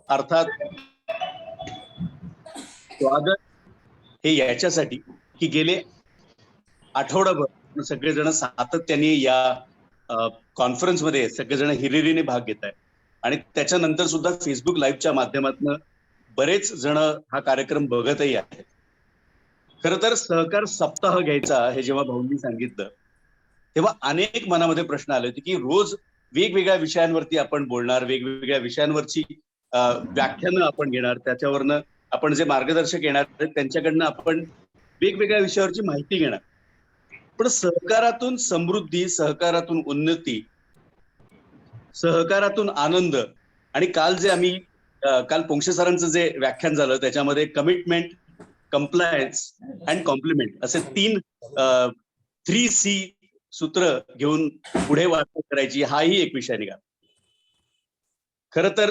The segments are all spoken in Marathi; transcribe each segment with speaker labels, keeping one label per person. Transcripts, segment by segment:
Speaker 1: अर्थात स्वागत हे याच्यासाठी की गेले आठवडाभर सगळेजण सातत्याने या कॉन्फरन्समध्ये सगळेजण हिरिरीने भाग घेत आहेत आणि त्याच्यानंतर सुद्धा फेसबुक लाईव्हच्या माध्यमातून बरेच जण हा कार्यक्रम बघतही आहेत. खरं तर सहकार सप्ताह घ्यायचा हे जेव्हा भाऊंनी सांगितलं तेव्हा अनेक मनामध्ये प्रश्न आले होते की रोज वेगवेगळ्या विषयांवरती आपण बोलणार, वेगवेगळ्या विषयांवरची व्याख्यानं आपण घेणार, त्याच्यावरनं आपण जे मार्गदर्शक येणार त्यांच्याकडनं आपण वेगवेगळ्या विषयावरची माहिती घेणार. पण सहकारातून समृद्धी, सहकारातून उन्नती, सहकारातून आनंद आणि काल जे आम्ही काल पोंक्षे सरांचं जे व्याख्यान झालं त्याच्यामध्ये कमिटमेंट, कंप्लायन्स अँड कॉम्प्लिमेंट असे 3C सूत्र घेऊन पुढे वाटचाल करायची, हाही एक विषय निघाला. खरं तर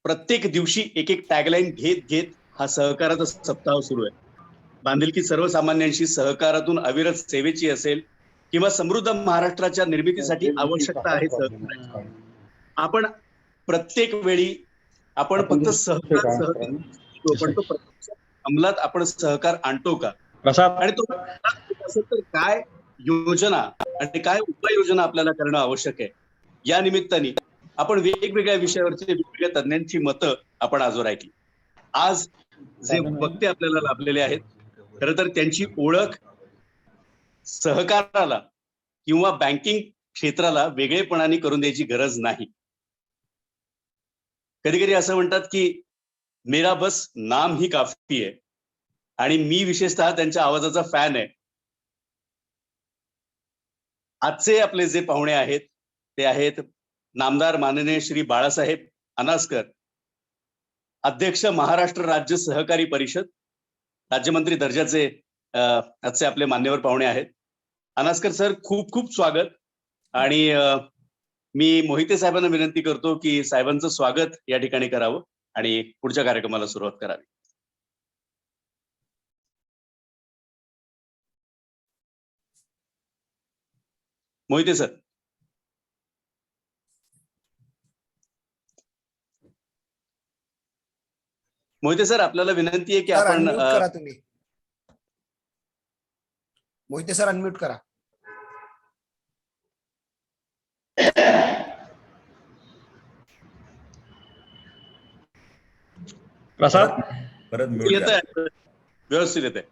Speaker 1: प्रत्येक दिवशी एक एक टॅगलाईन घेत घेत हा सहकाराचा सप्ताह सुरू आहे. बांधिलकी सर्वसामान्यांशी सहकारातून अविरत सेवेची असेल किंवा समृद्ध महाराष्ट्राच्या निर्मितीसाठी आवश्यकता आहे सहकाराची. आपण प्रत्येक वेळी आपण फक्त सहकार पण तो अंमलात आपण सहकार आणतो का, आणि तो असेल तर काय योजना आणि काय उपाययोजना आपल्याला करणं आवश्यक आहे. या निमित्ताने आपण वेगवेगळ्या विषयावरची वेगवेगळ्या तज्ञांची मतं आपण आजवर ऐकली. आज जे वक्ते आपल्याला लाभलेले आहेत खरं तर त्यांची ओळख सहकाराला किंवा बँकिंग क्षेत्राला वेगळेपणाने करून द्यायची गरज नाही. कधी कधी असं म्हणतात की मेरा बस नाम ही काफी आहे, आणि मी विशेषतः त्यांच्या आवाजाचा फॅन आहे. आजचे आपले जे पाहुणे आहेत ते आहेत नामदार माननीय श्री बाळासाहेब अनासकर, अध्यक्ष महाराष्ट्र राज्य सहकारी परिषद, राज्यमंत्री दर्जाचे आजचे आपले मान्यवर पाहुणे आहेत. अनासकर सर, खूप खूप स्वागत. आणि मी मोहिते साहेबांना विनंती करतो की साहेबांचं स्वागत या ठिकाणी करावं आणि पुढच्या कार्यक्रमाला सुरुवात करावी. मोहिते सर. मोहिते सर, आपल्याला विनंती आहे की आपण
Speaker 2: करा तुम्ही. मोहिते सर अनम्यूट करा.
Speaker 3: प्रसाद
Speaker 4: परत म्यूट
Speaker 1: येत आहे, व्यवस्थित येत आहे.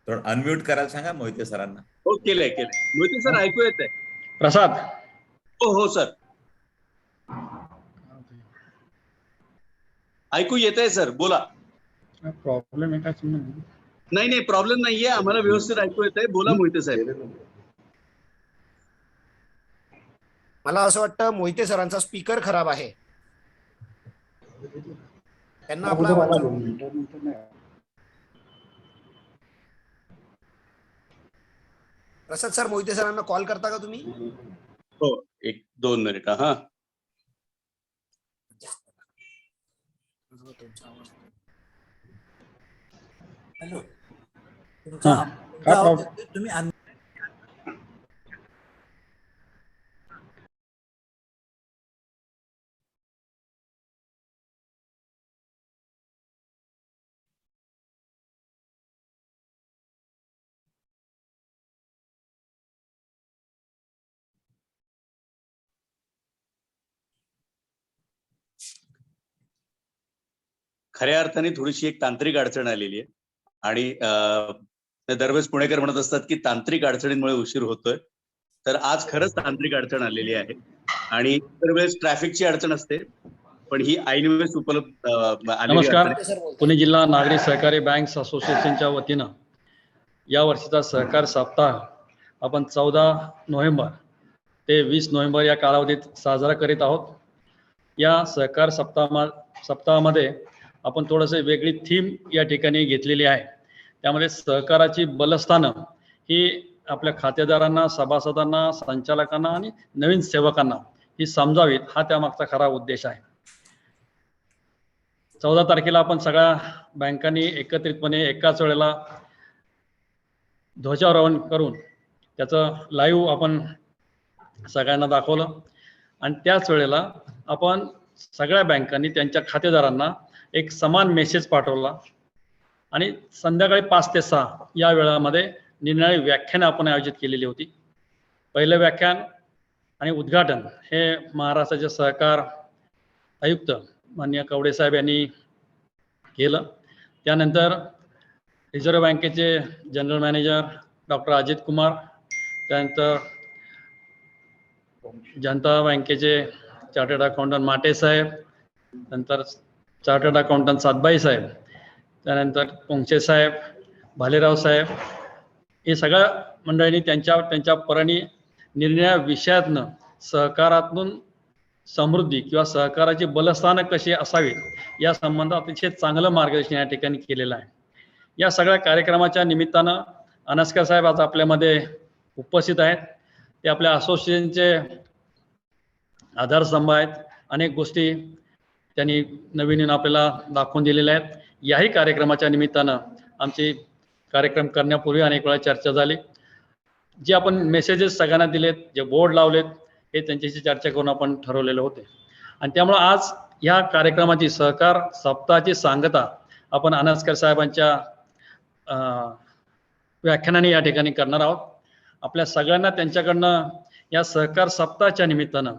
Speaker 4: अनम्यूट करायला सांगा मोहिते सरांना.
Speaker 1: हो, केलंय. मोहिते सर ऐकू येत आहे?
Speaker 3: प्रसाद.
Speaker 1: हो सर, ऐकू येत आहे सर, बोला.
Speaker 3: प्रॉब्लेम आहे का?
Speaker 1: नाही प्रॉब्लेम नाहीये, आम्हाला व्यवस्थित ऐकू येत आहे. बोला मोहिते साहेब.
Speaker 2: मला असं वाटतं मोहिते सरांचा स्पीकर खराब आहे. त्यांना आपला प्रसाद सर, मोहिते सरांना कॉल करता का तुम्ही?
Speaker 1: हो, 1-2 मिनिट. हा,
Speaker 5: हॅलो. तुम्ही
Speaker 1: खऱ्या अर्थाने थोडीशी एक तांत्रिक अडचण आलेली आहे आणि दरवेळेस पुणेकर म्हणत असतात की तांत्रिक अडचणींमुळे उशीर होतोय. तर आज खरंच तांत्रिक अडचण आलेली आहे आणि इतर वेळेस ट्रॅफिकची अडचण असते, पण ही ऐनवेळेस उपलब्ध आलेली.
Speaker 3: नमस्कार. पुणे जिल्हा नागरी सहकारी बँक्स असोसिएशनच्या वतीनं या वर्षीचा सहकार सप्ताह आपण 14 नोव्हेंबर ते 20 नोव्हेंबर या कालावधीत साजरा करीत आहोत. या सहकार सप्ताहामध्ये आपण थोडंसं वेगळी थीम या ठिकाणी घेतलेली आहे. त्यामध्ये सहकाराची बलस्थानं ही आपल्या खातेदारांना, सभासदांना, संचालकांना आणि नवीन सेवकांना ही समजावीत, हा त्यामागचा खरा उद्देश आहे. 14 तारखेला आपण सगळ्या बँकांनी एकत्रितपणे एकाच वेळेला ध्वजारोहण करून त्याचं लाईव्ह आपण सगळ्यांना दाखवलं. आणि त्याच वेळेला आपण सगळ्या बँकांनी त्यांच्या खातेदारांना एक समान मेसेज पाठवला आणि संध्याकाळी 5 ते 6 या वेळामध्ये निरनिराळी व्याख्यानं आपण आयोजित केलेली होती. पहिलं व्याख्यान आणि उद्घाटन हे महाराष्ट्राचे सहकार आयुक्त माननीय कवडे साहेब यांनी केलं. त्यानंतर रिझर्व्ह बँकेचे general manager doctor Ajit Kumar, त्यानंतर जनता बँकेचे चार्टर्ड अकाउंटंट माटे साहेब, नंतर चार्टर्ड अकाउंटंट सातबाई साहेब, त्यानंतर पोंक्षे साहेब, भालेराव साहेब, हे सगळ्या मंडळींनी त्यांच्या परीने निरनिराळ्या विषयातनं सहकारातून समृद्धी किंवा सहकाराची बलस्थानं कशी असावी या संबंधात अतिशय चांगलं मार्गदर्शन या ठिकाणी केलेलं आहे. या सगळ्या कार्यक्रमाच्या निमित्तानं अनस्कर साहेब आज आपल्यामध्ये उपस्थित आहेत. ते आपल्या असोसिएशनचे आधारस्तंभ आहेत. अनेक गोष्टी त्यांनी नवीन आपल्याला दाखवून दिलेल्या आहेत. याही कार्यक्रमाच्या निमित्तानं आमची कार्यक्रम करण्यापूर्वी अनेक वेळा चर्चा झाली. जे आपण मेसेजेस सगळ्यांना दिलेत, जे बोर्ड लावलेत, हे त्यांच्याशी चर्चा करून आपण ठरवलेले होते. आणि त्यामुळं आज या कार्यक्रमाची सहकार सप्ताहाची सांगता आपण अनस्कर साहेबांच्या व्याख्यानाने या ठिकाणी करणार आहोत. आपल्या सगळ्यांना त्यांच्याकडनं या सहकार सप्ताहाच्या निमित्तानं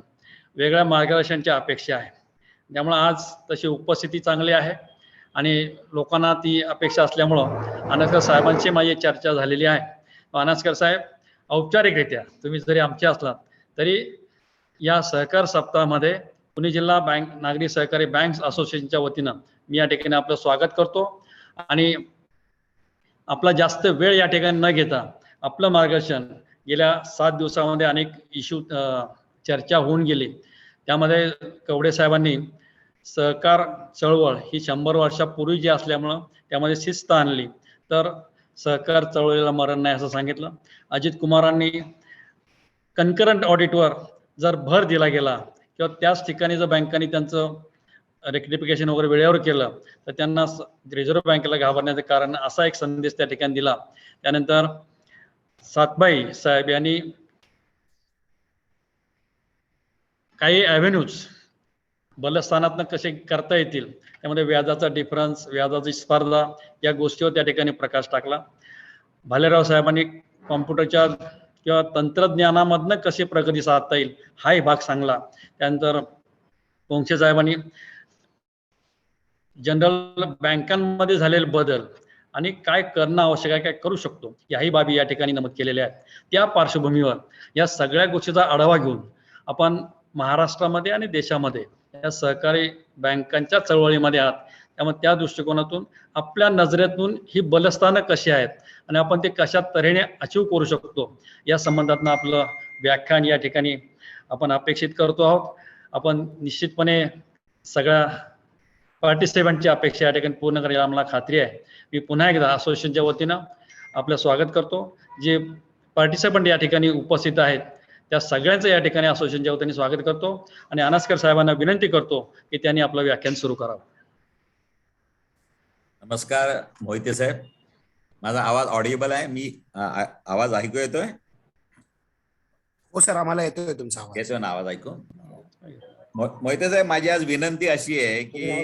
Speaker 3: वेगळ्या मार्गदर्शनाची अपेक्षा आहे. त्यामुळं आज तशी उपस्थिती चांगली आहे आणि लोकांना ती अपेक्षा असल्यामुळं अनस्कर साहेबांची माझी चर्चा झालेली आहे. अनस्कर साहेब, औपचारिकरित्या तुम्ही जरी आमचे असलात तरी या सहकार सप्ताहामध्ये पुणे जिल्हा बँक नागरी सहकारी बँक्स असोसिएशनच्या वतीनं मी या ठिकाणी आपलं स्वागत करतो आणि आपला जास्त वेळ या ठिकाणी न घेता आपलं मार्गदर्शन गेल्या 7 दिवसामध्ये अनेक इश्यू चर्चा होऊन गेली. त्यामध्ये कवडे साहेबांनी सहकार चळवळ ही 100 वर्षापूर्वी जी असल्यामुळं त्यामध्ये शिस्त आणली, तर सहकार चळवळीला मरण नाही असं सांगितलं. अजित कुमारांनी कन्करंट ऑडिटवर जर भर दिला गेला किंवा त्याच ठिकाणी जर बँकांनी त्यांचं रेक्टिफिकेशन वगैरे वेळेवर केलं तर त्यांना रिझर्व्ह बँकेला घाबरण्याचं कारण असा एक संदेश त्या ठिकाणी दिला. त्यानंतर सातबाई साहेब यांनी काही ॲव्हेन्यूज बलस्थानातनं कसे करता येतील, त्यामध्ये व्याजाचा डिफरन्स, व्याजाची स्पर्धा या गोष्टीवर त्या ठिकाणी प्रकाश टाकला. भालेराव साहेबांनी कॉम्प्युटरच्या किंवा तंत्रज्ञानामधनं कशी प्रगती साधता येईल हाही भाग सांगला. त्यानंतर पोंक्षे साहेबांनी जनरल बँकांमध्ये झालेले बदल आणि काय करणं आवश्यक आहे, काय करू शकतो, याही बाबी या ठिकाणी नमूद केलेल्या आहेत. त्या पार्श्वभूमीवर या सगळ्या गोष्टीचा आढावा घेऊन आपण महाराष्ट्रामध्ये आणि देशामध्ये या सहकारी बँकांच्या चळवळीमध्ये आहात, त्यामुळे त्या दृष्टिकोनातून आपल्या नजरेतून ही बलस्थानं कशी आहेत आणि आपण ते कशा तऱ्हेने अचीव करू शकतो या संबंधातनं आपलं व्याख्यान या ठिकाणी आपण अपेक्षित करतो आहोत. आपण निश्चितपणे सगळ्या पार्टिसिपंटची अपेक्षा या ठिकाणी पूर्ण करायला आम्हाला खात्री आहे. मी पुन्हा एकदा असोसिएशनच्या वतीनं आपलं स्वागत करतो. जे पार्टिसिपंट या ठिकाणी उपस्थित आहेत त्या सगळ्यांचं या ठिकाणी असोसिएशनच्या वतीने स्वागत करतो आणि अनस्कर साहेबांना विनंती करतो की त्यांनी आपलं व्याख्यान सुरू करावं.
Speaker 4: नमस्कार मोहिते साहेब, माझा आवाज ऑडिबल आहे? मी आवाज ऐकू येतोय?
Speaker 2: हो सर, आम्हाला येतोय तुमचा आवाज.
Speaker 4: येतोय ना आवाज ऐकू? मोहिते साहेब, माझी आज विनंती अशी आहे की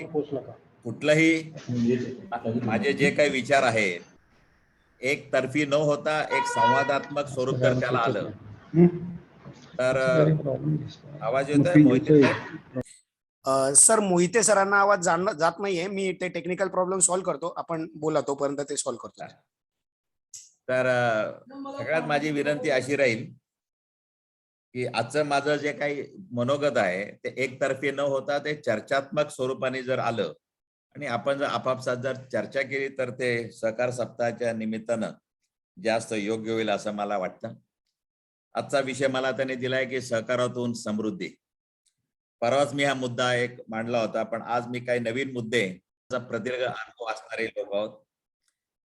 Speaker 4: कुठलाही माझे जे काही विचार आहेत एक तर्फी न होता एक संवादात्मक स्वरूप जर त्याला आलं तर आवाज येतोय मोहिते साहेब?
Speaker 2: सर, मोहिते सरांना आवाज जात नाहीये. मी ते टेक्निकल प्रॉब्लेम सॉल्व्ह करतो, आपण बोला तोपर्यंत ते सॉल्व्ह करतो.
Speaker 4: तर सगळ्यात माझी विनंती अशी राहील की आजचं माझं जे काही मनोगत आहे ते एकतर्फी न होता ते चर्चात्मक स्वरूपाने जर आलं आणि आपण जर आपापसात जर चर्चा केली तर ते सहकार सप्ताहाच्या निमित्तानं जास्त योग्य होईल असं मला वाटतं. आजचा विषय मला त्याने दिलाय की सहकारातून समृद्धी. परवाच मी हा मुद्दा एक मांडला होता, पण आज मी काही नवीन मुद्दे प्रदीर्घ अनुभव असणारे लोक आहोत,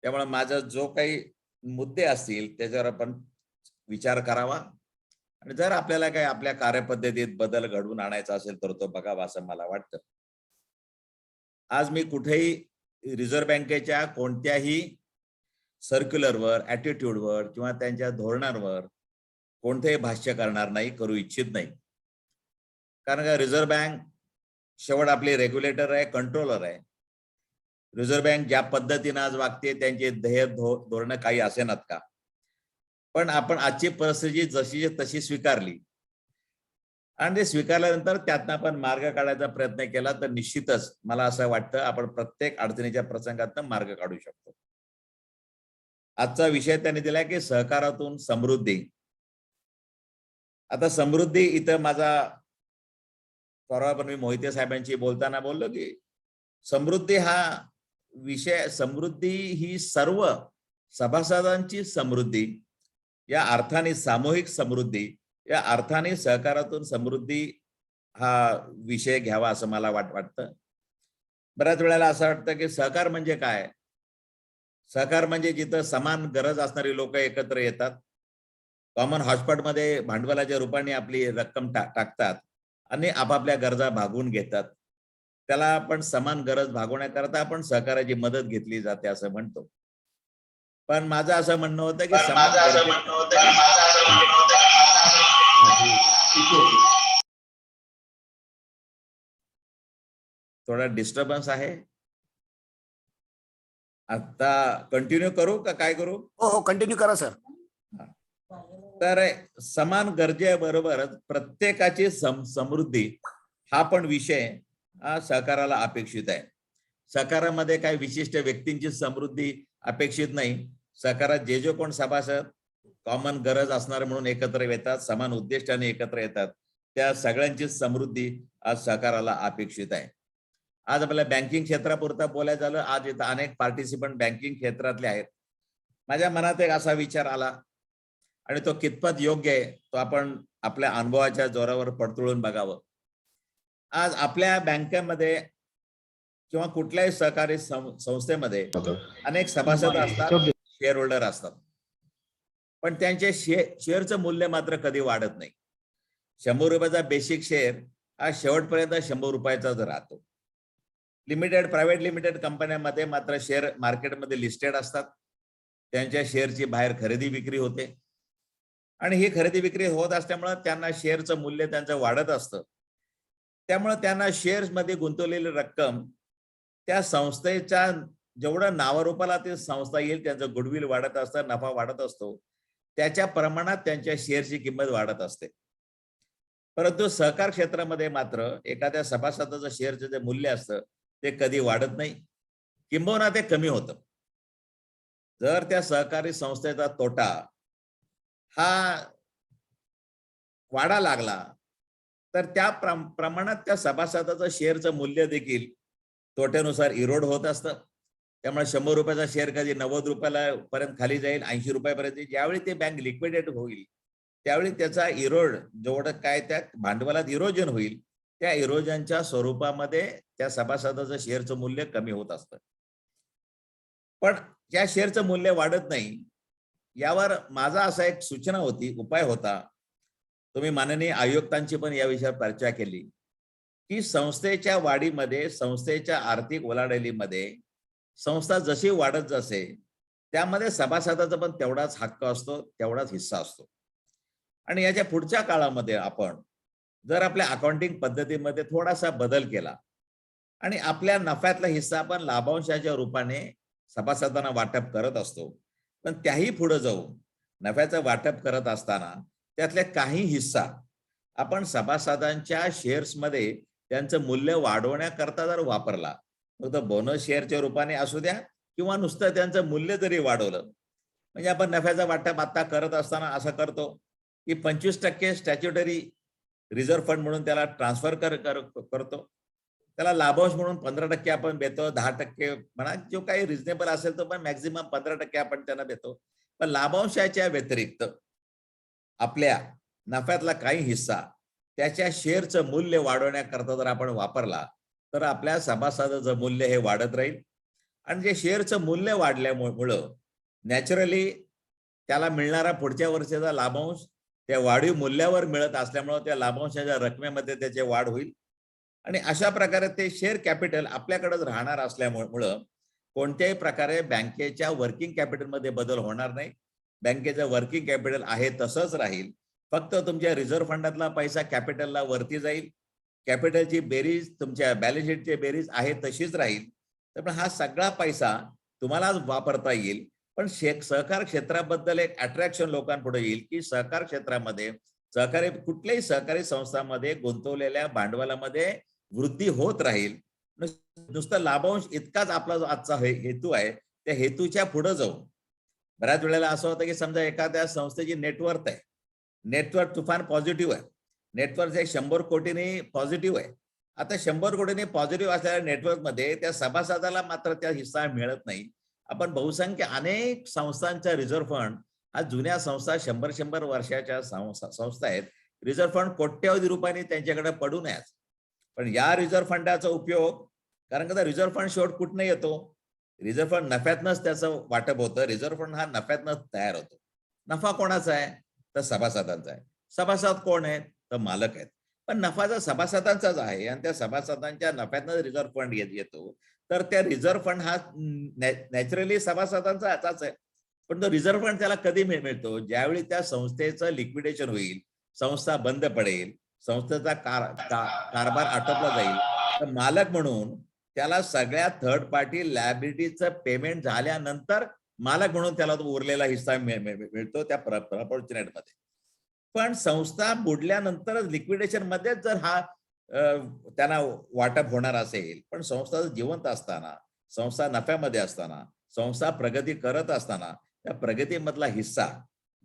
Speaker 4: त्यामुळे माझा जो काही मुद्दे असतील त्याच्यावर आपण विचार करावा आणि जर आपल्याला काही आपल्या कार्यपद्धतीत बदल घडवून आणायचा असेल तर तो बघावा असं मला वाटतं. आज मी कुठेही रिझर्व्ह बँकेच्या कोणत्याही सर्क्युलरवर, ॲटिट्यूडवर किंवा त्यांच्या धोरणांवर कोणतेही भाष्य करणार नाही, करू इच्छित नाही. कारण का रिझर्व्ह बँक शेवट आपली रेग्युलेटर आहे, कंट्रोलर आहे. रिझर्व्ह बँक ज्या पद्धतीने आज वागते त्यांचे ध्येय धोरणं काही असेनात का, पण आपण आजची परिस्थिती जशी तशी स्वीकारली आणि ते स्वीकारल्यानंतर त्यातनं आपण मार्ग काढायचा प्रयत्न केला तर निश्चितच मला असं वाटतं आपण प्रत्येक अडचणीच्या प्रसंगातनं मार्ग काढू शकतो. आजचा विषय त्यांनी दिलाय की सहकारातून समृद्धी. आता समृद्धी इथं माझा परवा पण मी मोहिते साहेबांशी बोलताना बोललो की समृद्धी हा विषय, समृद्धी ही सर्व सभासदांची समृद्धी, या अर्थाने सामूहिक समृद्धी, या अर्थाने सहकारातून समृद्धी हा विषय घ्यावा असं मला वाटतं. बऱ्याच वेळेला असं वाटतं की सहकार म्हणजे काय? सहकार म्हणजे जिथं समान गरज असणारी लोक एकत्र येतात, कॉमन हॉटस्पॉटमध्ये भांडवलाच्या रूपाने आपली रक्कम टाकतात आणि आपापल्या गरजा भागवून घेतात. त्याला आपण समान गरज भागवण्याकरता आपण सहकाराची मदत घेतली जाते असं म्हणतो. पण माझं असं म्हणणं होतं की थोडा डिस्टर्बन्स आहे. आता कंटिन्यू करू का काय करू?
Speaker 2: हो कंटिन्यू करा सर.
Speaker 4: तर समान गरजेबरोबरच प्रत्येकाची समृद्धी हा पण विषय सहकाराला अपेक्षित आहे. सहकारामध्ये काही विशिष्ट व्यक्तींची समृद्धी अपेक्षित नाही. सहकारात जे कोण सभासद कॉमन गरज असणार म्हणून एकत्र येतात, समान उद्दिष्टाने एकत्र येतात, त्या सगळ्यांची समृद्धी आज सहकाराला अपेक्षित आहे. आज आपल्याला बँकिंग क्षेत्रापुरता बोलायचं झालं, आज इथं अनेक पार्टिसिपंट बँकिंग क्षेत्रातले आहेत. माझ्या मनात एक असा विचार आला आणि तो कितपत योग्य आहे तो आपण आपल्या अनुभवाच्या जोरावर पडताळून बघावं. आज आपल्या बँकेमध्ये किंवा कुठल्याही सहकारी संस्थेमध्ये अनेक सभासद असतात, शेअर होल्डर असतात, पण त्यांचे शेअरचं मूल्य मात्र कधी वाढत नाही. 100 रुपयाचा बेसिक शेअर हा शेवटपर्यंत 100 रुपयाचाच राहतो. प्रायव्हेट लिमिटेड कंपन्यांमध्ये मात्र शेअर मार्केटमध्ये लिस्टेड असतात, त्यांच्या शेअरची बाहेर खरेदी विक्री होते आणि ही खरेदी विक्री होत असल्यामुळे त्यांना शेअरचं मूल्य त्यांचं वाढत असतं. त्यामुळे त्यांना शेअर्स मध्ये गुंतवलेली रक्कम त्या संस्थेच्या जेवढं नावारूपाला ते संस्था येईल त्यांचं गुडविल वाढत असतं, नफा वाढत असतो, त्याच्या प्रमाणात त्यांच्या शेअरची किंमत वाढत असते. परंतु सहकार क्षेत्रामध्ये मात्र एखाद्या सभासदाचं शेअरचं जे मूल्य असतं ते कधी वाढत नाही, किंबहुना ते कमी होतं. जर त्या सहकारी संस्थेचा तोटा हा वाढा लागला तर त्या प्रमाणात त्या सभासदाचं शेअरचं मूल्य देखील तोट्यानुसार इरोड होत असतं. त्यामुळे 100 रुपयाचा शेअर कधी 90 रुपयाला पर्यंत खाली जाईल, 80 रुपयापर्यंत. ज्यावेळी ते बँक लिक्विडेट होईल त्यावेळी त्याचा इरोड जेवढं काय त्या भांडवलात इरोजन होईल त्या इरोजनच्या स्वरूपामध्ये त्या सभासदाचं शेअरचं मूल्य कमी होत असतं. पण त्या शेअरचं मूल्य वाढत नाही. यावर माझा असा एक सूचना होती, उपाय होता. तुम्ही माननीय आयुक्तांची पण या विषयावर चर्चा केली की संस्थेच्या वाढीमध्ये, संस्थेच्या आर्थिक उलाढालीमध्ये संस्था जशी वाढत जाते त्यामध्ये सभासदाचा पण तेवढाच हक्क असतो, तेवढाच हिस्सा असतो. आणि याच्या पुढच्या काळामध्ये आपण जर आपल्या अकाउंटिंग पद्धतीमध्ये थोडासा बदल केला आणि आपल्या नफ्यातला हिस्सा आपण लाभांशाच्या रूपाने सभासदांना वाटप करत असतो, पण त्याही पुढे जाऊन नफ्याचं वाटप करत असताना त्यातले काही हिस्सा आपण सभासदांच्या शेअर्समध्ये त्यांचं मूल्य वाढवण्याकरता जर वापरला, मग तो बोनस शेअरच्या रूपाने असू द्या किंवा नुसतं त्यांचं मूल्य जरी वाढवलं, म्हणजे आपण नफ्याचा वाटप आता करत असताना असं करतो की 25% स्टॅच्युटरी रिझर्व्ह फंड म्हणून त्याला ट्रान्सफर करतो, त्याला लाभांश म्हणून 15% आपण देतो, 10% म्हणा, जो काही रिझनेबल असेल तो, पण मॅक्झिमम 15% आपण त्यांना देतो. पण लाभांशाच्या व्यतिरिक्त आपल्या नफ्यातला काही हिस्सा त्याच्या शेअरचं मूल्य वाढवण्याकरता जर आपण वापरला तर आपल्या सभासदाचं मूल्य हे वाढत राहील. आणि जे शेअरचं मूल्य वाढल्यामुळं नॅचरली त्याला मिळणारा पुढच्या वर्षाचा लाभांश त्या वाढीव मूल्यावर मिळत असल्यामुळं त्या लाभांशाच्या रकमेमध्ये त्याची वाढ होईल. आणि अशा प्रकारे ते शेअर कॅपिटल आपल्याकडेच राहणार असल्यामुळं कोणत्याही प्रकारे बँकेच्या वर्किंग कॅपिटलमध्ये बदल होणार नाही. बँकेचं वर्किंग कॅपिटल आहे तसंच राहील. फक्त तुमच्या रिझर्व्ह फंडातला पैसा कॅपिटलला वरती जाईल कॅपिटलची बेरीज तुमच्या बॅलन्स शीटची बेरीज आहे तशीच राहील. तर पण हा सगळा पैसा तुम्हालाच वापरता येईल. पण सहकार क्षेत्राबद्दल एक अट्रॅक्शन लोकांपुढे येईल की सहकार क्षेत्रामध्ये कुठल्याही सहकारी संस्थांमध्ये गुंतवलेल्या भांडवलामध्ये वृद्धी होत राहील. नुसतं लाभांश इतकाच आपला जो आजचा हेतू आहे, त्या हेतूच्या पुढे जाऊन बऱ्याच वेळेला असं होतं की समजा एखाद्या संस्थेची नेटवर्थ आहे, नेटवर्थ तुफान पॉझिटिव्ह आहे, नेटवर्थ 100 कोटींनी पॉझिटिव्ह आहे. आता 100 कोटींनी पॉझिटिव्ह असलेल्या नेटवर्क मध्ये त्या सभासदाला मात्र त्या हिस्सा मिळत नाही. आपण बहुसंख्य अनेक संस्थांचा रिझर्व्ह फंड, आज जुन्या संस्था 100 वर्षाच्या संस्था आहेत, रिझर्व्ह फंड कोट्यवधी रुपयांनी त्यांच्याकडे पडून आहे. पण या रिझर्व्ह फंडाचा उपयोग, कारण का रिझर्व्ह फंड शेवट कुठनं येतो, रिझर्व्ह फंड नफ्यातनंच त्याचं वाटप होतं. रिझर्व्ह फंड हा नफ्यातनंच तयार होतो. नफा कोणाचा आहे, तर सभासदांचा आहे. सभासद कोण आहेत, तर मालक आहेत. पण नफा जर सभासदांचाच आहे आणि त्या सभासदांच्या नफ्यातनं रिझर्व्ह फंड येतो, तर त्या रिझर्व्ह फंड हा नॅचरली सभासदांचा आहे. पण तो रिझर्व्ह फंड त्याला कधी मिळतो, ज्यावेळी त्या संस्थेचं लिक्विडेशन होईल, संस्था बंद पडेल, संस्थेचा कारभार आटोपला जाईल, तर मालक म्हणून त्याला सगळ्या थर्ड पार्टी लायबिलिटीचं पेमेंट झाल्यानंतर मालक म्हणून त्याला तो उरलेला हिस्सा मिळतो त्या प्रॉपर्टीनेटमध्ये. पण संस्था बुडल्यानंतर लिक्विडेशन मध्ये जर हा त्यांना वाटप होणार असेल, पण संस्था जिवंत असताना, संस्था नफ्यामध्ये असताना, संस्था प्रगती करत असताना त्या प्रगतीमधला हिस्सा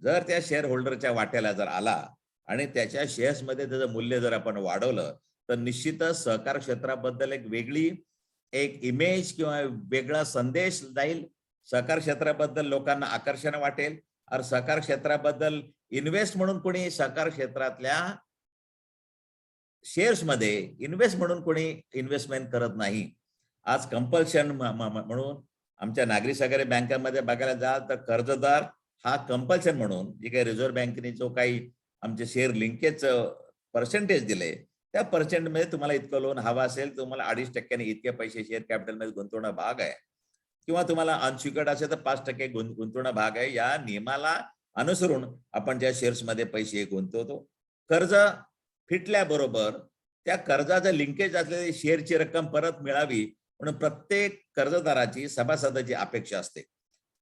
Speaker 4: जर त्या शेअर होल्डरच्या वाट्याला जर आला आणि त्याच्या शेअर्समध्ये त्याचं मूल्य जर आपण वाढवलं, तर निश्चितच सहकार क्षेत्राबद्दल एक वेगळी इमेज किंवा वेगळा संदेश जाईल. सहकार क्षेत्राबद्दल लोकांना आकर्षण वाटेल. आणि सहकार क्षेत्राबद्दल इन्व्हेस्ट म्हणून कोणी सहकार क्षेत्रातल्या शेअर्स मध्ये इन्व्हेस्ट म्हणून कोणी इन्व्हेस्टमेंट करत नाही. आज कंपल्शन म्हणून आमच्या नागरी सहकारी बँकांमध्ये बघायला जाल तर कर्जदार हा कंपल्शन म्हणून जे काही रिझर्व्ह बँकेने जो काही आमचे शेअर लिंकेज पर्सेंटेज दिले, त्या पर्सेंटमध्ये तुम्हाला इतकं लोन हवा असेल, तुम्हाला 2.5% इतके पैसे शेअर कॅपिटलमध्ये गुंतवणं भाग आहे, किंवा तुम्हाला अनसिक्युअर्ड असेल तर 5% गुंतवणं भाग आहे. या नियमाला अनुसरून आपण ज्या शेअर्समध्ये पैसे गुंतवतो, कर्ज फिटल्याबरोबर त्या कर्जाचं लिंकेज असलेली शेअरची रक्कम परत मिळावी म्हणून प्रत्येक कर्जदाराची, सभासदाची अपेक्षा असते.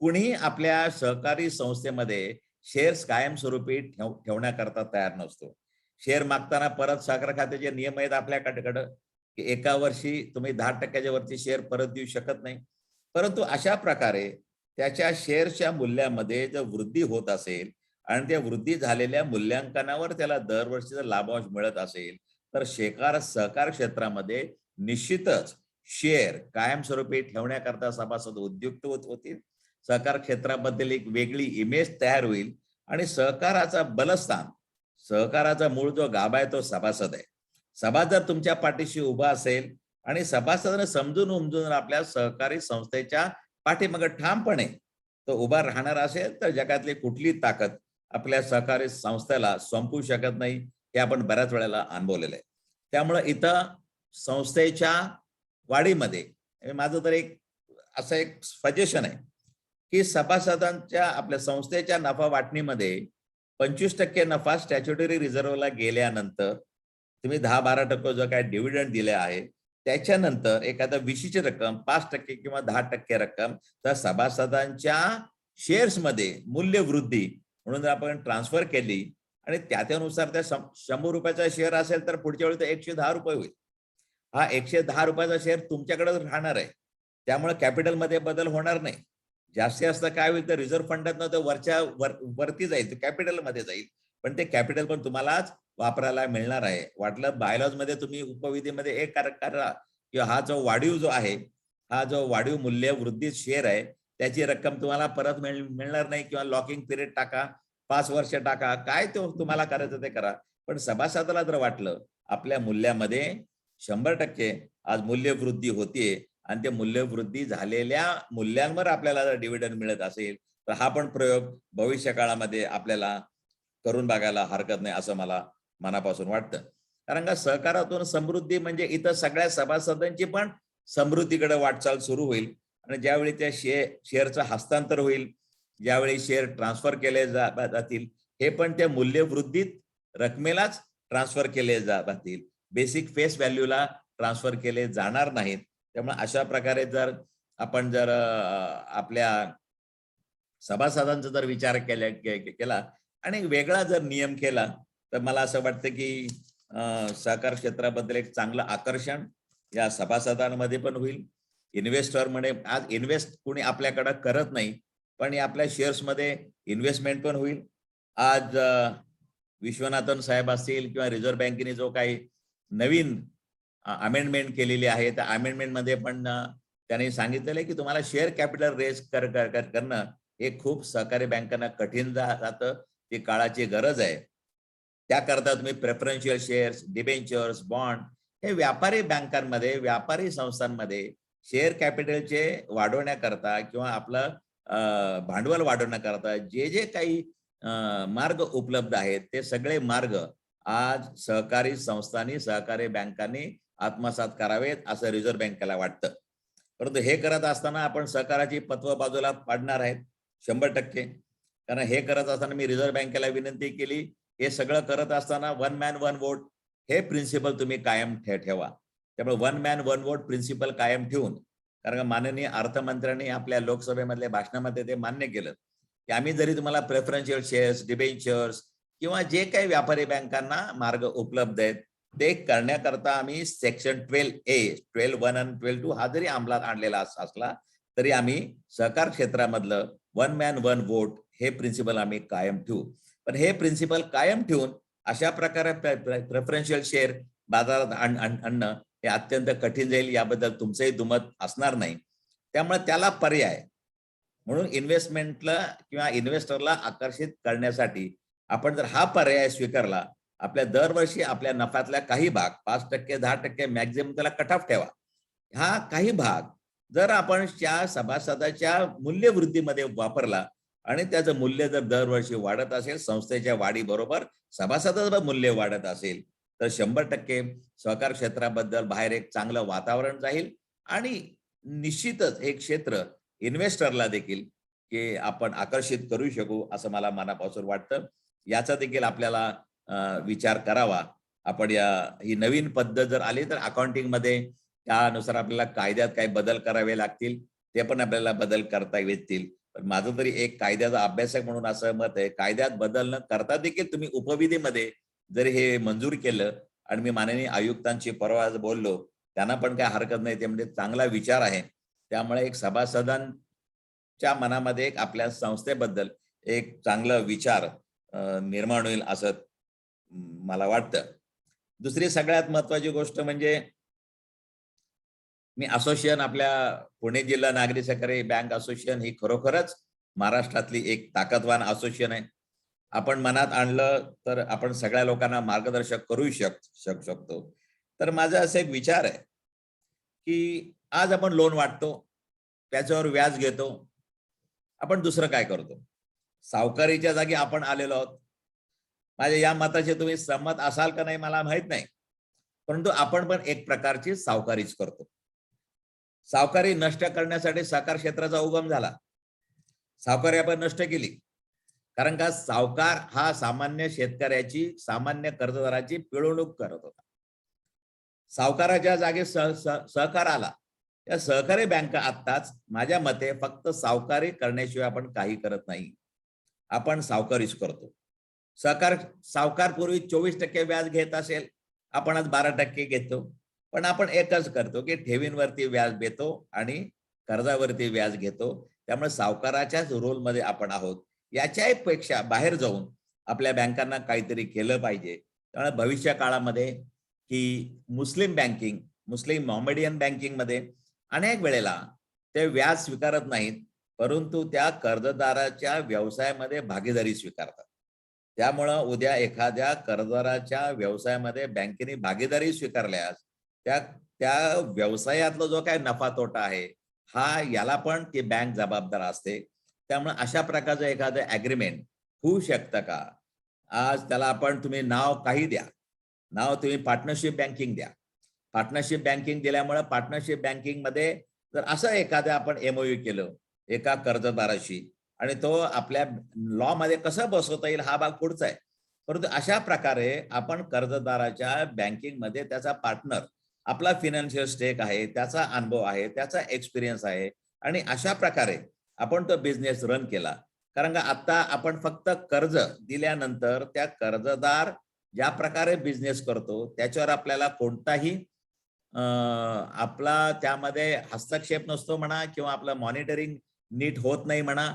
Speaker 4: कुणीही आपल्या सहकारी संस्थेमध्ये शेअर्स कायमस्वरूपी ठेवण्याकरता तयार नसतो. शेअर मागताना परत सहकार खात्याचे नियम आहेत आपल्याकडे की एका वर्षी तुम्ही 10% वरती शेअर परत देऊ शकत नाही. परंतु अशा प्रकारे त्याच्या शेअरच्या मूल्यामध्ये जर वृद्धी होत असेल आणि त्या वृद्धी झालेल्या मूल्यांकनावर त्याला दरवर्षी जर लाभांश मिळत असेल, तर सहकार क्षेत्रामध्ये निश्चितच शेअर कायमस्वरूपी ठेवण्याकरता सभासद उद्युक्त होतील. सहकार क्षेत्राबद्दल एक वेगळी इमेज तयार होईल आणि सहकाराचा बलस्थान, सहकाराचा मूळ जो गाभा आहे तो सभासद आहे. सभा जर तुमच्या पाठीशी उभा असेल आणि सभासदाने समजून उमजून आपल्या सहकारी संस्थेच्या पाठीमागे ठामपणे तो उभा राहणार असेल, तर जगातली कुठली ताकद आपल्या सहकारी संस्थेला संपवू शकत नाही. हे आपण बऱ्याच वेळेला अनुभवलेलं आहे. त्यामुळे इथं संस्थेच्या वाढीमध्ये माझं तर असं एक सजेशन आहे की सभासदांच्या आपल्या संस्थेच्या नफा वाटणीमध्ये 25% नफा स्टॅच्युटरी रिझर्व्हला गेल्यानंतर तुम्ही 10-12% जो काय डिव्हिडंड दिले आहे, त्याच्यानंतर एखादा विशिष्ट रक्कम 5% किंवा 10% रक्कम तर सभासदांच्या शेअर्समध्ये मूल्य वृद्धी म्हणून आपण ट्रान्सफर केली आणि त्यानुसार त्या 100 रुपयाचा शेअर असेल तर पुढच्या वेळी तो 110 रुपये होईल. हा 110 रुपयाचा शेअर तुमच्याकडे राहणार आहे. त्यामुळे कॅपिटलमध्ये बदल होणार नाही. जास्तीत जास्त काय होईल तर रिझर्व्ह फंडातनं तो वरती जाईल, कॅपिटलमध्ये जाईल. पण ते कॅपिटल पण तुम्हालाच वापरायला मिळणार आहे. वाटलं बायलॉज मध्ये तुम्ही उपविधीमध्ये एक करा किंवा हा जो वाढीव आहे, हा जो वाढीव मूल्य वृद्धी शेअर आहे, त्याची रक्कम तुम्हाला परत मिळणार नाही किंवा लॉकिंग पिरियड टाका, 5 वर्ष टाका, काय तो तुम्हाला करायचं ते करा. पण सभासदाला जर वाटलं आपल्या मूल्यामध्ये 100% आज मूल्य वृद्धी होतीये आणि ते मूल्यवृद्धी झालेल्या मूल्यांवर आपल्याला जर डिव्हिडंड मिळत असेल, तर हा पण प्रयोग भविष्य काळामध्ये आपल्याला करून बघायला हरकत नाही असं मला मनापासून वाटतं. कारण का सहकारातून समृद्धी म्हणजे इथं सगळ्या सभासदांची पण समृद्धीकडे वाटचाल सुरू होईल. आणि ज्यावेळी त्या शेअरचं हस्तांतर होईल, ज्यावेळी शेअर ट्रान्सफर केले जातील, हे पण त्या मूल्यवृद्धीत रकमेलाच ट्रान्सफर केले जातील. बेसिक फेस व्हॅल्यूला ट्रान्सफर केले जाणार नाहीत. त्यामुळे अशा प्रकारे जर आपण जर आपल्या सभासदांचा जर विचार केला आणि वेगळा जर नियम केला तर मला असं वाटतं की सहकार क्षेत्राबद्दल एक चांगलं आकर्षण या सभासदांमध्ये पण होईल. इन्व्हेस्टर मध्ये आज इन्व्हेस्ट कोणी आपल्याकडे करत नाही, पण आपल्या शेअर्समध्ये इन्व्हेस्टमेंट पण होईल. आज विश्वनाथन साहेब असतील किंवा रिझर्व्ह बँकेने जो काही नवीन अमेंडमेंट केलेली आहे त्या अमेंडमेंट मध्ये पण त्यांनी सांगितलेलं आहे की तुम्हाला शेअर कॅपिटल रेज करणं हे खूप सहकारी बँकांना कठीण जातं. ती काळाची गरज आहे. त्याकरता तुम्ही प्रेफरन्शियल शेअर्स, डिबेंचर्स, बॉन्ड हे व्यापारी बँकांमध्ये, व्यापारी संस्थांमध्ये शेअर कॅपिटलचे वाढवण्याकरता किंवा आपलं भांडवल वाढवण्याकरता जे जे काही मार्ग उपलब्ध आहेत ते सगळे मार्ग आज सहकारी संस्थांनी, सहकारी बँकांनी आत्मसात करावेत असं रिझर्व्ह बँकेला वाटतं. परंतु हे करत असताना आपण सहकाराची पत्व बाजूला पाडणार आहेत 100%. कारण हे करत असताना मी रिझर्व्ह बँकेला विनंती केली, हे सगळं करत असताना वन मॅन वन वोट हे प्रिन्सिपल तुम्ही कायम ठेवा. त्यामुळे one man one vote principle कायम ठेवून, कारण माननीय अर्थमंत्र्यांनी आपल्या लोकसभेमधल्या भाषणामध्ये ते मान्य केलं की आम्ही जरी तुम्हाला प्रेफरन्शियल शेअर्स, डिबेंचर्स किंवा जे काही व्यापारी बँकांना मार्ग उपलब्ध आहेत ते करण्याकरता आम्ही सेक्शन 12A, 12(1) आणि 12(2) हा जरी अंमलात आणलेला असला तरी आम्ही सहकार क्षेत्रामधलं वन मॅन वन वोट हे प्रिन्सिपल आम्ही कायम ठेवू. पण हे प्रिन्सिपल कायम ठेवून अशा प्रकारे प्रेफरन्शियल शेअर बाजारात आणणं हे अत्यंत कठीण जाईल, याबद्दल तुमचंही दुमत असणार नाही. त्यामुळे त्याला पर्याय म्हणून इन्व्हेस्टमेंटला किंवा इन्व्हेस्टरला आकर्षित करण्यासाठी आपण जर हा पर्याय स्वीकारला, आपल्या दरवर्षी आपल्या नफ्यातल्या काही भाग 5%, 10% मॅक्झिमम त्याला कट ऑफ ठेवा. हा काही भाग जर आपण त्या सभासदाच्या मूल्यवृद्धीमध्ये वापरला आणि त्याचं मूल्य जर दरवर्षी वाढत असेल, संस्थेच्या वाढीबरोबर सभासदाचं मूल्य वाढत असेल, तर 100% सहकार क्षेत्राबद्दल बाहेर एक चांगलं वातावरण जाईल आणि निश्चितच एक क्षेत्र इन्व्हेस्टरला देखील की आपण आकर्षित करू शकू असं मला मनापासून वाटतं. याचा देखील आपल्याला विचार करावा. आपण ही नवीन पद्धत जर आली तर अकाउंटिंग मध्ये त्यानुसार आपल्याला कायद्यात काही बदल करावे लागतील, ते पण आपल्याला बदल करता येतील. पण माझं तरी एक कायद्याचा अभ्यासक म्हणून असं मत आहे, कायद्यात बदल न करता देखील तुम्ही उपविधीमध्ये जर हे मंजूर केलं आणि मी माननीय आयुक्तांची परवा बोललो, त्यांना पण काही हरकत नाही, ते म्हणजे चांगला विचार आहे. त्यामुळे एक सभासदांच्या मनामध्ये एक आपल्या संस्थेबद्दल एक चांगला विचार निर्माण होईल असं मला वाटतं. दुसरी सगळ्यात महत्वाची गोष्ट म्हणजे मी असोसिएशन, आपल्या पुणे जिल्हा नागरी सहकारी बँक असोसिएशन ही खरोखरच महाराष्ट्रातली एक ताकदवान असोसिएशन आहे. आपण मनात आणलं तर आपण सगळ्या लोकांना मार्गदर्शक करू शकतो. तर माझा असा एक विचार आहे की आज आपण लोन वाटतो, त्याच्यावर व्याज घेतो, आपण दुसरं काय करतो? सावकारीच्या जागी आपण आलेलो आहोत. माझ्या या मताचे तुम्ही सहमत असाल का नाही मला माहित नाही, परंतु आपण पण एक प्रकारची सावकारीच करतो. सावकारी नष्ट करण्यासाठी सहकार क्षेत्राचा उगम झाला. सावकारी आपण नष्ट केली, कारण का सावकार हा सामान्य शेतकऱ्याची, सामान्य कर्जदाराची पिळवणूक करत होता. सावकाराच्या जागी सहकार आला. या सहकारी बँका आत्ताच माझ्या मते फक्त सावकारी करण्याशिवाय आपण काही करत नाही, आपण सावकारीच करतो. सावकार पूर्वी 24% व्याज घेत असेल, आपण आज 12% घेतो. पण आपण एकच करतो की ठेवींवरती व्याज देतो आणि कर्जावरती व्याज घेतो. त्यामुळे सावकाराच्याच रोलमध्ये आपण आहोत. याच्याही पेक्षा बाहेर जाऊन आपल्या बँकांना काहीतरी केलं पाहिजे. त्यामुळे भविष्य काळामध्ये की मुस्लिम बँकिंग, मुस्लिम मोमेडियन बँकिंग मध्ये अनेक वेळेला ते व्याज स्वीकारत नाहीत, परंतु त्या कर्जदाराच्या व्यवसायामध्ये भागीदारी स्वीकारतात. त्यामुळं उद्या एखाद्या कर्जदाराच्या व्यवसायामध्ये बँकेने भागीदारी स्वीकारल्यास त्या व्यवसायातला जो काय नफा तोटा आहे हा याला पण ती बँक जबाबदार असते. त्यामुळे अशा प्रकारचं एखादं ऍग्रीमेंट होऊ शकतं का? आज त्याला आपण तुम्ही नाव काही द्या, नाव तुम्ही पार्टनरशिप बँकिंग द्या. पार्टनरशिप बँकिंग दिल्यामुळे पार्टनरशिप बँकिंग मध्ये जर असं एखादं आपण MOU केलं एका कर्जदाराशी आणि तो आपल्या लॉ मध्ये कसं बसवता येईल हा भाग पुढचा आहे. परंतु अशा प्रकारे आपण कर्जदाराच्या बँकिंगमध्ये त्याचा पार्टनर, आपला फिनान्शियल स्टेक आहे, त्याचा अनुभव आहे, त्याचा एक्सपिरियन्स आहे, आणि अशा प्रकारे आपण तो बिझनेस रन केला. कारण का आता आपण फक्त कर्ज दिल्यानंतर त्या कर्जदार ज्या प्रकारे बिझनेस करतो त्याच्यावर आपल्याला कोणताही आपला त्यामध्ये हस्तक्षेप नसतो म्हणा, किंवा आपलं मॉनिटरिंग नीट होत नाही म्हणा.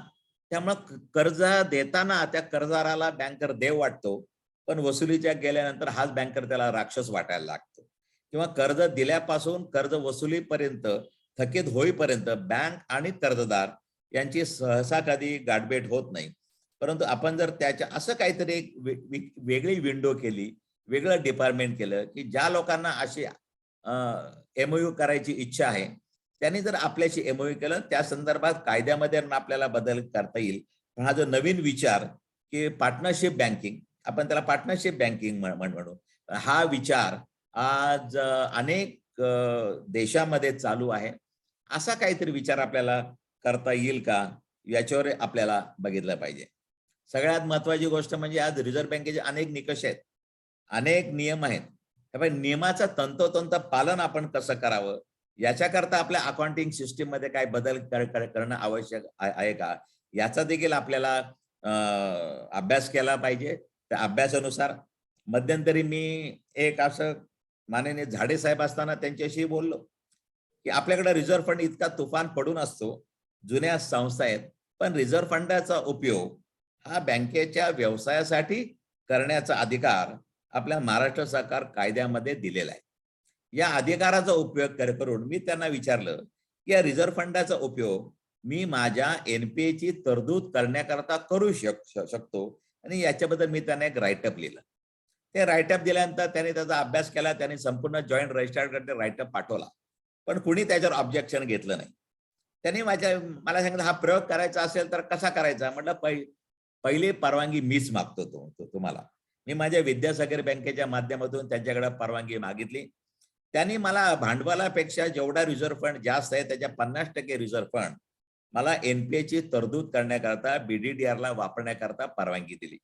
Speaker 4: त्यामुळं कर्ज देताना त्या कर्जदाराला बँकर देव वाटतो, पण वसुलीच्या गेल्यानंतर हाच बँकर त्याला राक्षस वाटायला लागतो. किंवा कर्ज दिल्यापासून कर्ज वसुलीपर्यंत, थकीत होईपर्यंत बँक आणि कर्जदार यांची सहसा कधी गाठभेट होत नाही. परंतु आपण जर त्याच्या असं काहीतरी एक वेगळी विंडो केली, वेगळं डिपार्टमेंट केलं, की ज्या लोकांना अशी एमओयू करायची इच्छा आहे त्यांनी जर आपल्याशी एमओयू केलं, त्या संदर्भात कायद्यामध्ये आपल्याला बदल करता येईल. पण हा जो नवीन विचार की पार्टनरशिप बँकिंग, आपण त्याला पार्टनरशिप बँकिंग म्हणू, हा विचार आज अनेक देशामध्ये चालू आहे. असा काहीतरी विचार आपल्याला करता येईल का, याच्यावर आपल्याला बघितलं पाहिजे. सगळ्यात महत्वाची गोष्ट म्हणजे आज रिझर्व्ह बँकेचे अनेक निकष आहेत, अनेक नियम आहेत. नियमाचं तंतोतंत पालन आपण कसं करावं, याच्याकरता आपल्या अकाउंटिंग सिस्टीम मध्ये काय बदल करणं आवश्यक आहे का, याचा देखील आपल्याला अभ्यास केला पाहिजे. त्या अभ्यासानुसार मध्यंतरी मी एक असं माननीय झाडे साहेब असताना त्यांच्याशी बोललो की आपल्याकडे रिझर्व्ह फंड इतका तुफान पडून असतो, जुन्या संस्था आहेत, पण रिझर्व्ह फंडाचा उपयोग हा बँकेच्या व्यवसायासाठी करण्याचा अधिकार आपल्या महाराष्ट्र सरकार कायद्यामध्ये दिलेला आहे. या अधिकाराचा उपयोग करून मी त्यांना विचारलं की या रिझर्व्ह फंडाचा उपयोग मी माझ्या एनपीए ची तरतूद करण्याकरता करू शकतो, आणि याच्याबद्दल मी त्यांना एक राईटअप लिहिलं. ते राईटअप दिल्यानंतर त्यांनी त्याचा अभ्यास केला, त्यांनी संपूर्ण जॉईंट रजिस्ट्रारकडे राईटअप पाठवला, पण कुणी त्याच्यावर ऑब्जेक्शन घेतलं नाही. त्यांनी मला सांगितलं हा प्रयोग करायचा असेल तर कसा करायचा. म्हटलं पहिली परवानगी मीच मागतो तुम्हाला. मी माझ्या विद्यासागर बँकेच्या माध्यमातून त्यांच्याकडे परवानगी मागितली. त्यांनी मला भांडवलापेक्षा जेवढा रिझर्व्ह फंड जास्त आहे त्याच्या 50% रिझर्व्ह फंड मला एनपीए ची तरतूद करण्याकरता BDDR ला वापरण्याकरता परवानगी दिली.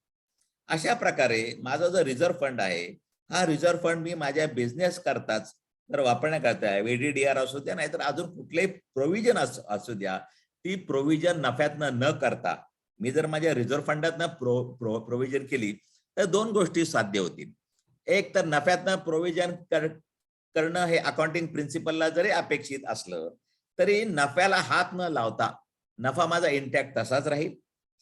Speaker 4: अशा प्रकारे माझा जो रिझर्व्ह फंड आहे हा रिझर्व्ह फंड मी माझ्या बिझनेस करताच तर वापरण्याकरता BDDR असू द्या, नाहीतर अजून कुठलेही प्रोव्हिजन असू द्या, ती प्रोव्हिजन नफ्यातनं न करता मी जर माझ्या रिझर्व्ह फंडातनं प्रोव्हिजन केली तर दोन गोष्टी साध्य होतील. एक तर नफ्यातनं प्रोव्हिजन करणं हे अकाउंटिंग प्रिन्सिपलला जरी अपेक्षित असलं तरी नफ्याला हात न लावता नफा माझा इंटॅक्ट तसाच राहील.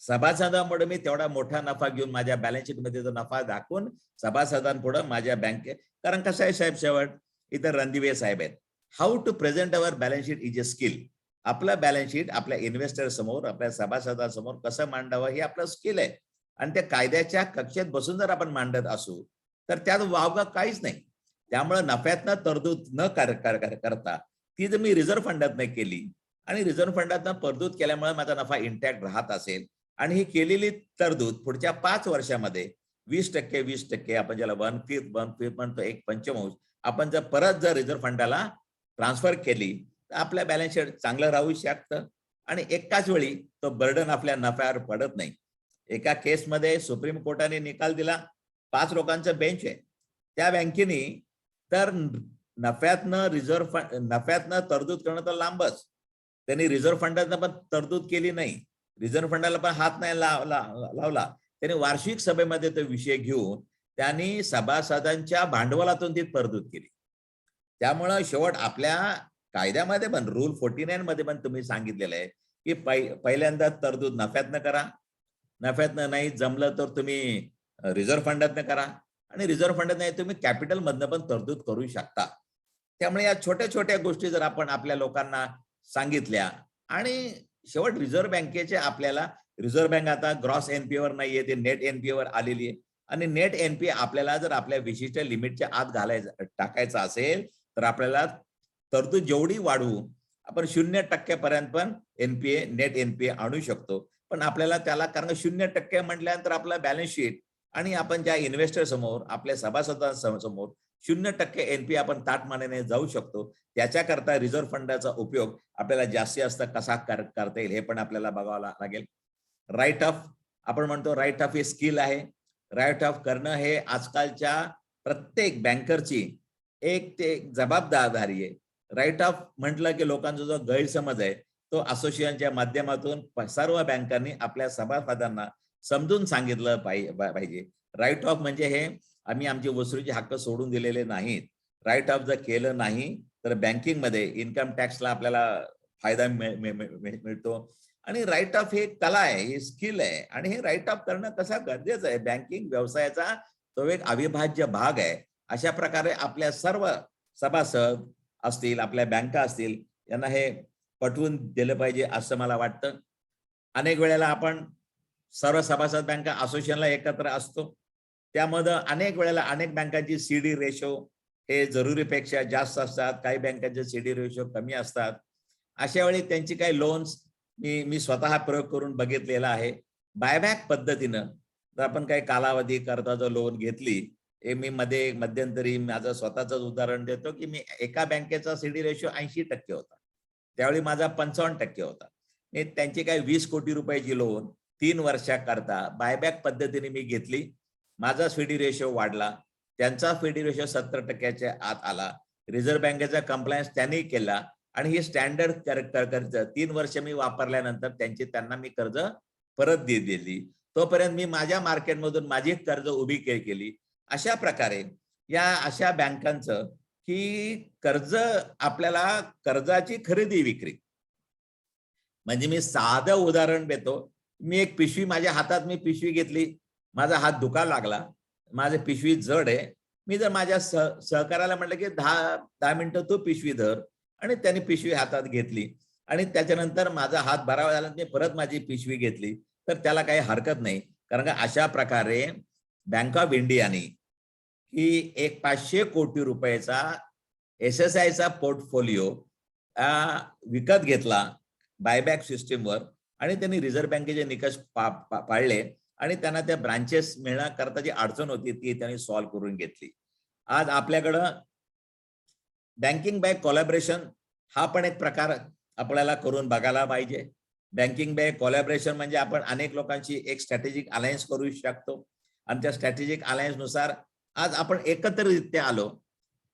Speaker 4: सभासदांमुळे मी तेवढा मोठा नफा घेऊन माझ्या बॅलन्स शीट मध्ये तो नफा दाखवून सभासदांपुढे माझ्या बँकेत, कारण कसं आहे साहेब, शेवट इथं रणदिवे साहेब आहेत. How to present our balance sheet is a skill. आपलं बॅलन्स शीट आपल्या इन्व्हेस्टर समोर, आपल्या सभासदांसमोर कसं मांडावं हे आपलं स्किल आहे. आणि त्या कायद्याच्या कक्षेत बसून जर आपण मांडत असू तर त्यात वावगा काहीच नाही. त्यामुळे नफ्यातनं तरतूद न करता ती जर मी रिझर्व्ह फंडातनं केली आणि रिझर्व्ह फंडातनं तरतूद केल्यामुळे माझा नफा इंटॅक्ट राहत असेल, आणि ही केलेली तरतूद पुढच्या 5 वर्षामध्ये 20% आपण ज्याला 1/5 म्हणतो, 1/5 आपण जर परत जर रिझर्व्ह फंडाला ट्रान्सफर केली तर आपल्या बॅलन्स शीट चांगलं राहू शकतं, आणि एकाच वेळी तो बर्डन आपल्या नफ्यावर पडत नाही. एका केसमध्ये सुप्रीम कोर्टाने निकाल दिला, 5 लोकांचं बेंच आहे, त्या बँकेने तर नफ्यातनं तरतूद करणं तर लांबच, त्यांनी रिझर्व्ह फंडातनं पण तरतूद केली नाही, रिझर्व्ह फंडाला पण हात नाही लावला. त्यांनी वार्षिक सभेमध्ये तो विषय घेऊन त्यांनी सभासदांच्या भांडवलातून ती तरतूद केली. त्यामुळं शेवट आपल्या कायद्यामध्ये पण रूल 49 मध्ये पण तुम्ही सांगितलेलं आहे की पहिल्यांदा तरतूद नफ्यातनं करा, नफ्यातनं नाही जमलं तर तुम्ही रिझर्व्ह फंडातनं करा, आणि रिझर्व्ह फंडात नाही तुम्ही कॅपिटल मधनं पण तरतूद करू शकता. त्यामुळे या छोट्या छोट्या गोष्टी जर आपण आपल्या लोकांना सांगितल्या, आणि शेवट रिझर्व्ह बँकेचे आपल्याला, रिझर्व्ह बँक आता ग्रॉस एनपीए नाहीये, ते नेट एनपीए वर आलेली आहे, आणि नेट एनपीए आपल्याला जर आपल्या विशिष्ट लिमिटच्या आत टाकायचं असेल तर आपल्याला तरतूद जेवढी वाढवू आपण 0% पर्यंत पण एनपीए, नेट एनपीए आणू शकतो. पण आपल्याला त्याला, कारण 0% म्हटल्यानंतर आपला बॅलन्स शीट आणि आपण ज्या इन्व्हेस्टर समोर, आपल्या सभासदांसमोर 0% एनपीए आपण ताटमानेने जाऊ शकतो. त्याच्याकरता रिझर्व्ह फंडाचा उपयोग आपल्याला जास्तीत जास्त कसा करता येईल हे पण आपल्याला बघावं लागेल. राईट ऑफ, आपण म्हणतो राईट ऑफ हे स्किल आहे, राईट ऑफ करणं हे आजकालच्या प्रत्येक बँकरची एक ते जबाबदारी आहे. राईट ऑफ म्हटलं की लोकांचा जो गैरसमज आहे तो असोसिएशनच्या माध्यमातून सर्व बँकांनी आपल्या सभासदांना समजून सांगितलं पाहिजे. राईट ऑफ म्हणजे हे आम्ही आमचे वसुलीचे हक्क सोडून दिलेले नाहीत. राईट ऑफ जर केलं नाही तर बँकिंगमध्ये इन्कम टॅक्सला आपल्याला फायदा मिळतो. आणि राईट ऑफ हे कला आहे, हे स्किल आहे, आणि हे राईट ऑफ करणं कसं गरजेचं आहे. बँकिंग व्यवसायाचा तो एक अविभाज्य भाग आहे. अशा प्रकारे आपल्या सर्व सभासद असतील, आपल्या बँका असतील, यांना हे पटवून दिलं पाहिजे असं मला वाटतं. अनेक वेळेला आपण सर्व सभासद बँका असोसिएशनला एकत्र असतो, त्यामध्ये अनेक वेळेला अनेक बँकांची CD रेशो हे जरुरीपेक्षा जास्त असतात, काही बँकांचे CD रेशो कमी असतात. अशा वेळी त्यांची काही लोन्स मी स्वतः प्रयोग करून बघितलेला आहे. बायबॅक पद्धतीनं जर आपण काही कालावधी करता जर लोन घेतली, हे मी मध्यंतरी माझं स्वतःच उदाहरण देतो की मी एका बँकेचा CD रेशो 80% होता, त्यावेळी माझा 55% होता. त्यांची काही 20 कोटी रुपयाची लोन 3 वर्षाकरता बायबॅक पद्धतीने मी घेतली. माझा CD रेशो वाढला, त्यांचा CD रेशो 70%च्या आत आला. रिझर्व्ह बँकेचा कंप्लायन्स त्यांनी केला आणि हे स्टँडर्ड कर्ज 3 वर्ष मी वापरल्यानंतर त्यांना मी कर्ज परत दिली. तोपर्यंत मी माझ्या मार्केटमधून माझी कर्ज उभी केली. अशा प्रकारे या अशा बँकांचं की कर्ज आपल्याला कर्जाची खरेदी विक्री, म्हणजे मी साधं उदाहरण देतो. मी एक पिशवी माझ्या हातात मी पिशवी घेतली, माझा हात दुखायला लागला, माझी पिशवी जड आहे. मी जर माझ्या सहकार्याला म्हटलं की 10 मिनिटं तू पिशवी धर, आणि त्यांनी पिशवी हातात घेतली आणि त्याच्यानंतर माझा हात बरा झाला, मी परत माझी पिशवी घेतली, तर त्याला काही हरकत नाही. कारण का अशा प्रकारे बँक ऑफ इंडियाने की एक 500 कोटी रुपयाचा SSIचा पोर्टफोलिओ विकत घेतला बायबॅक सिस्टीमवर, आणि त्यांनी रिझर्व्ह बँकेचे निकष पाळले आणि त्यांना त्या ब्रांचेस मिळण्याकरता जी अडचण होती ती त्यांनी सॉल्व्ह करून घेतली. आज आपल्याकडं बँकिंग बाय कोलॅबरेशन हा पण एक प्रकार आपल्याला करून बघायला पाहिजे. बँकिंग बाय कोलॅबरेशन म्हणजे आपण अनेक लोकांची एक स्ट्रॅटेजिक अलायन्स करू शकतो, आणि त्या स्ट्रॅटेजिक अलायन्स नुसार आज आपण एकत्रितरित्या आलो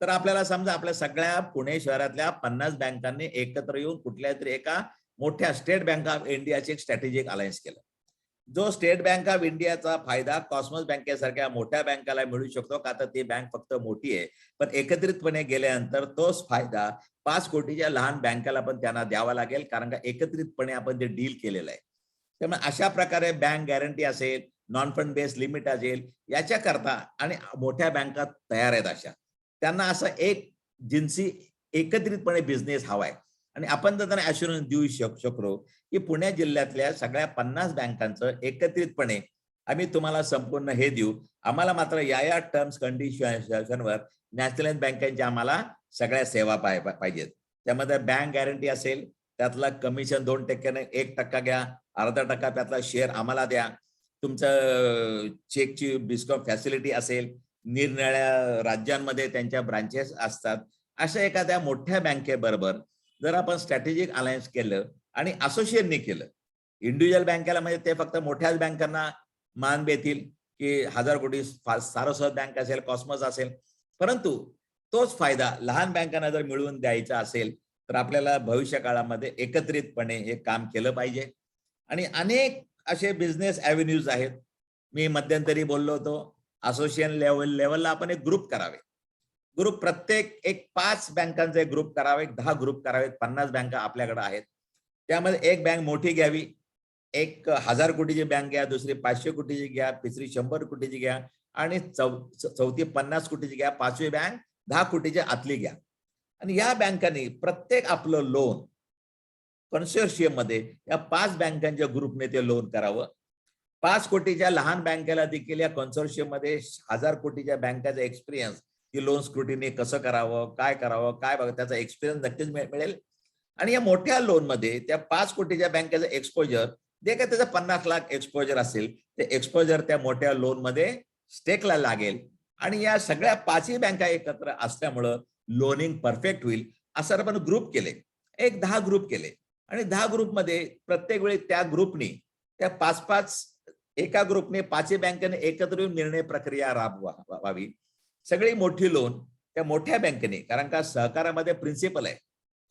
Speaker 4: तर आपल्याला समजा आपल्या सगळ्या पुणे शहरातल्या 50 बँकांनी एकत्र येऊन कुठल्या तरी एका मोठ्या स्टेट बँक ऑफ इंडियाचे एक स्ट्रॅटेजिक अलायन्स केलं. जो स्टेट बँक ऑफ इंडियाचा फायदा कॉस्मॉस बँकेसारख्या मोठ्या बँकाला मिळू शकतो का, तर ती बँक फक्त मोठी आहे, पण एकत्रितपणे गेल्यानंतर तोच फायदा 5 कोटीच्या लहान बँकेला पण त्यांना द्यावा लागेल, कारण का एकत्रितपणे आपण ते डील केलेलं आहे. त्यामुळे अशा प्रकारे बँक गॅरंटी असेल, नॉन फंड बेस्ड लिमिट असेल, याच्या करता आणि मोठ्या बँका तयार आहेत अशा, त्यांना असं एक जिन्सी एकत्रितपणे बिझनेस हवाय. आणि आपण जर त्यांना अश्युरन्स देऊ शकलो की पुणे जिल्ह्यातल्या सगळ्या 50 बँकांचं एकत्रितपणे आम्ही तुम्हाला संपूर्ण हे देऊ, आम्हाला मात्र या टर्म्स कंडिशनवर नॅशनलाइज बँकांच्या आम्हाला सगळ्या सेवा पाहिजेत. त्यामध्ये बँक गॅरंटी असेल, त्यातला कमिशन 2% 1% घ्या, अर्धा टक्का त्यातला शेअर आम्हाला द्या. तुमचं चेकची डिस्काउंट फॅसिलिटी असेल, निरनिराळ्या राज्यांमध्ये त्यांच्या ब्रांचेस असतात. अशा एखाद्या मोठ्या बँकेबरोबर जर आपण स्ट्रॅटेजिक अलायन्स केलं आणि असोसिएशनने केलं, इंडिव्हिज्युअल बँकेला म्हणजे ते फक्त मोठ्याच बँकांना मान देतील की 1000 कोटी सारस्वत बँक असेल, कॉस्मॉस असेल, परंतु तोच फायदा लहान बँकांना जर मिळवून द्यायचा असेल तर आपल्याला भविष्य काळामध्ये एकत्रितपणे हे काम केलं पाहिजे. आणि अनेक असे बिझनेस ॲव्हेन्यूज आहेत. मी मध्यंतरी बोललो होतो, असोसिएशन लेवलला आपण एक ग्रुप करावे. ग्रुप प्रत्येक एक 5 बँकांचे ग्रुप करावे, 10 ग्रुप करावेत. 50 बँका आपल्याकडे आहेत, त्यामध्ये एक बँक मोठी घ्यावी, एक 1000 कोटीची बँक घ्या, दुसरी 500 कोटीची घ्या, तिसरी 100 कोटीची घ्या, आणि चौथी 50 कोटीची घ्या, 5वी बँक 10 कोटीच्या आतली घ्या. आणि या बँकांनी प्रत्येक आपलं लोन कन्सोर्शियम मध्ये या 5 बँकांच्या ग्रुपने ते लोन करावं. 5 कोटीच्या लहान बँकेला देखील या कन्सोर्शियम मध्ये 1000 कोटीच्या बँकाचा एक्सपिरियन्स की लोन स्क्रुटिनी कसं करावं, काय करावं, काय बघा, त्याचा एक्सपिरियन्स नक्कीच मिळेल. आणि या मोठ्या लोन मध्ये त्या 5 कोटीच्या बँकेचं एक्सपोजर जे काय त्याचं 50 लाख एक्सपोजर असेल, ते एक्सपोजर त्या मोठ्या लोन मध्ये स्टेकला लागेल. आणि या सगळ्या 5ही बँका एकत्र असल्यामुळं लोनिंग परफेक्ट होईल. असं आपण ग्रुप केले, एक 10 ग्रुप केले, आणि 10 ग्रुपमध्ये प्रत्येक वेळी त्या ग्रुपनी त्या 5-5 एका ग्रुपने 5 बँकेने एकत्र येऊन निर्णय प्रक्रिया राबवावी. सगळी मोठी लोन त्या मोठ्या बँकेने, कारण का सहकारामध्ये प्रिन्सिपल आहे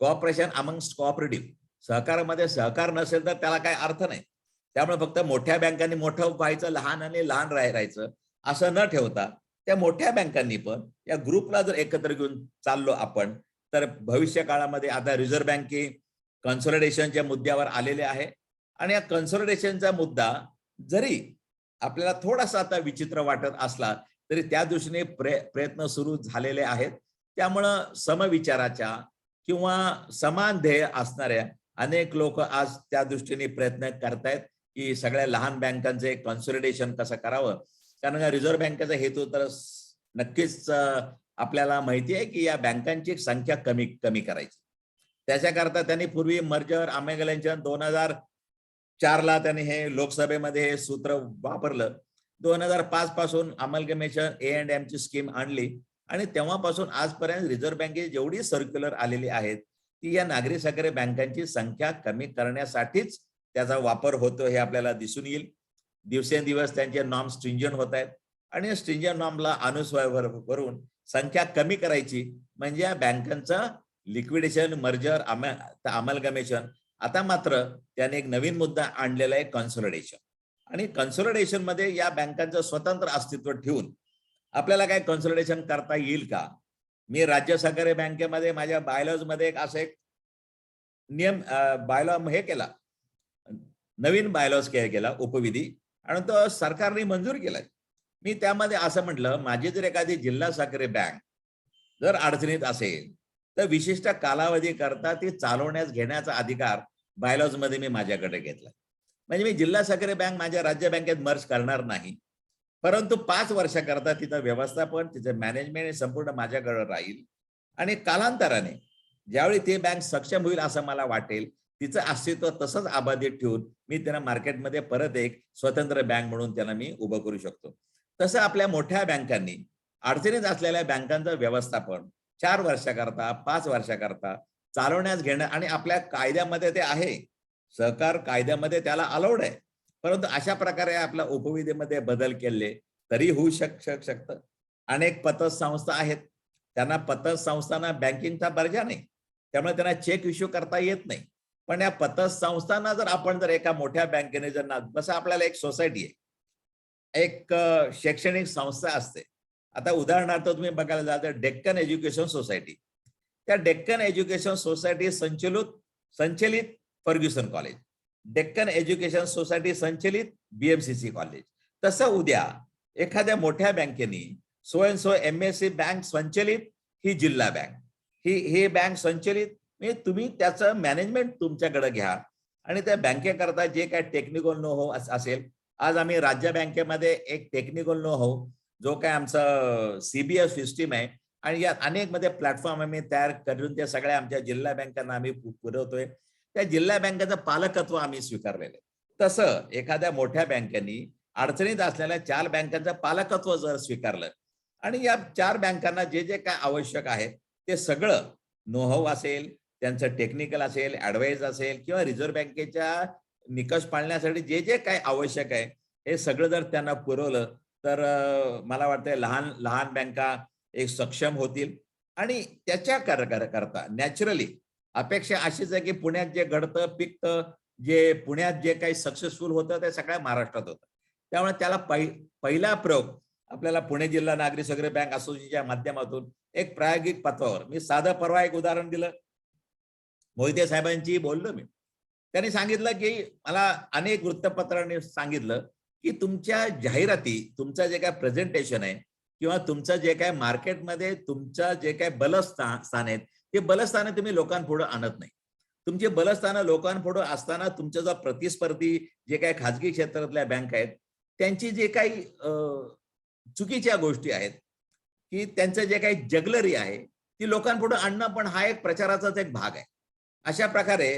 Speaker 4: कोऑपरेशन अमंगस्ट कोऑपरेटिव्ह. सहकारामध्ये सहकार नसेल तर त्याला काय अर्थ नाही. त्यामुळे फक्त मोठ्या बँकांनी मोठं व्हायचं, लहान आणि लहान राहायचं असं न ठेवता त्या मोठ्या बँकांनी पण या ग्रुपला जर एकत्र घेऊन चाललो आपण, तर भविष्य काळामध्ये आता रिझर्व्ह बँके कन्सॉलिडेशनच्या मुद्द्यावर आलेले आहे. आणि या कन्सॉलिडेशनचा मुद्दा जरी आपल्याला थोडासा आता विचित्र वाटत असला तरी त्या दृष्टीने प्रयत्न सुरू झालेले आहेत. त्यामुळं समविचाराच्या किंवा समान ध्येय असणाऱ्या अनेक लोक आज त्या दृष्टीने प्रयत्न करतायत की सगळ्या लहान बँकांचे कन्सॉलिडेशन कसं करावं. कारण रिझर्व्ह बँकेचा हेतू तर नक्कीच आपल्याला माहिती आहे की या बँकांची संख्या कमी करायची. त्याच्याकरता त्यांनी पूर्वी मर्जर अमेगलेशन 2004ला त्यांनी हे लोकसभेमध्ये हे सूत्र वापरलं. 2005 पासून अमलगमेशन A&M ची स्कीम आणली आणि तेव्हापासून आजपर्यंत रिझर्व्ह बँकेची जेवढी सर्क्युलर आलेली आहेत ती या नागरी सहकारी बँकांची संख्या कमी करण्यासाठीच त्याचा वापर होतो हे आपल्याला दिसून येईल. दिवसेंदिवस त्यांचे नॉर्म स्ट्रिंजंट होत आहेत आणि स्ट्रिंजंट नॉर्मला अनुसरून संख्या कमी करायची म्हणजे या बँकांचं लिक्विडेशन, मर्जर, अमलगमेशन. आता मात्र त्याने एक नवीन मुद्दा आणलेला आहे कन्सॉलिडेशन. आणि कन्सॉलिडेशन मध्ये या बँकांचं स्वतंत्र अस्तित्व ठेवून आपल्याला काय कन्सॉलिडेशन करता येईल का. मी राज्य सहकारी बँकेमध्ये माझ्या बायलॉज मध्ये एक नियम बायलॉ हे केला, नवीन बायलॉज केला उपविधी आणि तो सरकारने मंजूर केलाय. मी त्यामध्ये असं म्हटलं, माझी जर एखादी जिल्हा सहकारी बँक जर अडचणीत असेल तर विशिष्ट कालावधी करता ती चालवण्यास घेण्याचा अधिकार बायलॉज मध्ये मी माझ्याकडे घेतला. म्हणजे मी जिल्हा सहकारी बँक माझ्या राज्य बँकेत मर्ज करणार नाही, परंतु 5 वर्षाकरता तिचं व्यवस्थापन, तिचं मॅनेजमेंट संपूर्ण माझ्याकडे राहील. आणि कालांतराने ज्यावेळी ती बँक सक्षम होईल असं मला वाटेल, तिचं अस्तित्व तसंच अबाधित ठेवून मी त्यांना मार्केटमध्ये परत एक स्वतंत्र बँक म्हणून त्यांना मी उभं करू शकतो. तसं आपल्या मोठ्या बँकांनी अडचणीत असलेल्या बँकांचं व्यवस्थापन 4 वर्षाकरता 5 वर्षाकरता चालवण्यास घेणं, आणि आपल्या कायद्यामध्ये ते आहे, सहकार कायद्यामध्ये त्याला अलाउड आहे. परंतु अशा प्रकारे आपल्या उपविधीमध्ये बदल केले तरी होऊ शकतं. अनेक पतसंस्था आहेत, त्यांना पतसंस्थांना बँकिंगचा दर्जा नाही, त्यामुळे त्यांना चेक इश्यू करता येत नाही. पण या पतसंस्थांना जर आपण जर एका मोठ्या बँकेने जर जसं आपल्याला एक सोसायटी आहे, एक शैक्षणिक संस्था असते. आता उदाहरणार्थ तुम्ही बघायला जाल तर डेक्कन एज्युकेशन सोसायटी, त्या डेक्कन एज्युकेशन सोसायटी संचलित Fergusson College, Deccan Education Society संचलित BMCC कॉलेज. तसं उद्या एखाद्या मोठ्या बँकेनी सो MSC बँक संचलित ही जिल्हा बँक, ही बँक संचलित, म्हणजे तुम्ही त्याचं मॅनेजमेंट तुमच्याकडे घ्या आणि त्या बँकेकरता जे काय टेक्निकल नो हाऊ असेल. आज आम्ही राज्य बँकेमध्ये एक टेक्निकल नो हाऊ जो काय आमचा CBS सिस्टीम आहे आणि यात अनेक मध्ये प्लॅटफॉर्म आम्ही तयार करून त्या सगळ्या आमच्या जिल्हा बँकांना आम्ही पुरवतोय. त्या जिल्हा बँकेचं पालकत्व आम्ही स्वीकारलेलं आहे. तसं एखाद्या मोठ्या बँकेनी अडचणीत असलेल्या 4 बँकांचं पालकत्व जर स्वीकारलं आणि या 4 बँकांना जे जे काय आवश्यक आहे ते सगळं नो हाऊ असेल, त्यांचं टेक्निकल असेल, ऍडवाइस असेल किंवा रिझर्व्ह बँकेच्या निकष पाळण्यासाठी जे जे काय आवश्यक आहे हे सगळं जर त्यांना पुरवलं तर मला वाटतं लहान बँका एक सक्षम होतील. आणि त्याच्या करता नॅचरली अपेक्षा अशीच आहे की पुण्यात जे घडतं पिकतं, जे पुण्यात जे काही सक्सेसफुल होतं ते सगळ्या महाराष्ट्रात होतं. त्यामुळे त्याला पहिला प्रयोग आपल्याला पुणे जिल्हा नागरी सहकारी बँक असोसिएशनच्या माध्यमातून एक प्रायोगिक पथावर, मी साधं परवा एक उदाहरण दिलं, मोहिते साहेबांची बोललो मी. त्यांनी सांगितलं की मला अनेक वृत्तपत्रांनी सांगितलं की तुमच्या जाहिराती, तुमचं जे काय प्रेझेंटेशन आहे किंवा तुमचं जे काय मार्केटमध्ये तुमचं जे काय बलस्थान आहेत ते बलस्थानं तुम्ही लोकांपुढे आणत नाही. तुमची बलस्थानं लोकांपुढे असताना तुमच्या जो प्रतिस्पर्धी जे काही खाजगी क्षेत्रातल्या बँक आहेत त्यांची जे काही चुकीच्या गोष्टी आहेत की त्यांचं जे काही जगलरी आहे ती लोकांपुढे आणणं पण हा एक प्रचाराचाच एक भाग आहे. अशा प्रकारे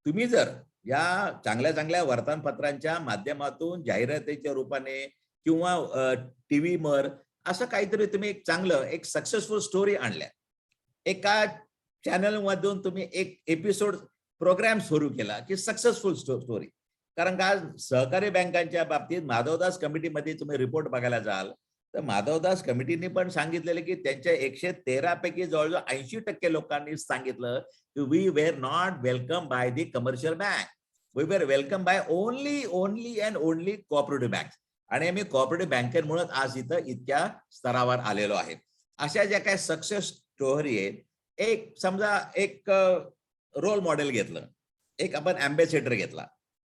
Speaker 4: तुम्ही जर या चांगल्या वर्तमानपत्रांच्या माध्यमातून जाहिरातीच्या रूपाने किंवा टीव्हीवर असं काहीतरी तुम्ही एक चांगलं एक सक्सेसफुल स्टोरी आणल्या, एका चॅनल मधून तुम्ही एक एपिसोड प्रोग्राम सुरू केला की सक्सेसफुल स्टोरी, कारण का आज सहकारी बँकांच्या बाबतीत माधवदास कमिटीमध्ये तुम्ही रिपोर्ट बघायला जाल तर माधवदास कमिटीने पण सांगितलेलं की त्यांच्या 113 पैकी जवळजवळ 80% लोकांनी सांगितलं की we were not welcome by the commercial bank, we were welcome by only and only cooperative bank. आणि आम्ही कोऑपरेटिव्ह बँकेमुळे आज इथं इतक्या स्तरावर आलेलो आहे. अशा ज्या काही सक्सेस स्टोरी आहेत, एक समजा एक रोल मॉडेल घेतलं, एक आपण अँबॅसेडर घेतला.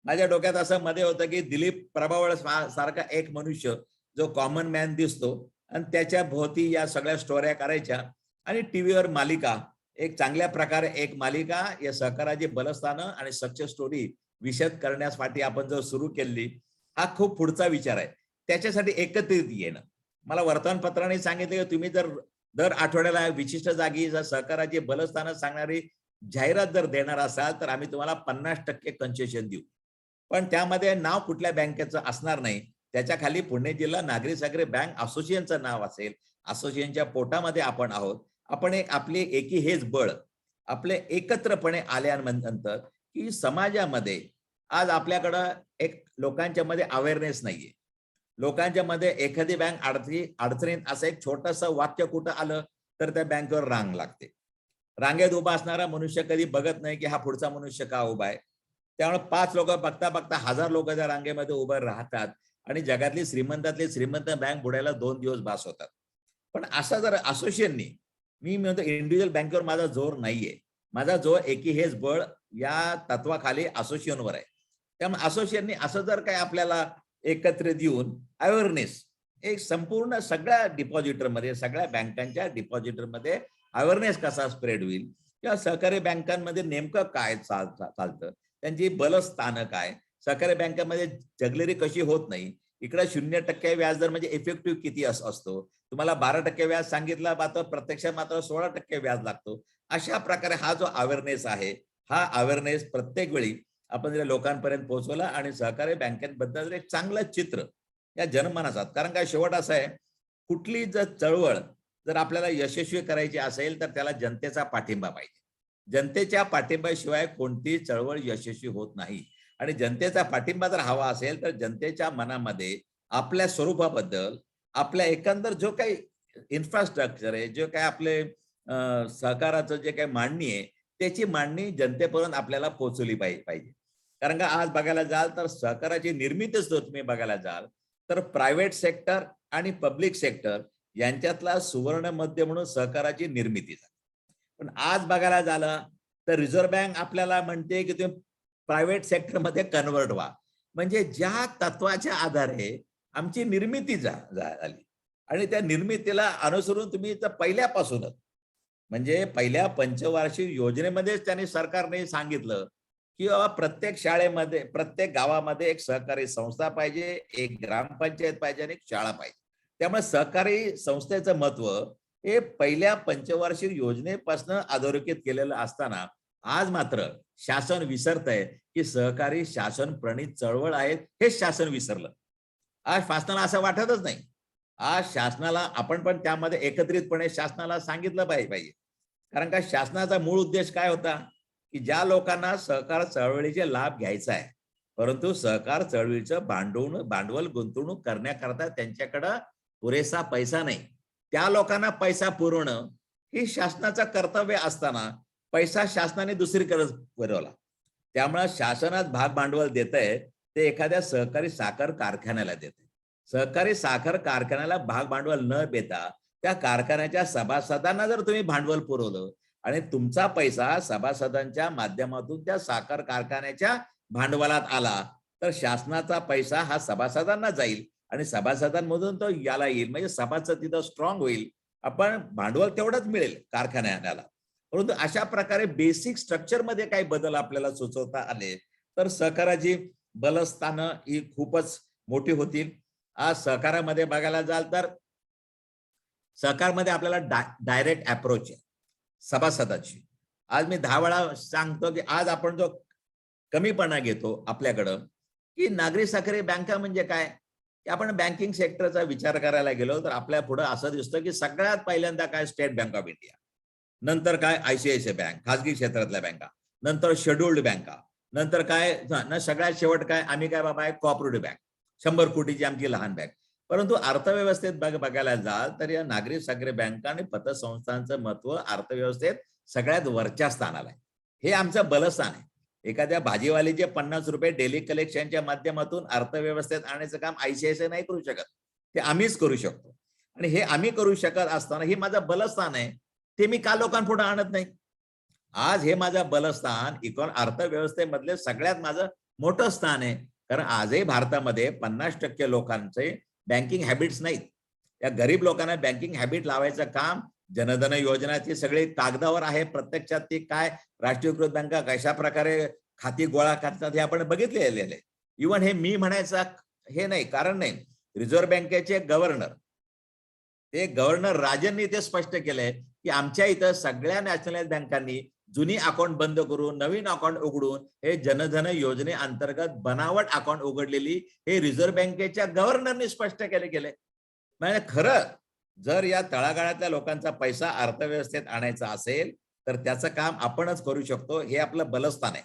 Speaker 4: माझ्या डोक्यात असं मध्ये होतं की दिलीप प्रभावळ सारखा एक मनुष्य जो कॉमन मॅन दिसतो आणि त्याच्या भोवती या सगळ्या स्टोऱ्या करायच्या आणि टीव्हीवर मालिका, एक चांगल्या प्रकारे एक मालिका या सहकाराची बलस्थानं आणि सक्सेस स्टोरी विशद करण्यासाठी आपण जर सुरू केली, हा खूप पुढचा विचार आहे. त्याच्यासाठी एकत्रित येणं. मला वर्तमानपत्राने सांगितलं की तुम्ही जर दर आठवड्याला विशिष्ट जागी जर सहकाराची बलस्थानं सांगणारी जाहिरात जर देणार असाल तर आम्ही तुम्हाला 50% कन्सेशन देऊ. पण त्यामध्ये नाव कुठल्या बँकेचं असणार नाही. त्याच्या खाली पुणे जिल्हा नागरी सहकारी बँक असोसिएशनचं नाव असेल. असोसिएशनच्या पोटामध्ये आपण आहोत. आपण एक आपली एकी हेच बळ आपले एकत्रपणे आल्यानंतर की समाजामध्ये आज आपल्याकडं एक लोकांच्या मध्ये अवेअरनेस नाहीये. लोकांच्या मध्ये एखादी बँक अडचणीत असं एक छोटंसं वाक्य कुठं आलं तर त्या बँकेवर रांग लागते. रांगेत उभा असणारा मनुष्य कधी बघत नाही की हा पुढचा मनुष्य का उभा आहे. त्यामुळे 5 लोक बघता बघता 1000 लोक त्या रांगेमध्ये उभे राहतात आणि जगातली श्रीमंतातली श्रीमंत बँक बुडायला 2 दिवस बास होतात. पण असा जर असोसिएशननी, मी म्हणतो इंडिव्हिज्युअल बँकेवर माझा जोर नाहीये. माझा जोर एकी हेच बळ या तत्वाखाली असोसिएशनवर आहे. त्यामुळे असोसिएशननी असं जर काही आपल्याला एकत्रित येऊन अवेअरनेस एक संपूर्ण सगळ्या डिपॉझिटरमध्ये, सगळ्या बँकांच्या डिपॉझिटरमध्ये अवेअरनेस कसा स्प्रेड होईल किंवा सहकारी बँकांमध्ये नेमकं काय चालतं, त्यांची बलस्थानं काय, सहकारी बँकांमध्ये जगलेरी कशी होत नाही, इकडे 0% व्याजदर म्हणजे इफेक्टिव्ह किती असतो, तुम्हाला 12% व्याज सांगितला मात्र प्रत्यक्षात मात्र 16% व्याज लागतो. अशा प्रकारे हा जो अवेअरनेस आहे, हा अवेअरनेस प्रत्येक वेळी आपण जर लोकांपर्यंत पोहोचवला आणि सहकारी बँकेबद्दल एक चांगलं चित्र या जनमानसात. कारण काय शेवट असं आहे, कुठली जर चळवळ जर आपल्याला यशस्वी करायची असेल तर त्याला जनतेचा पाठिंबा पाहिजे. जनतेच्या पाठिंब्याशिवाय कोणतीही चळवळ यशस्वी होत नाही. आणि जनतेचा पाठिंबा जर हवा असेल तर जनतेच्या मनामध्ये आपल्या स्वरूपाबद्दल, आपल्या एकंदर जो काही इन्फ्रास्ट्रक्चर आहे, जे काही आपले सहकाराचं जे काही मांडणी आहे, त्याची मांडणी जनतेपर्यंत आपल्याला पोहोचवली पाहिजे. कारण का आज बघायला जाल तर सहकाराची निर्मितीच जर तुम्ही बघायला जाल तर प्रायव्हेट सेक्टर आणि पब्लिक सेक्टर यांच्यातला सुवर्ण मध्य म्हणून सहकाराची निर्मिती झाली. पण आज बघायला झालं तर रिझर्व्ह बँक आपल्याला म्हणते की तुम्ही प्रायव्हेट सेक्टरमध्ये कन्वर्ट व्हा. म्हणजे ज्या तत्वाच्या आधारे आमची निर्मिती झाली आणि त्या निर्मितीला अनुसरून तुम्ही तर पहिल्यापासूनच म्हणजे पहिल्या पंचवार्षिक योजनेमध्येच त्यांनी सरकारने सांगितलं की बाबा प्रत्येक शाळेमध्ये, प्रत्येक गावामध्ये एक सहकारी संस्था पाहिजे, एक ग्रामपंचायत पाहिजे आणि एक शाळा पाहिजे. त्यामुळे सहकारी संस्थेचं महत्व हे पहिल्या पंचवार्षिक योजनेपासून अधोरेखित केलेलं असताना आज मात्र शासन विसरतंय की सहकारी शासन प्रणीत चळवळ आहेत, हेच शासन विसरलं. आज शासनाला असं वाटतच नाही. आज शासनाला आपण पण त्यामध्ये एकत्रितपणे शासनाला सांगितलं पाहिजे. कारण का शासनाचा मूळ उद्देश काय होता की ज्या लोकांना सहकार चळवळीचे लाभ घ्यायचा आहे, परंतु सहकार चळवळीचं भांडवल गुंतवणूक करण्याकरता त्यांच्याकडे पुरेसा पैसा नाही, त्या लोकांना पैसा पुरवणं ही शासनाचं कर्तव्य असताना पैसा शासनाने दुसरीकडे पुरवला. त्यामुळे शासनात भाग भांडवल देतंय ते एखाद्या सहकारी साखर कारखान्याला देते. सहकारी साखर कारखान्याला भाग भांडवल न देता त्या कारखान्याच्या सभासदांना जर तुम्ही भांडवल पुरवलं आणि तुमचा पैसा सभासदांच्या माध्यमातून त्या साखर कारखान्याच्या भांडवलात आला तर शासनाचा पैसा हा सभासदांना जाईल आणि सभासदांमधून तो याला येईल. म्हणजे सभासद तिथं स्ट्रॉंग होईल, आपण भांडवल तेवढंच मिळेल कारखान्याला. परंतु अशा प्रकारे बेसिक स्ट्रक्चर मध्ये काही बदल आपल्याला सुचवता आले तर सहकाराची बलस्थानं ही खूपच मोठी होतील. आज सहकारामध्ये बघायला जाल तर सहकारमध्ये आपल्याला डायरेक्ट अप्रोच आहे सभासदाची. आज मी 10 वेळा सांगतो की आज आपण जो कमीपणा घेतो आपल्याकडं की नागरी सहकारी बँका म्हणजे काय, की आपण बँकिंग सेक्टरचा विचार करायला गेलो तर आपल्या पुढे असं दिसतं की सगळ्यात पहिल्यांदा काय स्टेट बँक ऑफ इंडिया, नंतर काय ICICI बँक, खाजगी क्षेत्रातल्या बँका, नंतर शेड्यूल्ड बँका, नंतर काय ना सगळ्यात शेवट काय, आम्ही काय बाबा कोऑपरेटिव्ह बँक, 100 कोटीची आमची लहान बँक. परंतु अर्थव्यवस्थेत बघायला जाल तर या नागरी सहकारी बँका आणि पतसंस्थांचं महत्व अर्थव्यवस्थेत सगळ्यात वरच्या स्थानाला आहे. हे आमचं बलस्थान आहे. एखाद्या भाजीवालीचे 50 रुपये डेली कलेक्शनच्या माध्यमातून अर्थव्यवस्थेत आणण्याचं काम आयसीआयसीआय नाही करू शकत, ते आम्हीच करू शकतो. आणि हे आम्ही करू शकत असताना हे माझं बलस्थान आहे, ते मी का लोकांपुढे आणत नाही? आज हे माझं बलस्थान अर्थव्यवस्थेमधले सगळ्यात माझं मोठं स्थान आहे. कारण आजही भारतामध्ये 50% लोकांचे बँकिंग हॅबिट्स नाहीत. या गरीब लोकांना बँकिंग हॅबिट लावायचं काम जनधन योजनाची सगळे कागदावर आहे, प्रत्यक्षात ती काय राष्ट्रीयकृत बँका कशा प्रकारे खाती गोळा करतात हे आपण बघितलेले आहे. इव्हन हे मी म्हणायचं हे नाही कारण नाही, रिझर्व्ह बँकेचे गव्हर्नर राजननी ते स्पष्ट केलंय की आमच्या इथं सगळ्या नॅशनलाइज बँकांनी जुनी अकाउंट बंद करून नवीन अकाउंट उघडून हे जनधन योजनेअंतर्गत बनावट अकाउंट उघडलेली हे रिझर्व्ह बँकेच्या गव्हर्नरनी स्पष्ट केले. म्हणजे खरं जर या तळागाळातल्या लोकांचा पैसा अर्थव्यवस्थेत आणायचा असेल तर त्याचं काम आपणच करू शकतो. हे आपलं बलस्थान आहे.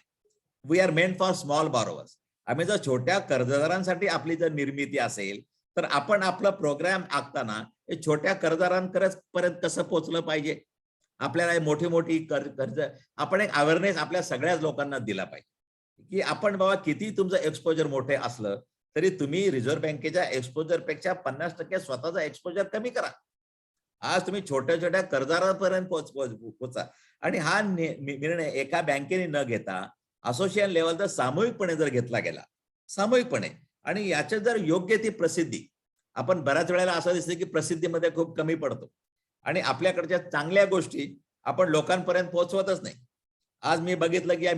Speaker 4: We are meant for small borrowers. आम्ही जर छोट्या कर्जदारांसाठी आपली जर निर्मिती असेल तर आपण आपलं प्रोग्राम आखताना हे छोट्या कर्जदारांपर्यंत कसं पोहोचलं पाहिजे, आपल्याला मोठी कर्ज आपण एक अवेअरनेस आपल्या सगळ्याच लोकांना दिला पाहिजे की आपण बाबा किती तुमचं एक्सपोजर मोठे असलं तरी तुम्ही रिझर्व्ह बँकेच्या एक्सपोजर पेक्षा 50% स्वतःचा एक्सपोजर कमी करा. आज तुम्ही छोट्या कर्जदारांपर्यंत पोहोचा. आणि हा निर्णय एका बँकेने न घेता असोसिएशन लेवलचा सामूहिकपणे जर घेतला गेला सामूहिकपणे आणि याच्या जर योग्य ती प्रसिद्धी, आपण बऱ्याच वेळेला असं दिसतं की प्रसिद्धीमध्ये खूप कमी पडतो आणि आपल्याकडच्या चांगल्या गोष्टी आपण लोकांपर्यंत पोहोचवतच नाही. आज मी बघितलं की या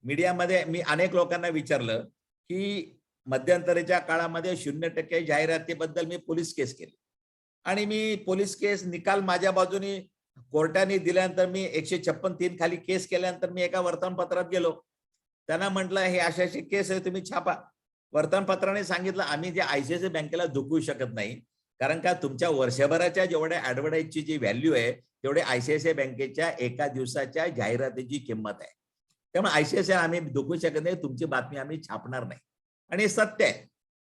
Speaker 4: मीडियामध्ये मी अनेक लोकांना विचारलं की मध्यंतरीच्या काळामध्ये 0% जाहिरातीबद्दल मी पोलीस केस केली आणि मी पोलीस केस निकाल माझ्या बाजूने कोर्टाने दिल्यानंतर मी 156(3) खाली केस केल्यानंतर मी एका वर्तमानपत्रात गेलो. त्यांना म्हटलं हे अशी केस आहे, तुम्ही छापा. वर्तमानपत्राने सांगितलं आम्ही जे आयसीआयसीआय बँकेला दुखवू शकत नाही, कारण का तुमच्या वर्षभराच्या जेवढ्या ऍडव्हर्टाईजची जी व्हॅल्यू आहे तेवढे आयसीआयसीआय बँकेच्या एका दिवसाच्या जाहिरातीची किंमत आहे. त्यामुळे आयसीआयसीआय आम्ही दुखवू शकत नाही, तुमची बातमी आम्ही छापणार नाही. आणि सत्य आहे,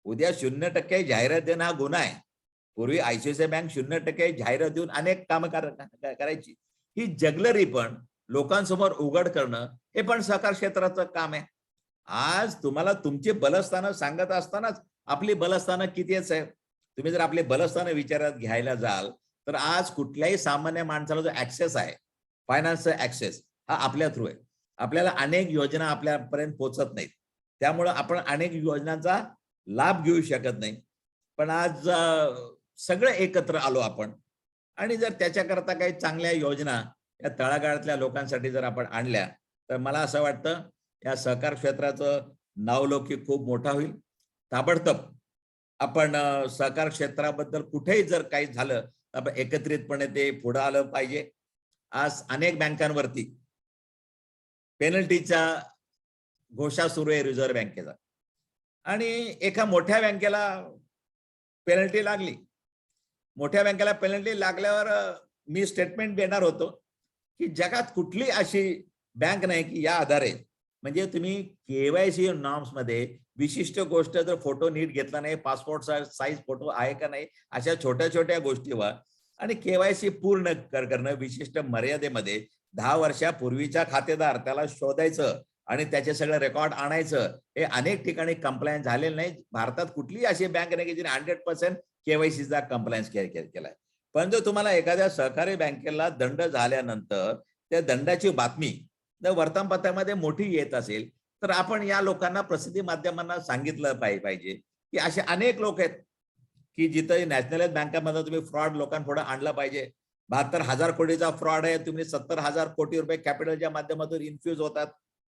Speaker 4: उद्या 0% जाहिरात देणं हा गुन्हा आहे. पूर्वी आयसीआयसीआय बँक 0% जाहिरात देऊन अनेक कामं करायची. ही जगलरी पण लोकांसमोर उघड करणं हे पण सहकार क्षेत्राचं काम आहे. आज तुम्हाला तुमची बलस्थानं सांगत असतानाच आपली बलस्थानं किती आहे. तुम्ही जर आपली बलस्थानं विचारात घ्यायला जाल तर आज कुठल्याही सामान्य माणसाला जो ऍक्सेस आहे, फायनान्सचा ऍक्सेस हा आपल्या थ्रू आहे. आपल्याला अनेक योजना आपल्यापर्यंत पोहोचत नाहीत, त्यामुळं आपण अनेक योजनांचा लाभ घेऊ शकत नाही. पण आज सगळं एकत्र आलो आपण आणि जर त्याच्याकरता काही चांगल्या योजना या तळागाळातल्या लोकांसाठी जर आपण आणल्या तर मला असं वाटतं या सहकार क्षेत्राचं नावलौकिक खूप मोठा होईल. ताबडतोब आपण सहकार क्षेत्राबद्दल कुठेही जर काही झालं तर आपण एकत्रितपणे ते पुढे आलं पाहिजे. आज अनेक बँकांवरती पेनल्टीचा घोषा सुरू आहे रिझर्व्ह बँकेचा आणि एका मोठ्या बँकेला पेनल्टी लागली. मोठ्या बँकेला पेनल्टी लागल्यावर मी स्टेटमेंट देणार होतो की जगात कुठली अशी बँक नाही की या आधारे म्हणजे तुम्ही केवायसी नॉर्म्स मध्ये विशिष्ट गोष्ट जर फोटो नीट घेतला नाही, पासपोर्ट साईज फोटो आहे का नाही, अशा छोट्या गोष्टीवर आणि केवायसी पूर्ण करणं विशिष्ट मर्यादेमध्ये 10 वर्षापूर्वीचा खातेदार त्याला शोधायचं आणि त्याचे सगळं रेकॉर्ड आणायचं, हे अनेक ठिकाणी कंप्लायन्स झालेलं नाही. भारतात कुठलीही अशी बँक नाही की जिने 100% केवायसीचा कंप्लायन्स केलाय. पण जर तुम्हाला एखाद्या सहकारी बँकेला दंड झाल्यानंतर त्या दंडाची बातमी जर वर्तमानपत्रामध्ये मोठी येत असेल तर आपण या लोकांना प्रसिद्धी माध्यमांना सांगितलं पाहिजे की असे अनेक लोक आहेत की जिथं नॅशनलाइज बँकांमध्ये तुम्ही फ्रॉड लोकांपुढे आणला पाहिजे. 72,000 कोटीचा फ्रॉड आहे, तुम्ही 70,000 कोटी रुपये कॅपिटलच्या माध्यमातून इन्फ्युज होतात.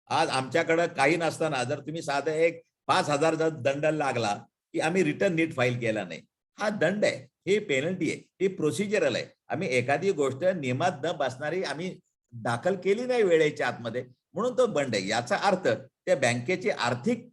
Speaker 4: आज आमच्याकडे काही नसताना जर तुम्ही साधं एक 5,000 जर दंड लागला की आम्ही रिटर्न नीट फाईल केला नाही, हा दंड आहे, ही पेनल्टी आहे, ही प्रोसिजरल आहे. आम्ही एखादी गोष्ट नियमात न बसणारी आम्ही दाखल केली नाही वेळेच्या आतमध्ये म्हणून तो बंड आहे. याचा अर्थ त्या बँकेची आर्थिक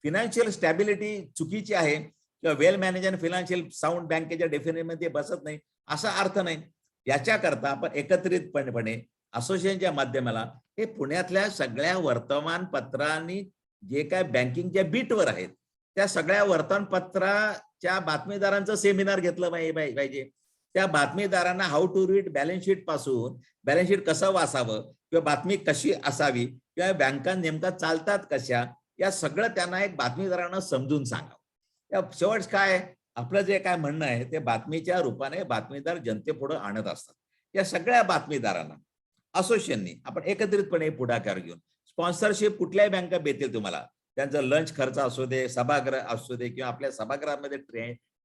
Speaker 4: फिनान्शियल स्टॅबिलिटी चुकीची आहे किंवा वेल मॅनेज अँड फिनान्शियल साऊंड बँकेच्या डेफिनेशनमध्ये बसत नाही असा अर्थ नाही. याच्याकरता आपण एकत्रितपणे असोसिएशनच्या माध्यमाला हे पुण्यातल्या सगळ्या वर्तमानपत्रांनी जे काय बँकिंगच्या बीटवर आहेत त्या सगळ्या वर्तमानपत्राच्या बातमीदारांचं सेमिनार घेतलं पाहिजे. त्या बातमीदारांना how to read balance sheet पासून बॅलन्स शीट कसं वाचावं किंवा बातमी कशी असावी किंवा बँका नेमका चालतात कशा, या सगळं त्यांना एक बातमीदारांना समजून सांगावं. या शेवट काय आपलं जे काय म्हणणं आहे ते बातमीच्या रूपाने बातमीदार जनतेपुढे आणत असतात. या सगळ्या बातमीदारांना असोसिएशननी आपण एकत्रितपणे पुढाकार घेऊन स्पॉन्सरशिप कुठल्याही बँका देतील तुम्हाला, त्यांचा लंच खर्च असू दे, सभागृह असू दे किंवा आपल्या सभागृहामध्ये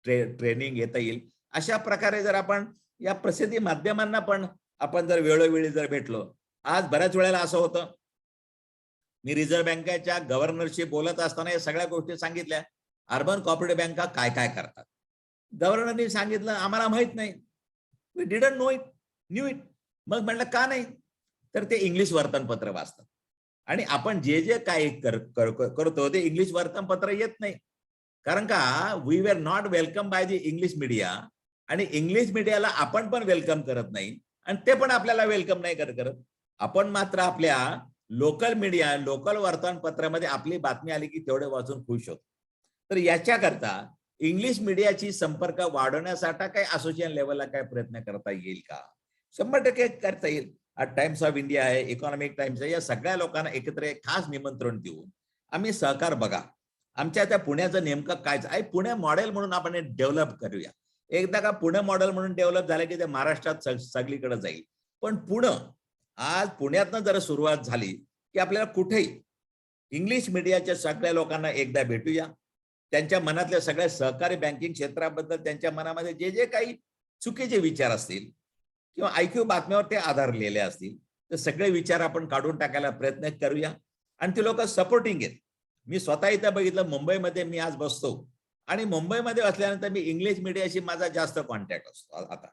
Speaker 4: ट्रेनिंग घेता येईल, अशा प्रकारे जर आपण या प्रसिद्धी माध्यमांना पण आपण जर वेळोवेळी जर भेटलो. आज बऱ्याच वेळेला असं होतं, मी रिझर्व्ह बँकेच्या गव्हर्नरशी बोलत असताना या सगळ्या गोष्टी सांगितल्या, अर्बन कोऑपरेटिव्ह बँका काय काय करतात. गव्हर्नरनी सांगितलं आम्हाला माहित नाही, we didn't know it, knew it. मग म्हणलं का नाही, तर ते इंग्लिश वर्तमानपत्र वाचतात आणि आपण जे जे काय करतो ते इंग्लिश वर्तमानपत्र येत नाही. कारण का we were not welcome by the English media, आणि इंग्लिश मीडियाला आपण पण वेलकम करत नाही आणि ते पण आपल्याला वेलकम नाही करत. आपण मात्र आपल्या लोकल मीडिया, लोकल वर्तमानपत्रामध्ये आपली बातमी आली की तेवढे वाचून खुश होतो. तर याच्याकरता इंग्लिश मीडियाची संपर्क वाढवण्यासाठी काही असोसिएशन लेवलला काय प्रयत्न करता येईल का? 100% करता येईल. टाइम्स ऑफ इंडिया आहे, इकॉनॉमिक टाइम्स आहे, या सगळ्या लोकांना एकत्र एक खास निमंत्रण देऊन आम्ही सहकार बघा, आमच्या त्या पुण्याचं नेमकं काय आहे, पुणे मॉडेल म्हणून आपण डेव्हलप करूया. एकदा का पुणे मॉडेल म्हणून डेव्हलप झालं की ते महाराष्ट्रात सगळीकडे जाईल. पण आज पुण्यातनं जर सुरुवात झाली की आपल्याला कुठेही इंग्लिश मीडियाच्या सगळ्या लोकांना एकदा भेटूया, त्यांच्या मनातल्या सगळ्या सहकारी बँकिंग क्षेत्राबद्दल त्यांच्या मनामध्ये जे जे काही चुकीचे विचार असतील किंवा ऐकीव बातम्यावर ते आधारलेले असतील, तर सगळे विचार आपण काढून टाकायला प्रयत्न करूया आणि ते लोक सपोर्टिंग आहेत. मी स्वतः इथं बघितलं, मुंबईमध्ये मी आज बसतो आणि मुंबईमध्ये असल्यानंतर मी इंग्लिश मीडियाशी माझा जास्त कॉन्टॅक्ट असतो आता,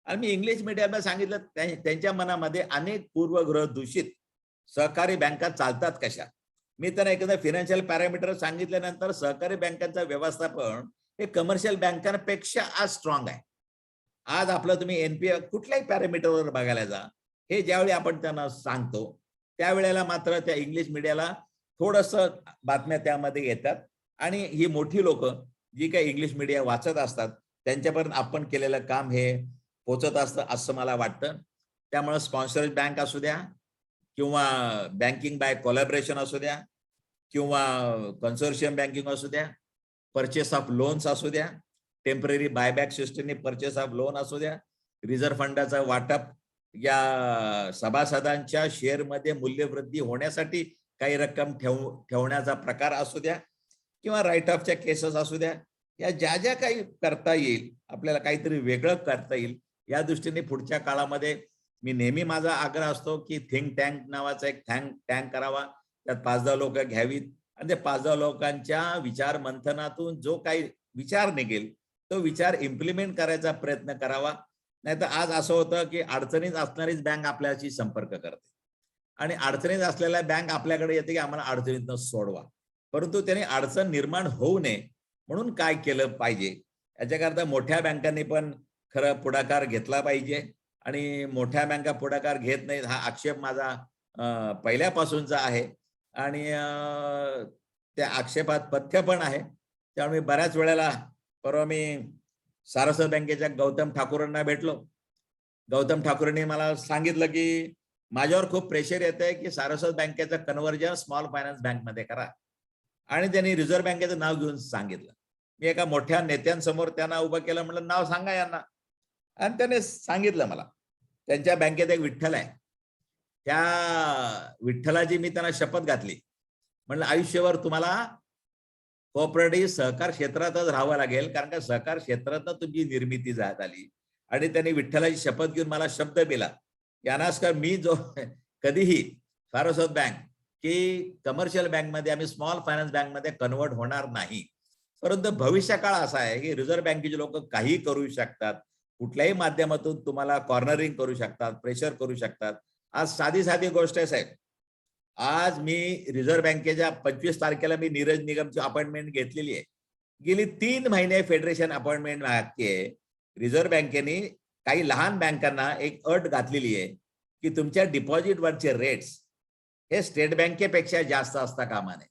Speaker 4: आणि मी इंग्लिश मीडियाला सांगितलं त्यांच्या मनामध्ये अनेक पूर्वग्रह दूषित सहकारी बँका चालतात कशा. मी त्यांना एखादा फायनान्शियल पॅरामीटर सांगितल्यानंतर सहकारी बँकांचं व्यवस्थापन हे कमर्शियल बँकांपेक्षा आज स्ट्रॉंग आहे. आज आपलं तुम्ही एनपीए कुठल्याही पॅरामीटरवर बघायला जा, हे ज्यावेळी आपण त्यांना सांगतो त्यावेळेला मात्र त्या इंग्लिश मीडियाला थोडंसं बातम्या त्यामध्ये येतात आणि ही मोठी लोक जी काही इंग्लिश मीडिया वाचत असतात त्यांच्यापर्यंत आपण केलेलं काम हे पोहोचत असतं असं मला वाटतं. त्यामुळे स्पॉन्सर्ड बँक असू द्या किंवा बँकिंग बाय कोलॅबरेशन असू द्या किंवा कन्सोर्शियम बँकिंग असू द्या, परचेस ऑफ लोन्स असू द्या, टेम्पररी बायबॅक सिस्टमने परचेस ऑफ लोन असू द्या, रिझर्व्ह फंडाचं वाटप या सभासदांच्या शेअरमध्ये मूल्यवृद्धी होण्यासाठी काही रक्कम ठेवण्याचा प्रकार असू द्या किंवा राईट ऑफच्या केसेस असू द्या, या ज्या ज्या काही करता येईल आपल्याला काहीतरी वेगळं करता येईल या दृष्टीने पुढच्या काळामध्ये मी नेहमी माझा आग्रह असतो की थिंक टँक नावाचा एक टँक करावा, त्यात 5-10 लोक घ्यावीत आणि ते 5-10 लोकांच्या विचार मंथनातून जो काही विचार निघेल तो विचार इम्प्लिमेंट करायचा प्रयत्न करावा. नाही तर आज असं होतं की अडचणीत असणारीच बँक आपल्याशी संपर्क करते आणि अडचणीत असलेल्या बँक आपल्याकडे येते की आम्हाला अडचणीतनं सोडवा, परंतु त्याने अडचण निर्माण होऊ नये म्हणून काय केलं पाहिजे याच्याकरता मोठ्या बँकांनी पण खरं पुढाकार घेतला पाहिजे. आणि मोठ्या बँका पुढाकार घेत नाहीत हा आक्षेप माझा पहिल्यापासूनचा आहे आणि त्या आक्षेपात तथ्य पण आहे. त्यामुळे बऱ्याच वेळेला परवा मी सारस्वत बँकेच्या गौतम ठाकूरांना भेटलो. गौतम ठाकूरांनी मला सांगितलं की माझ्यावर खूप प्रेशर येत आहे की सारस्वत बँकेचं कन्व्हर्जन स्मॉल फायनान्स बँकमध्ये करा, आणि त्यांनी रिझर्व्ह बँकेचं नाव घेऊन सांगितलं. मी एका मोठ्या नेत्यांसमोर त्यांना उभं केलं, म्हटलं नाव सांगा यांना, आणि त्याने सांगितलं मला त्यांच्या बँकेत एक विठ्ठल आहे, त्या विठ्ठलाची मी त्यांना शपथ घातली, म्हणलं आयुष्यभर तुम्हाला कोऑपरेटिव्ह सहकार क्षेत्रातच राहावं लागेल, कारण का सहकार क्षेत्रातनं तुमची निर्मिती झाली आली. आणि त्यांनी विठ्ठलाची शपथ घेऊन मला शब्द दिला की अनास्कर मी जो कधीही सारस्वत बँक की कमर्शियल बँकमध्ये आम्ही स्मॉल फायनान्स बँकमध्ये कन्वर्ट होणार नाही, परंतु भविष्यकाळ असा आहे की रिझर्व्ह बँकेचे लोक काही करू शकतात, कुठल्याही माध्यमातून तुम्हाला कॉर्नरिंग करू शकतात, प्रेशर करू शकतात. आज साधी गोष्ट आहे साहेब, आज मी रिझर्व्ह बँकेच्या 25 तारखेला मी नीरज निगमची अपॉइंटमेंट घेतलेली आहे. गेली 3 महिने फेडरेशन अपॉइंटमेंट मागते. रिझर्व्ह बँकेने काही लहान बँकांना एक अट घातलेली आहे की तुमच्या डिपॉझिटवरचे रेट्स हे स्टेट बँकेपेक्षा जास्त असता कामा नये.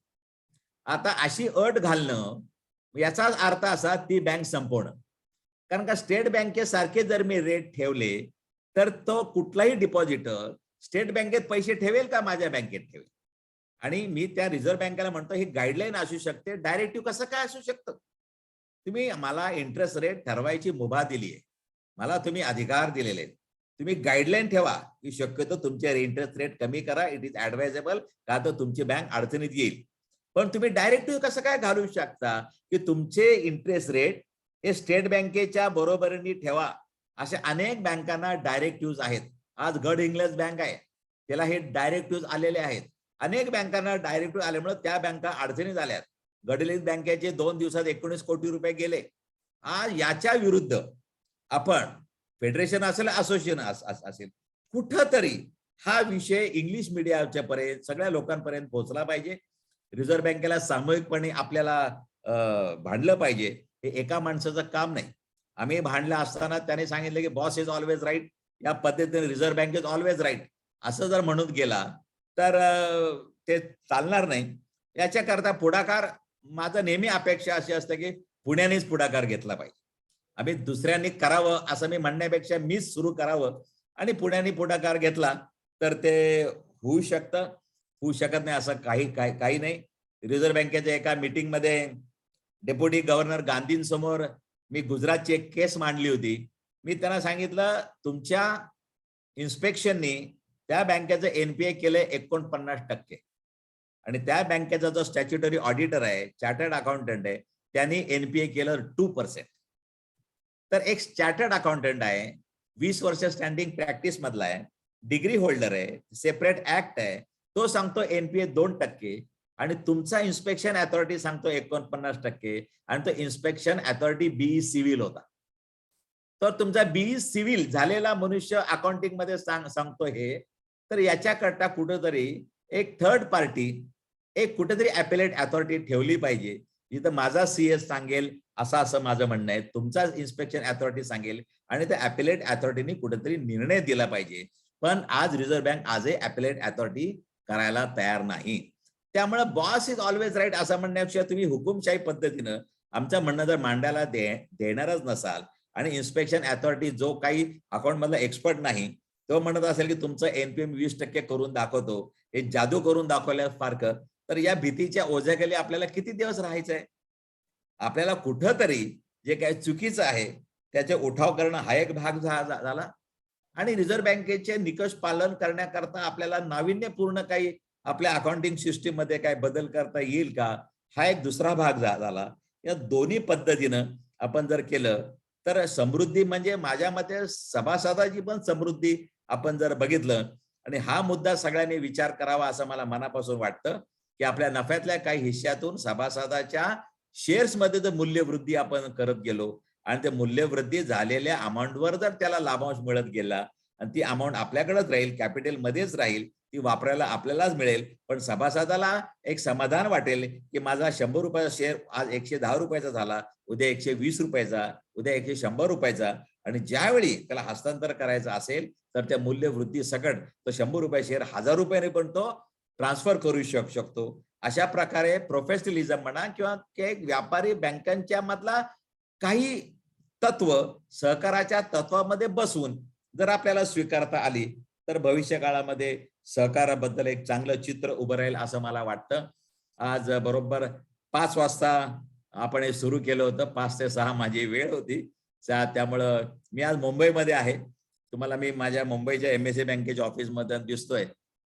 Speaker 4: आता अशी अट घालणं याचाच अर्थ असा ती बँक संपवणं. कारण का स्टेट बँकेसारखे जर मी रेट ठेवले तर तो कुठलाही डिपॉझिटर स्टेट बँकेत पैसे ठेवेल का माझ्या बँकेत ठेवेल. आणि मी त्या रिझर्व्ह बँकेला म्हणतो ही गाईडलाईन असू शकते, डायरेक्टिव्ह कसं काय असू शकतं. तुम्ही मला इंटरेस्ट रेट ठरवायची मुभा दिली आहे, मला तुम्ही अधिकार दिलेले आहेत, तुम्ही गाईडलाईन ठेवा की शक्यतो तुमचे इंटरेस्ट रेट कमी करा, इट इज ऍडवायजेबल, का तर तुमची बँक अडचणीत येईल. पण तुम्ही डायरेक्टिव्ह कसं काय घालू शकता की तुमचे इंटरेस्ट रेट हे स्टेट बँकेच्या बरोबरीने ठेवा. अशा अनेक बँकांना डायरेक्टिव्ह आहेत. आज गड इंग्लज बँक आहे, त्याला हे डायरेक्टिव्ह आलेले आहेत. अनेक बँकांना डायरेक्टिव्ह आल्यामुळे त्या बँका अडचणीत आल्यात. गडलिंग बँकेचे 2 दिवसात 19 कोटी रुपये गेले. आज याच्या विरुद्ध आपण फेडरेशन असेल, असोसिएशन असेल, कुठंतरी हा विषय इंग्लिश मीडियाच्या पर्यंत सगळ्या लोकांपर्यंत पोहोचला पाहिजे. रिझर्व्ह बँकेला सामूहिकपणे आपल्याला भांडलं पाहिजे. हे एका माणसाचं काम नाही. आम्ही भांडलं असताना त्याने सांगितलं की बॉस इज ऑलवेज राईट, या पद्धतीने reserve bank is always right असं जर म्हणून गेला तर ते चालणार नाही. याच्याकरता पुढाकार, माझं नेहमी अपेक्षा अशी असते की पुण्यानेच पुढाकार घेतला पाहिजे. आम्ही दुसऱ्यांनी करावं असं मी म्हणण्यापेक्षा मीच सुरू करावं आणि पुण्याने पुढाकार घेतला तर ते होऊ शकतं. होऊ शकत नाही असं काही नाही. रिझर्व्ह बँकेच्या एका मीटिंगमध्ये डेप्युटी गव्हर्नर गांधींसमोर मी गुजरातची एक केस मांडली होती. मी त्यांना सांगितलं तुमच्या इन्स्पेक्शननी त्या बँकेचं एनपीए केलंय 49% आणि त्या बँकेचा जो स्टॅच्युटरी ऑडिटर आहे, चार्टर्ड अकाउंटंट आहे, त्यांनी एनपीए केलं 2%. तर एक चार्टर्ड अकाउंटंट आहे, 20 वर्ष स्टँडिंग प्रॅक्टिस मधला आहे, डिग्री होल्डर आहे, सेपरेट ऍक्ट आहे, तो सांगतो एनपीए 2% आणि तुमचा इन्स्पेक्शन अथॉरिटी सांगतो 49% आणि तो इन्स्पेक्शन अथॉरिटी बीई सिव्हिल होता. तर तुमचा बीई सिव्हिल झालेला मनुष्य अकाउंटिंग मध्ये सांगतो हे, तर याच्याकरता कुठेतरी एक थर्ड पार्टी, एक कुठेतरी अपेलेट अथॉरिटी ठेवली पाहिजे, जिथं माझा सीएस सांगेल असं माझं म्हणणं आहे, तुमचा इन्स्पेक्शन अथॉरिटी सांगेल आणि त्या अपेलेट अथॉरिटीने कुठेतरी निर्णय दिला पाहिजे. पण आज रिझर्व्ह बँक आजही अपेलेट अथॉरिटी करायला तयार नाही. त्यामुळे बॉस इज ऑलवेज राईट असं म्हणण्यापेक्षा तुम्ही हुकुमशाही पद्धतीनं आमचं म्हणणं जर मांडायला देणारच नसाल आणि इन्स्पेक्शन अथॉरिटी जो काही अकाउंट मधला एक्सपर्ट नाही तो म्हणत असेल की तुमचं एनपीएम 20% करून दाखवतो, हे जादू करून दाखवल्यासारखं, तर या भीतीच्या ओझ्याखाली आपल्याला किती दिवस राहायचंय. आपल्याला कुठंतरी जे काही चुकीचं आहे त्याचे उठाव करणं हा एक भाग झाला आणि रिझर्व्ह बँकेचे निकष पालन करण्याकरता आपल्याला नाविन्यपूर्ण काही आपल्या अकाउंटिंग सिस्टीम मध्ये काय बदल करता येईल का, हा एक दुसरा भाग झाला. या दोन्ही पद्धतीनं आपण जर केलं तर समृद्धी म्हणजे माझ्या मते सभासदाची पण समृद्धी आपण जर बघितलं आणि हा मुद्दा सगळ्यांनी विचार करावा असं मला मनापासून वाटतं की आपल्या नफ्यातल्या काही हिश्श्यातून सभासदाच्या शेअर्स मध्ये जर मूल्यवृद्धी आपण करत गेलो आणि ते मूल्यवृद्धी झालेल्या अमाऊंटवर जर त्याला लाभांश मिळत गेला आणि ती अमाऊंट आपल्याकडेच राहील, कॅपिटल मध्येच राहील, ती वापरायला आपल्यालाच मिळेल, पण सभासदाला एक समाधान वाटेल की माझा 100 रुपयाचा शेअर आज 110 रुपयाचा झाला, उद्या 120 रुपयाचा, उद्या 100 रुपयाचा, आणि ज्यावेळी त्याला हस्तांतर करायचं असेल तर त्या मूल्यवृद्धी सकट तो 100 रुपये शेअर 1000 रुपयाने पण तो ट्रान्सफर करू शकतो. अशा प्रकारे प्रोफेशनलिझम म्हणा किंवा व्यापारी बँकांच्या मधला काही तत्व सहकाराच्या तत्वामध्ये बसून जर आपल्याला स्वीकारता आली तर भविष्य काळामध्ये सहकाराबद्दल एक चांगलं चित्र उभं राहील असं मला वाटतं. आज बरोबर 5 वाजता आपण हे सुरू केलं होतं, 5 ते 6 माझी वेळ होती. त्यामुळं मी आज मुंबईमध्ये आहे. तुम्हाला मी माझ्या मुंबईच्या एमएससी बँकेच्या ऑफिसमध्ये दिसतोय,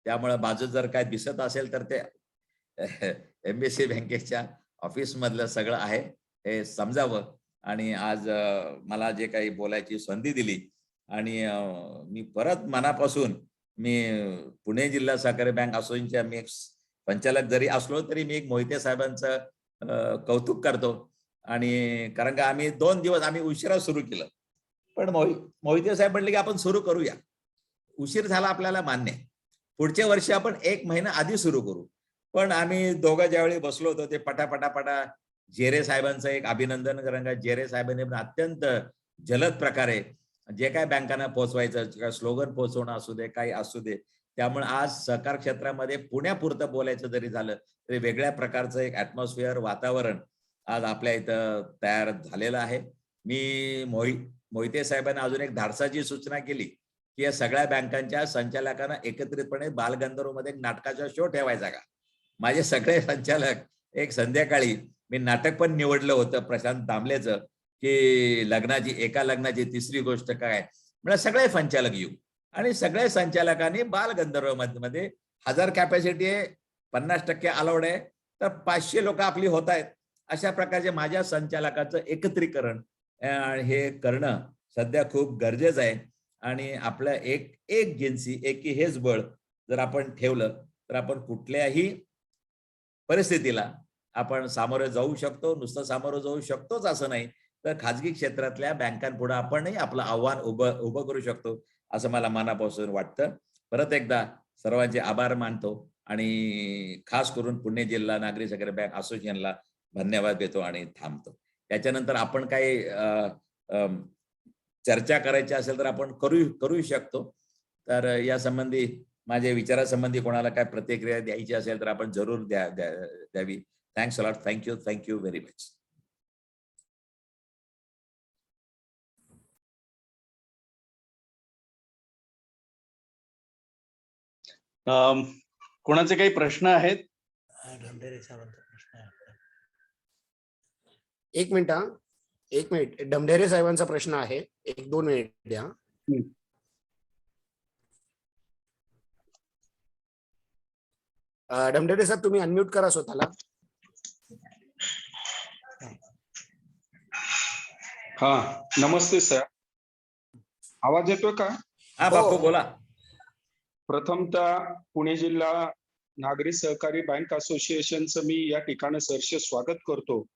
Speaker 4: त्यामुळे बाजू जर काय दिसत असेल तर ते एमएससी बँकेच्या ऑफिस मधलं सगळं आहे हे समजावं. आणि आज मला जे काही बोलायची संधी दिली आणि मी परत मनापासून मी पुणे जिल्हा सहकारी बँक असोसिएशनच्या मी एक संचालक जरी असलो तरी मी एक मोहिते साहेबांचं कौतुक करतो. आणि कारण का आम्ही 2 दिवस आम्ही उशिरा सुरू केलं, पण मोहिते साहेब म्हणले की आपण सुरू करूया. उशीर झाला आपल्याला मान्य आहे, पुढच्या वर्षी आपण 1 महिना आधी सुरू करू. पण आम्ही दोघं ज्यावेळी बसलो होतो ते पटापटा जेरे साहेबांचं एक अभिनंदन, कारण का जेरे साहेबांनी अत्यंत जलद प्रकारे जे काय बँकांना पोहोचवायचं, स्लोगन पोहोचवणं असू दे, काही असू दे. त्यामुळे आज सहकार क्षेत्रामध्ये पुण्यापुरतं बोलायचं जरी झालं तरी वेगळ्या प्रकारचं एक ऍटमॉस्फिअर, वातावरण आज आपल्या इथं तयार झालेलं आहे. मी मोहिते साहेबांना अजून एक धाडसाची सूचना केली की या सगळ्या बँकांच्या संचालकांना एकत्रितपणे बालगंधर्वमध्ये एक नाटकाचा शो ठेवायचा का. माझे सगळे संचालक एक संध्याकाळी, मी नाटक पण निवडलं होतं प्रशांत दामलेचं, की एका लग्नाची तिसरी गोष्ट काय, म्हणजे सगळे संचालक येऊ आणि सगळ्या संचालकांनी बालगंधर्व मध्ये 1000 कॅपॅसिटी आहे, 50% अलाउड आहे, तर 500 लोक आपली होत आहेत. अशा प्रकारचे माझ्या संचालकाचं एकत्रीकरण हे करणं सध्या खूप गरजेचं आहे. आणि आपलं एक एजन्सी, एकी हेच बळ जर आपण ठेवलं तर आपण कुठल्याही परिस्थितीला आपण सामोरे जाऊ शकतो. नुसतं सामोरं जाऊ शकतोच असं नाही, तर खाजगी क्षेत्रातल्या बँकांपुढे आपणही आपलं आव्हान उभं करू शकतो, असं मला मनापासून वाटतं. परत एकदा सर्वांचे आभार मानतो आणि खास करून पुणे जिल्हा नागरी सहकारी बँक असोसिएशनला धन्यवाद देतो आणि थांबतो. त्याच्यानंतर आपण काही चर्चा करायची असेल तर आपण करू शकतो. तर या संबंधी माझ्या विचारासंबंधी कोणाला काय प्रतिक्रिया द्यायची असेल तर आपण जरूर द्यावी. Thanks a lot. Thank you very much.
Speaker 1: कोणाचे काही प्रश्न आहेत?
Speaker 2: एक मिनिट, ढमढेरे साहेबांचा प्रश्न आहे. 1-2 मिनिट द्या. ढमढेरे साहेब, तुम्ही अनम्यूट करा स्वतःला.
Speaker 5: हा, नमस्ते सर. आवाज येतोय का?
Speaker 4: हा बापू बोला.
Speaker 5: प्रथमतः पुणे जिल्हा नागरी सहकारी बँक असोसिएशनचं मी या ठिकाणी सहर्ष स्वागत करतो.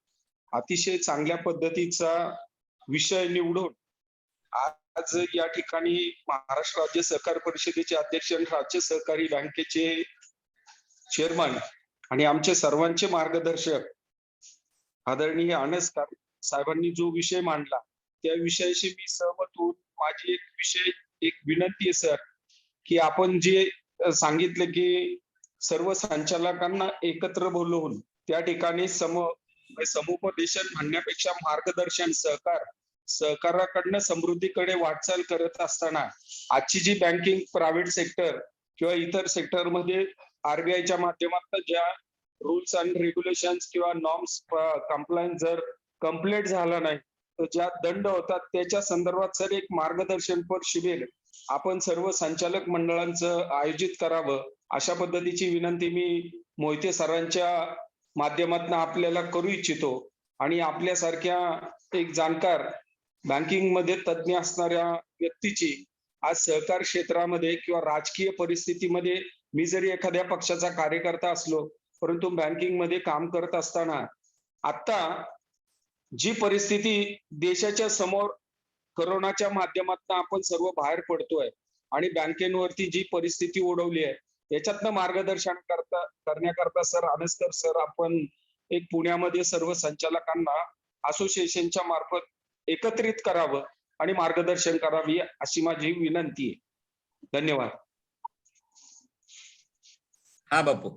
Speaker 5: अतिशय चांगल्या पद्धतीचा विषय निवडून आज या ठिकाणी महाराष्ट्र राज्य सहकार परिषदेचे अध्यक्ष आणि राज्य सहकारी बँकेचे चेअरमन आणि आमचे सर्वांचे मार्गदर्शक आदरणीय अनस साहेबांनी जो विषय मांडला त्या विषयाशी मी सहमत होऊन माझी एक विनंती आहे सर, की आपण जे सांगितले की सर्व संचालकांना एकत्र बोलवून त्या ठिकाणी समुपदेशन म्हणण्यापेक्षा मार्गदर्शन, सहकाराकडनं समृद्धीकडे वाटचाल करत असताना आजची जी बँकिंग प्रायव्हेट सेक्टर किंवा इतर सेक्टरमध्ये आरबीआयच्या माध्यमातून ज्या रूल्स अँड रेग्युलेशन्स किंवा नॉर्म्स कंप्लायन्स जर कंप्लीट झाला नाही तर ज्या दंड होतात त्याच्या संदर्भात सर एक मार्गदर्शनपर शिबिर आपण सर्व संचालक मंडळांचं आयोजित करावं, अशा पद्धतीची विनंती मी मोहिते सरांच्या माध्यमातून आपल्याला करू इच्छितो. आणि आपल्यासारख्या एक जाणकार बँकिंग मध्ये तज्ज्ञ असणाऱ्या व्यक्तीची आज सहकार क्षेत्रामध्ये किंवा राजकीय परिस्थितीमध्ये, मी जरी एखाद्या पक्षाचा कार्यकर्ता असलो परंतु बँकिंग मध्ये काम करत असताना आता जी परिस्थिती देशाच्या समोर कोरोनाच्या माध्यमातून आपण सर्व बाहेर पडतोय आणि बँकेवरती जी परिस्थिती ओढवली आहे याच्यातनं मार्गदर्शन करण्याकरता सर अनस्कर सर आपण एक पुण्यामध्ये सर्व संचालकांना असोसिएशनच्या मार्फत एकत्रित करावं आणि मार्गदर्शन करावी अशी माझी विनंती आहे. धन्यवाद.
Speaker 4: हा बापू.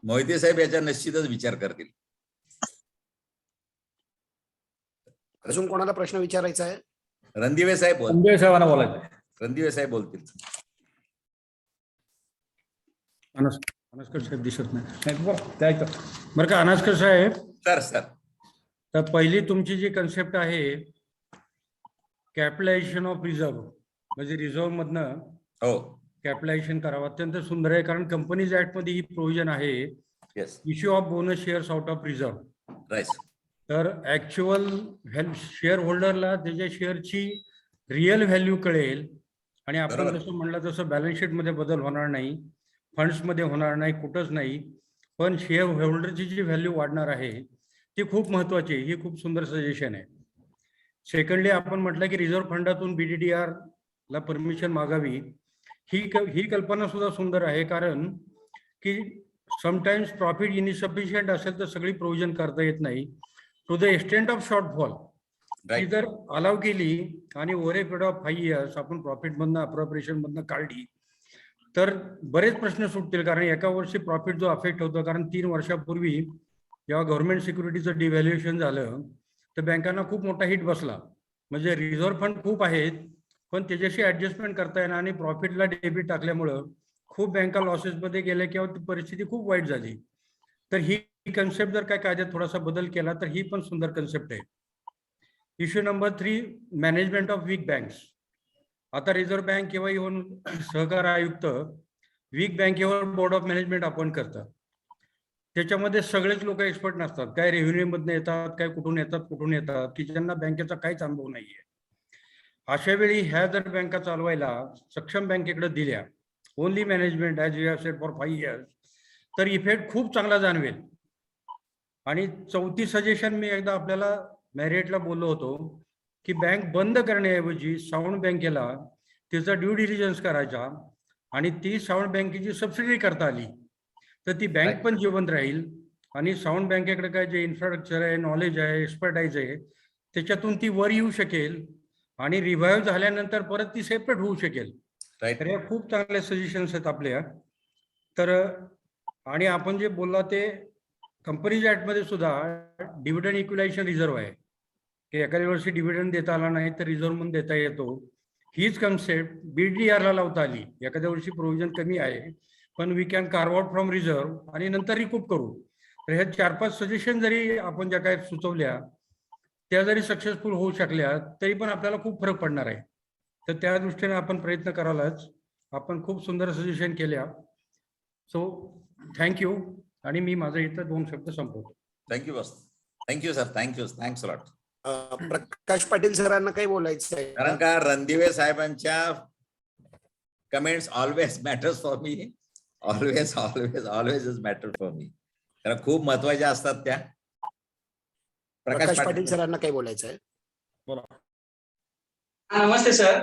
Speaker 4: मोहिते साहेब याचा निश्चितच विचार करतील.
Speaker 2: अजून कोणाला प्रश्न विचारायचा आहे?
Speaker 4: रणदिवे साहेब
Speaker 3: साहेबांना बोलायचं.
Speaker 4: रणदिवे साहेब बोलतील.
Speaker 3: अनस्कर साहेब दिसत नाही बरं का? अनस्कर साहेब
Speaker 4: सर
Speaker 3: तर पहिली तुमची जी कन्सेप्ट आहे कॅपिटलायझेशन ऑफ रिझर्व्ह, म्हणजे रिझर्व्ह मधनं
Speaker 4: हो
Speaker 3: कॅपिटलायझेशन करावं, अत्यंत सुंदर आहे. कारण कंपनीज ऍक्ट मध्ये ही प्रोव्हिजन आहे, issue of bonus shares out of reserve.
Speaker 4: Right.
Speaker 3: तर ऍक्च्युअल शेअर होल्डरला त्याच्या शेअरची रिअल व्हॅल्यू कळेल आणि आपण जसं म्हणलं तसं बॅलन्स शीट मध्ये बदल होणार नाही, फंड्स मध्ये होणार नाही, कुठंच नाही, पण शेअर होल्डरची जी व्हॅल्यू वाढणार आहे ती खूप महत्वाची आहे. ही खूप सुंदर सजेशन आहे. सेकंडली आपण म्हटलं की रिझर्व्ह फंडातून BDDR ला परमिशन मागावी, ही कल्पना सुद्धा सुंदर आहे. कारण की समटाइम्स प्रॉफिट इनसफिशियंट असेल तर सगळी प्रोव्हिजन करता येत नाही.
Speaker 6: To the extent of shortfall ती
Speaker 4: राईट.
Speaker 6: जर अलाव केली आणि over a period of 5 years आपण प्रॉफिटमधनं अप्रोप्रिएशनमधनं काढली तर बरेच प्रश्न सुटतील. कारण एका वर्षी प्रॉफिट जो अफेक्ट होतो, कारण 3 वर्षापूर्वी जेव्हा गव्हर्नमेंट सिक्युरिटीचं डिव्हॅल्युएशन झालं तर बँकांना खूप मोठा हिट बसला. म्हणजे रिझर्व्ह फंड खूप आहेत पण त्याच्याशी ऍडजस्टमेंट करता येणार आणि प्रॉफिटला डेबिट टाकल्यामुळं खूप बँका लॉसेसमध्ये गेल्या किंवा ती परिस्थिती खूप वाईट झाली. तर ही कन्सेप्ट जर काय कायद्यात थोडासा बदल केला तर ही पण सुंदर कन्सेप्ट आहे. Issue number 3, management of weak banks. आता रिझर्व्ह बँक किंवा येऊन सहकार आयुक्त वीक बँकेवर बोर्ड ऑफ मॅनेजमेंट अपॉइंट करतात. त्याच्यामध्ये सगळेच लोक एक्सपर्ट नसतात. काय रेव्हेन्यू मधनं येतात, काय कुठून येतात की ज्यांना बँकेचा काहीच अनुभव नाहीये. अशा वेळी ह्या जर बँका चालवायला सक्षम बँकेकडे दिल्या, only management as you have sed for 5 years, तर इफेक्ट खूप चांगला जाणवेल. आणि 4थी सजेशन मी एकदा आपल्याला मॅरिएटला बोललो होतो की बँक बंद करण्याऐवजी साऊंड बँकेला तिचा ड्यू डिलिजन्स करायचा आणि ती साऊंड बँकेची सबसिडी करता आली तर ती बँक पण जिवंत राहील आणि साऊंड बँकेकडे काय जे इन्फ्रास्ट्रक्चर आहे, नॉलेज आहे, एक्सपर्टाईज आहे, त्याच्यातून ती वर येऊ शकेल आणि रिव्हाइव्ह झाल्यानंतर परत ती सेपरेट होऊ शकेल.
Speaker 4: राईट.
Speaker 6: तर या खूप चांगल्या सजेशन्स आहेत आपल्या. तर आणि आपण जे बोलला ते कंपनीज ऍक्टमध्ये सुद्धा डिव्हिडंड इक्विलायझेशन रिझर्व्ह आहे की एखाद्या वर्षी डिव्हिडंड देता आला नाही तर रिझर्व्ह म्हणून देता येतो. हीच कन्सेप्ट BDRला लावता आली. एखाद्या वर्षी प्रोव्हिजन कमी आहे पण we can carve out from reserve आणि नंतर रिकूप करू. तर ह्या 4-5 सजेशन जरी आपण ज्या काय सुचवल्या त्या जरी सक्सेसफुल होऊ शकल्या तरी पण आपल्याला खूप फरक पडणार आहे. तर त्या दृष्टीने आपण प्रयत्न करायलाच. आपण खूप सुंदर सजेशन केल्या. So thank you. आणि मी माझं इथं 2 शब्द संपवतो.
Speaker 4: Thank you boss. Thank you sir. Thanks lot.
Speaker 2: Prakash Patil सरांना काही बोलायचं आहे
Speaker 4: कारण का रणदिवे साहेबांच्या comments always matters for me. Always is matter for me. कारण खूप महत्वाच्या असतात त्या.
Speaker 2: प्रकाश पाटील सरांना काही बोलायचं आहे?
Speaker 3: बोला.
Speaker 7: नमस्ते सर.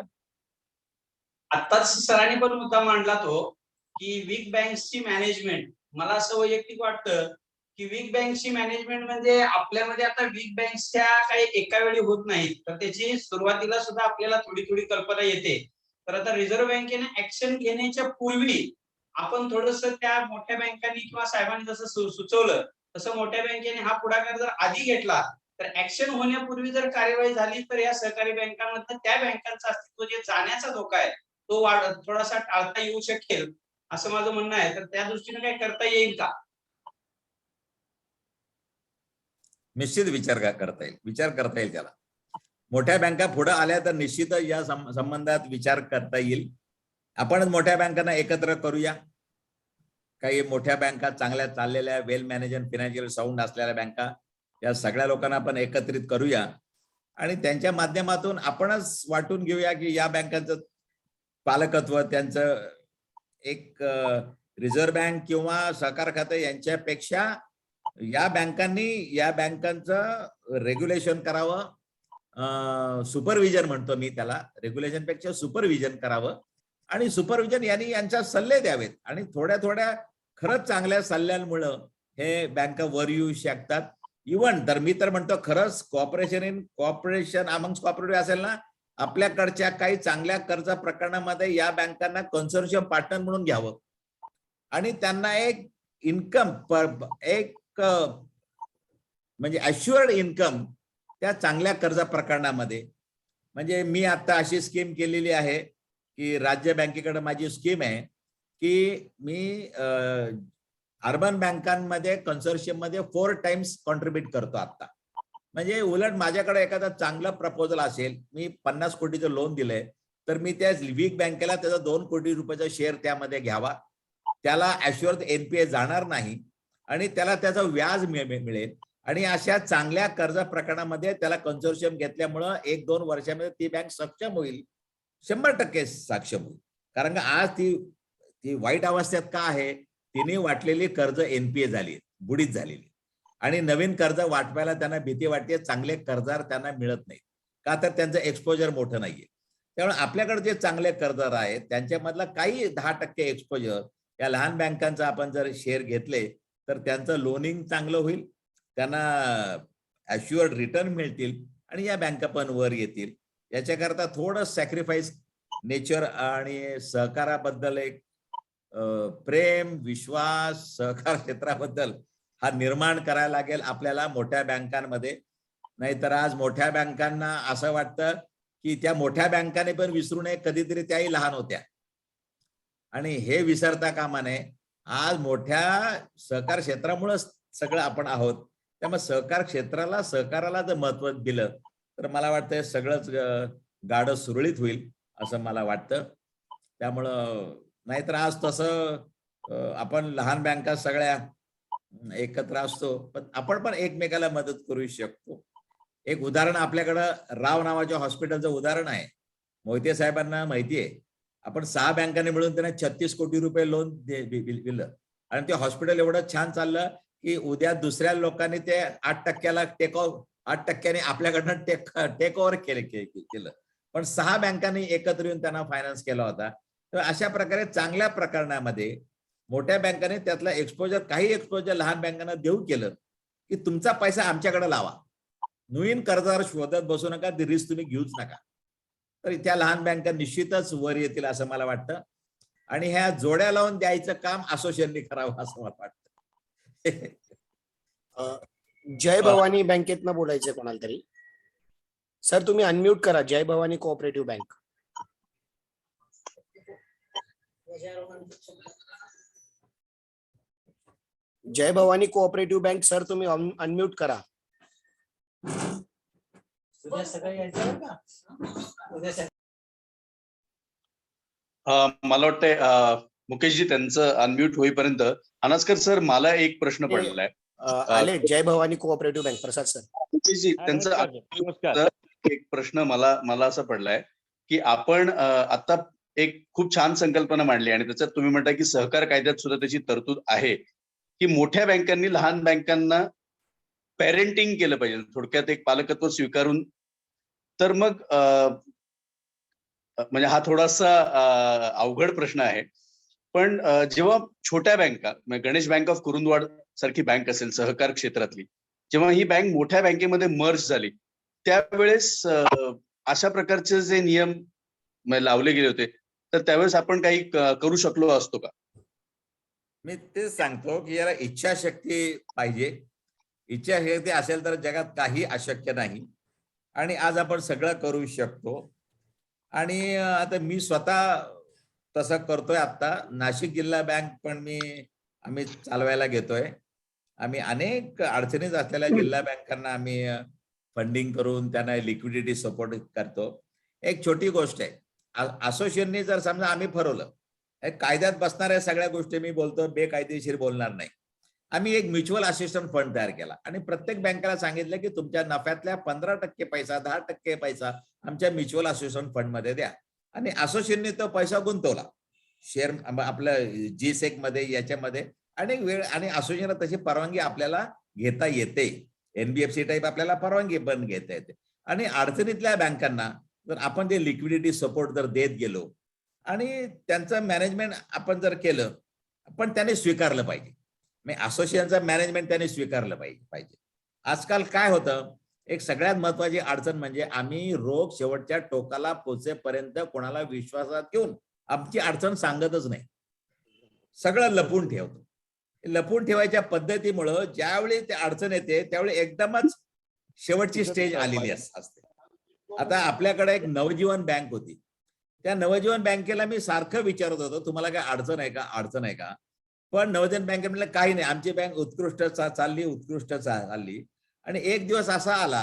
Speaker 7: आत्ताच सरांनी पण मुद्दा मांडला तो की वीक बँक्सची मॅनेजमेंट. मला असं वैयक्तिक वाटतं की वीक बँकची मॅनेजमेंट म्हणजे आपल्यामध्ये आता वीक बँक्सच्या काही एका वेळी होत नाहीत तर त्याची सुरुवातीला सुद्धा आपल्याला थोडी कल्पना येते. तर आता रिझर्व्ह बँकेने ऍक्शन घेण्याच्या पूर्वी आपण थोडंसं त्या मोठ्या बँकांनी किंवा साहेबांनी जसं सुचवलं तसं मोठ्या बँकेने हा पुढाकार जर आधी घेतला तर ऍक्शन होण्यापूर्वी जर कार्यवाही झाली तर या सहकारी बँकांमधनं त्या बँकांचं अस्तित्व जे जाण्याचा धोका आहे तो थोडासा टाळता येऊ शकेल असं माझं म्हणणं आहे. तर त्या दृष्टीने काय करता येईल का?
Speaker 4: निश्चित विचार करता येईल त्याला. मोठ्या बँका पुढे आल्या तर निश्चितच या संबंधात विचार करता येईल. आपणच मोठ्या बँकांना एकत्र करूया. काही मोठ्या बँका चांगल्या चाललेल्या वेल मॅनेज अँड फायनान्शियल साऊंड असलेल्या बँका या सगळ्या लोकांना आपण एकत्रित करूया आणि त्यांच्या माध्यमातून आपणच वाटून घेऊया की या बँकांचं पालकत्व त्यांचं एक रिझर्व्ह बँक किंवा सहकार खाते यांच्यापेक्षा या बँकांचं रेग्युलेशन करावं. सुपरविजन म्हणतो मी त्याला. रेग्युलेशन पेक्षा सुपरविजन करावं आणि सुपरविजन यांच्या सल्ले द्यावेत आणि थोड्या खरंच चांगल्या सल्ल्यांमुळं हे बँका वर येऊ शकतात. इव्हन तर मी तर म्हणतो खरंच कॉर्पोरेशन अमंग्स कॉर्पोरेटिव्ह असेल ना, आपल्याकडच्या काही चांगल्या कर्ज प्रकरणामध्ये या बँकांना कन्सोर्शियम पार्टनर म्हणून घ्यावं आणि त्यांना एक इन्कम म्हणजे अश्युअर्ड इन्कम त्या चांगल्या कर्ज प्रकरणामध्ये. म्हणजे मी आता अशी स्कीम केलेली आहे की राज्य बँकेकडे माझी स्कीम आहे की मी अर्बन बँकांमध्ये कन्सोर्शियम मध्ये 4 टाइम्स कॉन्ट्रीब्युट करतो आता. म्हणजे उलट माझ्याकडे एखादा चांगला प्रपोजल असेल, मी 50 कोटीचं लोन दिलंय तर मी त्या वीक बँकेला त्याचा 2 कोटी रुपयाचा शेअर त्यामध्ये घ्यावा. त्याला अश्युअर्ड NPA जाणार नाही आणि त्याला त्याचं व्याज मिळेल आणि अशा चांगल्या कर्ज प्रकरणामध्ये त्याला कन्सोर्शियम घेतल्यामुळं 1-2 वर्षामध्ये ती बँक सक्षम होईल. 100% सक्षम होईल. कारण का आज ती वाईट अवस्थेत का आहे? तिने वाटलेली कर्ज NPA झाली, बुडीत झालेली आणि नवीन कर्ज वाटवायला त्यांना भीती वाटते. चांगले कर्जदार त्यांना मिळत नाही का तर त्यांचं एक्सपोजर मोठं नाहीये. त्यामुळे आपल्याकडे जे चांगले कर्जदार आहेत त्यांच्यामधला काही 10% एक्सपोजर या लहान बँकांचा आपण जर शेअर घेतले तर त्यांचं लोनिंग चांगलं होईल. त्यांना ॲश्युअर्ड रिटर्न मिळतील आणि या बँका पण वर येतील. याच्याकरता थोडं सॅक्रिफाईस नेचर आणि सहकाराबद्दल एक प्रेम, विश्वास, सहकार क्षेत्राबद्दल हा निर्माण करायला लागेल आपल्याला मोठ्या बँकांमध्ये. नाहीतर आज मोठ्या बँकांना असं वाटतं की त्या मोठ्या बँकाने पण विसरू नये, कधीतरी त्याही लहान होत्या, आणि हे विसरता कामा नये. आज मोठ्या सहकार क्षेत्रामुळे सगळं आपण आहोत. त्यामुळे सहकार क्षेत्राला, सहकाराला जर महत्व दिलं तर मला वाटतं सगळंच गाडं सुरळीत होईल असं मला वाटतं. त्यामुळं नाहीतर आज तसं आपण लहान बँका सगळ्या एकत्र असतो, पण आपण पण एकमेकाला मदत करू शकतो. एक उदाहरण आपल्याकडं राव नावाच्या हॉस्पिटलचं उदाहरण आहे. मोहिते साहेबांना माहिती आहे, आपण 6 बँकांनी मिळून त्यांना 36 कोटी रुपये लोन दिलं आणि ते हॉस्पिटल एवढं छान चाललं की उद्या दुसऱ्या लोकांनी ते 8%ला 8%ने आपल्याकडनं टेक ओव्हर केलं. पण 6 बँकांनी एकत्र येऊन त्यांना फायनान्स केला होता. तर अशा प्रकारे चांगल्या प्रकरणामध्ये मोठ्या बँकांनी त्यातला एक्सपोजर, काही एक्सपोजर लहान बँकांना देऊ केलं की तुमचा पैसा आमच्याकडे लावा, नवीन कर्जदार शोधत बसू नका, ती रिस्क तुम्ही घेऊच नका. तर त्या लहान बँका निश्चितच वर येतील असं मला वाटतं. आणि ह्या जोड्या लावून द्यायचं काम असोसिएशनने करावं असं मला वाटतं.
Speaker 2: जय भवानी बँकेतनं बोलायचंय कोणाला तरी. सर तुम्ही अनम्यूट करा. जय भवानी कोऑपरेटिव्ह बँक. जय भवानी कोऑपरेटिव्ह बँक सर तुम्ही अनम्यूट करा.
Speaker 1: मला वाटतंय मुकेशजी त्यांचं अनम्यूट होईपर्यंत अनास्कर सर मला एक प्रश्न पडलाय.
Speaker 2: आले जय भवानी कोऑपरेटिव्ह बँक प्रसाद सर.
Speaker 1: मुकेशजी त्यांचं एक प्रश्न मला असा पडलाय की आपण आता एक खूप छान संकल्पना मांडली आणि त्याच्यात तुम्ही म्हणता की सहकार कायद्यात सुद्धा त्याची तरतूद आहे की मोठ्या बँकांनी लहान बँकांना पेरेंटिंग केलं पाहिजे, थोडक्यात एक पालकत्व स्वीकारून. तर मग म्हणजे हा थोडासा अवघड प्रश्न आहे, पण जेव्हा छोट्या बँका, गणेश बँक ऑफ कुरुंदवाड सारखी बँक असेल सहकार क्षेत्रातली, जेव्हा ही बँक मोठ्या बँकेमध्ये मर्ज झाली त्यावेळेस अशा प्रकारचे जे नियम लावले गेले होते तर त्यावेळेस आपण काही करू शकलो असतो का?
Speaker 4: मी तेच सांगतो की याला इच्छाशक्ती पाहिजे. इच्छाशक्ती असेल तर जगात काही अशक्य नाही आणि आज आपण सगळं करू शकतो. आणि आता मी स्वतः तसं करतोय. आता नाशिक जिल्हा बँक पण आम्ही चालवायला घेतोय. आम्ही अनेक अडचणीत असलेल्या जिल्हा बँकांना आम्ही फंडिंग करून त्यांना लिक्विडिटी सपोर्ट करतो. एक छोटी गोष्ट आहे, असोसिएशनने जर समजा आम्ही ठरवलं कायद्यात बसणाऱ्या सगळ्या गोष्टी मी बोलतो, बेकायदेशीर बोलणार नाही. आम्ही एक म्युच्युअल असिस्टंट फंड तयार केला आणि प्रत्येक बँकेला सांगितलं की तुमच्या नफ्यातल्या 15% पैसा, 10% पैसा आमच्या म्युच्युअल असिस्टंट फंड मध्ये द्या. आणि असोसिएशनने तो पैसा गुंतवला शेअर आपलं G-Sec मध्ये, याच्यामध्ये अनेक वेळ. आणि असोसिएशनला तशी परवानगी आपल्याला घेता येते, NBFC टाईप आपल्याला परवानगी पण घेता येते. आणि अडचणीतल्या बँकांना जर आपण ते लिक्विडिटी सपोर्ट जर देत गेलो आणि त्यांचं मॅनेजमेंट आपण जर केलं, पण त्याने स्वीकारलं पाहिजे. असोसिएशनचं मॅनेजमेंट त्याने स्वीकारलं पाहिजे. आजकाल काय होतं, एक सगळ्यात महत्वाची अडचण म्हणजे आम्ही रोग शेवटच्या टोकाला पोहोचेपर्यंत कोणाला विश्वासात घेऊन आमची अडचण सांगतच नाही, सगळं लपून ठेवतो. लपून ठेवायच्या पद्धतीमुळं ज्यावेळी ते अडचण येते त्यावेळी एकदमच शेवटची स्टेज आलेली असते. आता आपल्याकडे एक नवजीवन बँक होती. त्या नवजीवन बँकेला मी सारखं विचारत होतो, तुम्हाला काय अडचण आहे का, अडचण आहे का? पण नवजीवन बँके म्हणलं काही नाही, आमची बँक उत्कृष्ट चालली. आणि एक दिवस असा आला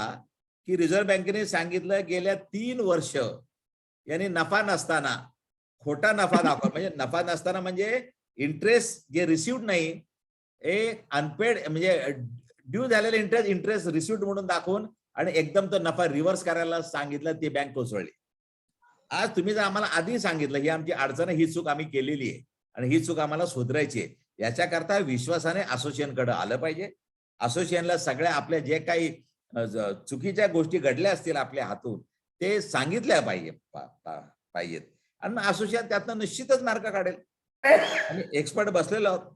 Speaker 4: की रिझर्व्ह बँकेने सांगितलं गेल्या 3 वर्ष यांनी नफा नसताना खोटा नफा दाखवा, म्हणजे नफा नसताना म्हणजे इंटरेस्ट जे रिसिव्ड नाही, अनपेड म्हणजे ड्यू झालेले इंटरेस्ट रिसिव्ड म्हणून दाखवून आणि एकदम तो नफा रिव्हर्स करायला सांगितलं, ती बँक कोसळली. आज तुम्ही जर आम्हाला आधी सांगितलं ही आमची अडचण आहे, ही चूक आम्ही केलेली आहे आणि ही चूक आम्हाला सुधारायची आहे, याच्याकरता विश्वासाने असोसिएशनकडे आलं पाहिजे. असोसिएशनला सगळ्या आपल्या जे काही चुकीच्या गोष्टी घडल्या असतील आपल्या हातून ते सांगितल्या पाहिजेत आणि मग असोसिएशन त्यातनं निश्चितच मार्ग काढेल. आणि एक्सपर्ट बसलेलो आहोत.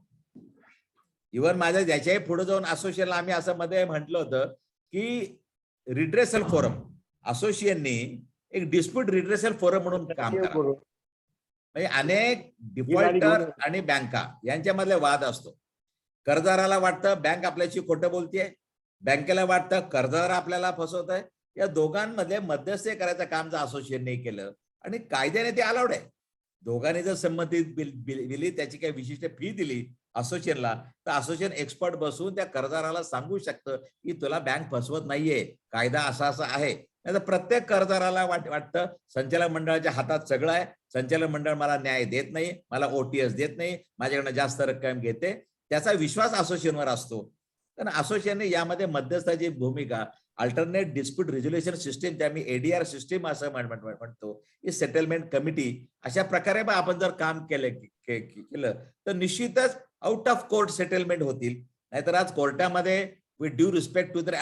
Speaker 4: इव्हन माझ्या ज्याच्याही पुढे जाऊन असोसिएशनला आम्ही असं मध्ये म्हटलं होतं की रिड्रेसल फोरम असोसिएशननी एक डिस्प्यूट रिड्रेसल फोरम म्हणून काम करावं. म्हणजे अनेक डिफॉल्टर आणि बँका यांच्यामधले वाद असतो. कर्जदाराला वाटतं बँक आपल्याशी खोटं बोलतेय, बँकेला वाटतं कर्जदार आपल्याला फसवत आहे. या दोघांमध्ये मध्यस्थी करायचं काम जर असोसिएशनने केलं आणि कायद्याने ते अलाउड आहे. दोघांनी जर संमती दिली, त्याची काही विशिष्ट फी दिली असोसिएशनला, तर असोसिएशन एक्सपर्ट बसून त्या कर्जदाराला सांगू शकतं की तुला बँक फसवत नाहीये, कायदा असा असा आहे. नाहीतर प्रत्येक कर्जदाराला वाटतं संचालक मंडळाच्या हातात सगळं आहे, संचालक मंडळ मला न्याय देत नाही, मला ओटीएस देत नाही, माझ्याकडनं जास्त रक्कम घेते. त्याचा विश्वास असोसिएशनवर असतो. कारण असोसिएशनने यामध्ये मध्यस्थाची भूमिका अल्टरनेट डिस्प्यूट रिझोल्युशन सिस्टीम, त्या मी एडीआर सिस्टीम असं म्हणतो, ही सेटलमेंट कमिटी, अशा प्रकारे आपण जर काम केलं तर निश्चितच आउट ऑफ कोर्ट सेटलमेंट होतील. नाहीतर आज कोर्टामध्ये विथ ड्यू रिस्पेक्ट टू दर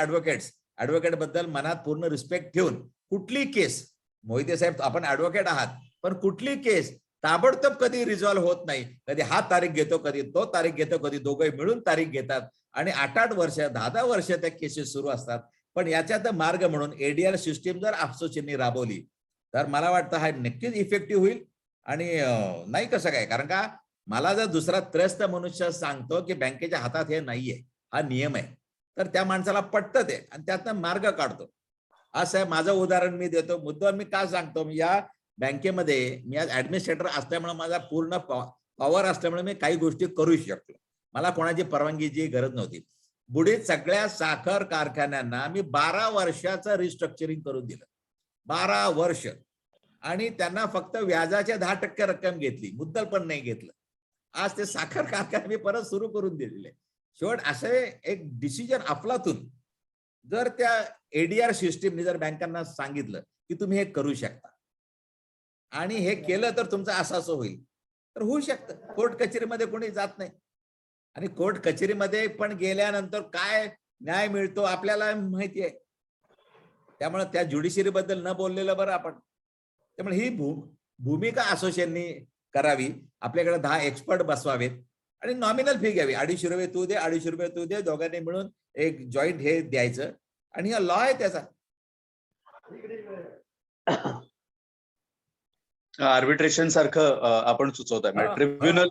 Speaker 4: ऍडव्होकेट बद्दल मनात पूर्ण रिस्पेक्ट ठेवून कुठली केस, मोहिते साहेब आपण ऍडव्होकेट आहात, पण कुठली केस ताबडतोब कधी रिझॉल्व्ह होत नाही. कधी हा तारीख घेतो, कधी तो तारीख घेतो, कधी दोघे मिळून तारीख घेतात आणि 8-8 वर्ष 10-10 वर्ष त्या केसेस सुरू असतात. पण याच्यात मार्ग म्हणून एडीआर सिस्टीम जर असोसिएशनने राबवली तर मला वाटतं हा नक्कीच इफेक्टिव्ह होईल. आणि नाही कसं काय, कारण का मला जर दुसरा त्रस्त मनुष्य सांगतो की बँकेच्या हातात हे नाहीये, हा नियम आहे, तर त्या माणसाला पटतं ते आणि त्यातनं मार्ग काढतो. असं आहे. माझं उदाहरण मी देतो. मुद्दाम मी का सांगतो, मी या बँकेमध्ये मी आज ऍडमिनिस्ट्रेटर असल्यामुळे माझा पूर्ण पॉवर असल्यामुळे मी काही गोष्टी करू शकतो. मला कोणाची परवानगीची गरज नव्हती. बुडीत सगळ्या साखर कारखान्यांना मी 12 वर्षाचं रिस्ट्रक्चरिंग करून दिलं. 12 वर्ष. आणि त्यांना फक्त व्याजाच्या 10% रक्कम घेतली, मुद्दल पण नाही घेतलं. आज ते साखर कारखाने मी परत सुरू करून दिलेले. शेवट असे एक डिसिजन अफलातून जर त्या एडीआर सिस्टीमने जर बँकांना सांगितलं की तुम्ही हे करू शकता आणि हे केलं तर तुमचं असं होईल, तर होऊ शकतं. कोर्ट कचेरीमध्ये कोणी जात नाही आणि कोर्ट कचेरीमध्ये पण गेल्यानंतर काय न्याय मिळतो आपल्याला माहिती आहे. त्यामुळे त्या ज्युडिशरी बद्दल न बोललेलं बरं आपण. त्यामुळे ही भूमिका असोसिएशननी करावी. आपल्याकडे 10 एक्सपर्ट बसवावेत आणि नॉमिनल फी घ्यावी. 250 रुपये तू दे, 250 रुपये तू दे, दोघांनी मिळून एक जॉईंट हे द्यायचं आणि हा लॉ आहे त्याचा.
Speaker 1: आर्बिट्रेशन सारखं आपण सुचवताय ट्रिब्युनल.